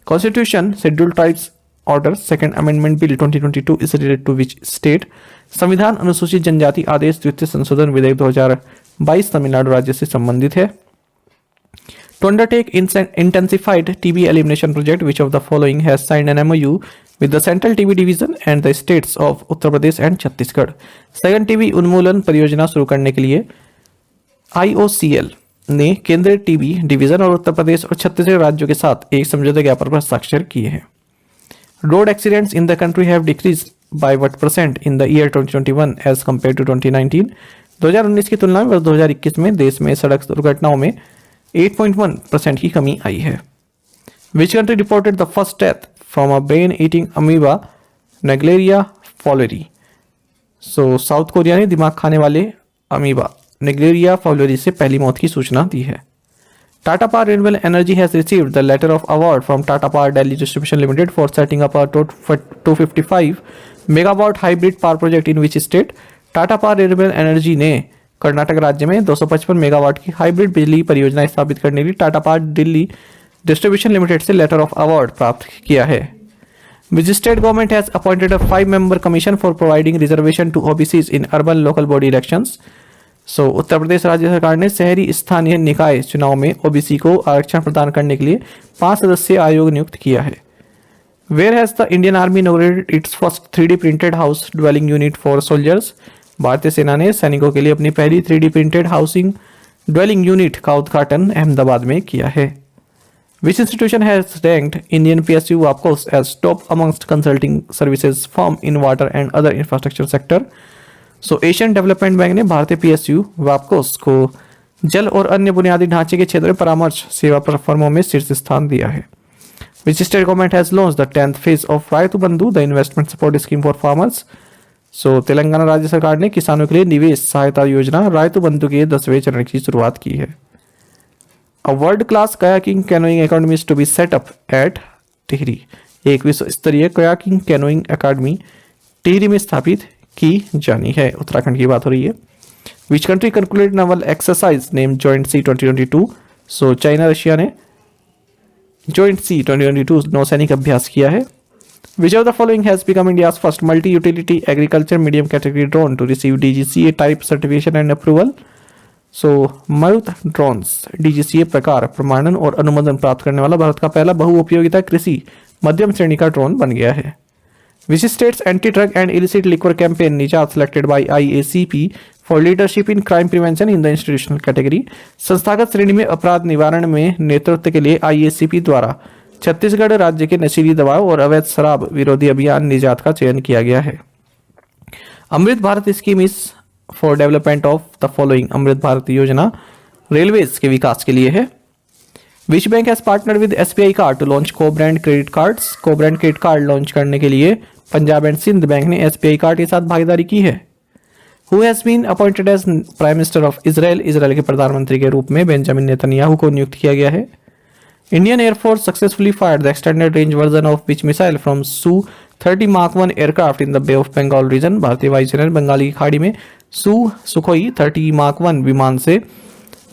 Constitution scheduled tribes order second amendment bill 2022 is related to which state. संविधान अनुसूचित जनजाति आदेश द्वितीय संशोधन विधेयक 2022 तमिलनाडु राज्य से संबंधित है। To undertake intensified TB elimination project, which of the following has signed an MOU with the Central TB Division and the states of Uttar Pradesh and Chhattisgarh. सघन टीबी उन्मूलन परियोजना शुरू करने के लिए IOCL ने केंद्रीय टीबी डिवीजन और उत्तर प्रदेश और छत्तीसगढ़ राज्यों के साथ एक समझौते ज्ञापन पर हस्ताक्षर किए हैं। Road accidents in the country have decreased by what percent in the year 2021 as compare to 2019। 2019 की तुलना में वर्ष 2021 में देश में सड़क दुर्घटनाओं में 8.1% की कमी आई है। Which country reported the first death from a brain eating amoeba Naegleria fowleri. So South Korea ने दिमाग खाने वाले अमीबा नेग्लेरिया फॉलोरी से पहली मौत की सूचना दी है। Tata power renewable energy has received the letter of award from Tata power Delhi distribution limited for setting up a 255 megawatt hybrid power project in which state. Tata power renewable energy ने कर्नाटक राज्य में 255 मेगावाट की हाइब्रिड बिजली परियोजना स्थापित करने के लिए Tata power Delhi distribution limited से लेटर ऑफ अवार्ड प्राप्त किया है। Which state government has appointed a 5-member commission for providing reservation to OBCs in urban local body elections. So Uttar Pradesh राज्य सरकार ने शहरी स्थानीय निकाय चुनाव में OBC को आरक्षण प्रदान करने के लिए 5 सदस्यीय आयोग नियुक्त किया है। Where has the Indian army inaugurated its first 3D printed house dwelling unit for soldiers. भारतीय सेना ने सैनिकों के लिए अपनी पहली 3D printed housing dwelling unit का उद्घाटन अहमदाबाद में किया है। Which institution has ranked Indian PSU वापकोस as top amongst consulting services firm in water and other infrastructure sector. So Asian development bank ने भारतीय PSU वापकोस को जल और अन्य बुनियादी ढांचे के क्षेत्र में परामर्श सेवा फर्मों में शीर्ष स्थान दिया है। Which state government has launched the 10th phase of Rythu Bandhu the investment support scheme for farmers. So Telangana राज्य सरकार ने किसानों के लिए निवेश सहायता योजना रायतु बंधु के 10वें चरण की शुरुआत की है। A world class kayaking canoeing academy to be set up at Tehri. एक विश्व स्तरीय कयाकिंग कैनोइंग अकेडमी टिहरी में स्थापित की जानी है। उत्तराखंड की बात हो रही है। Which country concluded naval exercise name joint sea 2022। So China Russia ने जॉइंट सी 2022 नौसैनिक अभ्यास किया है। Which of the following has become India's first multi-utility agriculture medium category drone to receive DGCA type certification and approval? So, Marut drones DGCA प्रकार प्रमाणन और अनुमोदन प्राप्त करने वाला भारत का पहला बहुउपयोगिता कृषि मध्यम श्रेणी का ड्रोन बन गया है। Which states anti-drug and illicit liquor campaign निजात selected by IACP for leadership in crime prevention in the institutional category? संस्थागत श्रेणी में अपराध निवारण में नेतृत्व के लिए IACP द्वारा छत्तीसगढ़ राज्य के नशीली दवाओं और अवैध शराब विरोधी अभियान निजात का चयन किया गया है। Amrit Bharat scheme is for development of the following. Amrit Bharat योजना रेलवेज के विकास के लिए है। Which bank has partner with SBI card to launch co brand credit cards. Co brand credit card launch करने के लिए पंजाब एंड सिंध बैंक ने SBI कार्ड के साथ भागीदारी की है? Who has been appointed as prime minister of Israel? Israel के प्रधानमंत्री के रूप में बेंजामिन नेतन्याहू को नियुक्त किया गया है। Indian air force successfully fired the extended range version of which missile from Su-30 Mark 1 aircraft in the bay of Bengal region. भारतीय वायुसेना ने बंगाली की खाड़ी में सुखोई 30 Mark 1 विमान से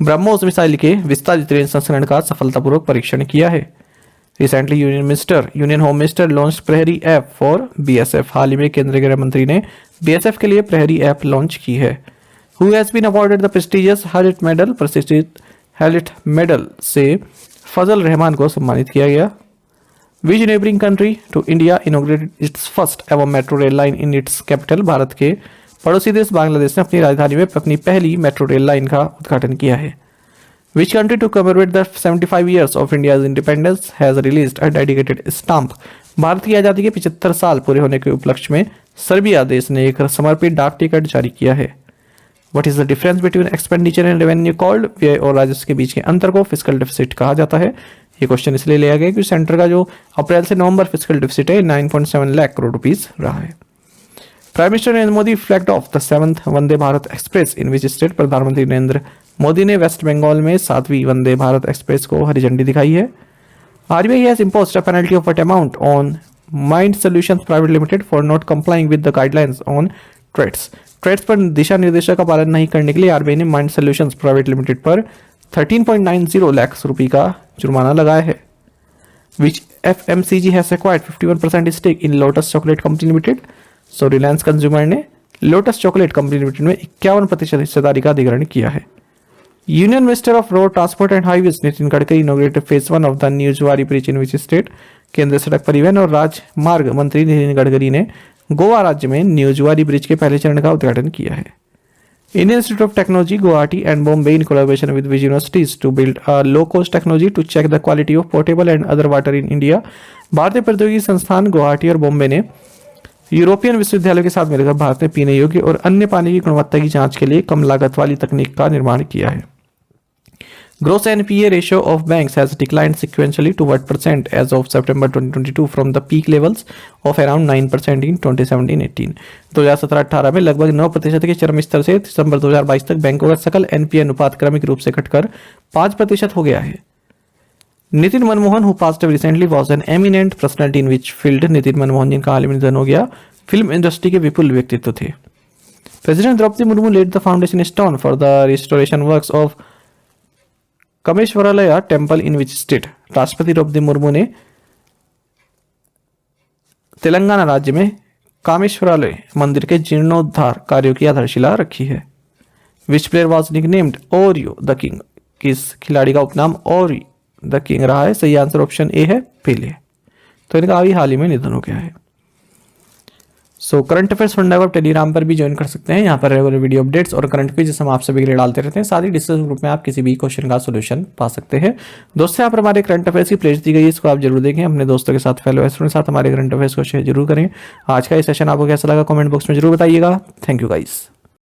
ब्रह्मोस मिसाइल के विस्तारित रेंज संस्करण का सफलतापूर्वक परीक्षण किया है। Recently union home minister launch प्रहरी ऐप फॉर BSF। हाल ही में केंद्रीय गृह मंत्री ने BSF के लिए प्रहरी ऐप लॉन्च की है। Who has been awarded the prestigious Hallett medal? प्रतिष्ठित हैलिट मेडल से फजल रहमान को सम्मानित किया गया। Which neighbouring country to India inaugurated its first ever metro rail line in its capital? Bharat के पड़ोसी देश बांग्लादेश ने अपनी राजधानी में अपनी पहली मेट्रो रेल लाइन का उद्घाटन किया है। Which country to commemorate the 75 years of India's independence has released a dedicated stamp? Bharat की आज़ादी के 75 साल पूरे होने के उपलक्ष्य में सर्बिया देश ने एक समर्पित डाक टिकट जारी किया है। What is the difference between expenditure and revenue called? व्यय और राजस्व के बीच के अंतर को फिस्कल डेफिसिट कहा जाता है। ये क्वेश्चन इसलिए लिया गया क्योंकि सेंटर का जो अप्रैल से नवंबर फिस्कल डेफिसिट है 9.7 लाख करोड़ रुपीस रहा है। Prime minister Narendra Modi flagged of the 7th Vande Bharat express in which state? प्रधानमंत्री नरेंद्र मोदी ने वेस्ट बंगाल में 7वीं वंदे भारत एक्सप्रेस को हरी झंडी दिखाई है। RBI has imposed a penalty of what amount on Mind Solutions Private Limited for not complying with the guidelines on TRADES? Trades पर दिशा निर्देशों का पालन नहीं करने के लिए RBI ने माइंड सॉल्यूशंस प्राइवेट लिमिटेड पर 13.90 लाख रुपए का जुर्माना लगाया है। Which FMCG has acquired 51% stake in Lotus Chocolate Company Limited? So Reliance consumer ने लोटस चॉकलेट कंपनी लिमिटेड में 51% हिस्सेदारी का अधिग्रहण किया है। Union minister of road transport and highways Nitin Gadkari inaugurated phase 1 of the new जुआरी ब्रिज इन विच स्टेट? केंद्रीय सड़क परिवहन और राजमार्ग मंत्री नितिन गडकरी ने गोवा राज्य में न्यू जुआरी ब्रिज के पहले चरण का उद्घाटन किया है। Indian institute of technology Guwahati and Bombay in collaboration with which universities to build a low cost technology to check the quality of portable and other water in India. भारतीय प्रौद्योगिकी संस्थान गुवाहाटी और बॉम्बे ने यूरोपियन विश्वविद्यालयों के साथ मिलकर भारत में पीने योग्य और अन्य पानी की गुणवत्ता की जांच के लिए कम लागत वाली तकनीक का निर्माण किया है। Gross NPA ratio of banks has declined sequentially to what % as of September 2022 from the peak levels of around 9% in 2017-18। 2017-18 में लगभग 9% के चरम स्तर से दिसंबर 2022 तक बैंकों का सकल NPA अनुपात क्रमिक रूप से घटकर 5% हो गया है। Nitin Manmohan who passed away recently was an eminent personality in which field? Nitin Manmohan जिनका हाल ही में निधन हो गया फिल्म इंडस्ट्री के विपुल व्यक्तित्व थे। President Droupadi Murmu laid the foundation stone for the restoration works of Kameshwaralaya temple in which state? राष्ट्रपति द्रौपदी मुर्मू ने तेलंगाना राज्य में कामेश्वरालय मंदिर के जीर्णोद्धार कार्यों की आधारशिला रखी है। Which player was nicknamed Oreo the king? किस खिलाड़ी का उपनाम ओरी द किंग रहा है? सही आंसर ऑप्शन ए है पेले। तो इनका अभी हाल ही में निधन हो गया है। सो करंट अफेयर्स फंडा को आप टेलीग्राम पर भी ज्वाइन कर सकते हैं। यहाँ पर रेगुलर वीडियो अपडेट्स और करंट क्विज हम आप सभी के लिए डालते रहते हैं। साथ ही डिस्कशन ग्रुप में आप किसी भी क्वेश्चन का सोल्यूशन पा सकते हैं। दोस्तों यहाँ पर हमारे करंट अफेयर्स की प्लेलिस्ट दी गई है, इसको आप जरूर देखें। अपने दोस्तों के साथ फेलो स्टूडेंट के साथ हमारे करंट अफेयर्स को शेयर जरूर करें। आज का ये सेशन आपको कैसा लगा कमेंट बॉक्स में जरूर बताइएगा। Thank you guys.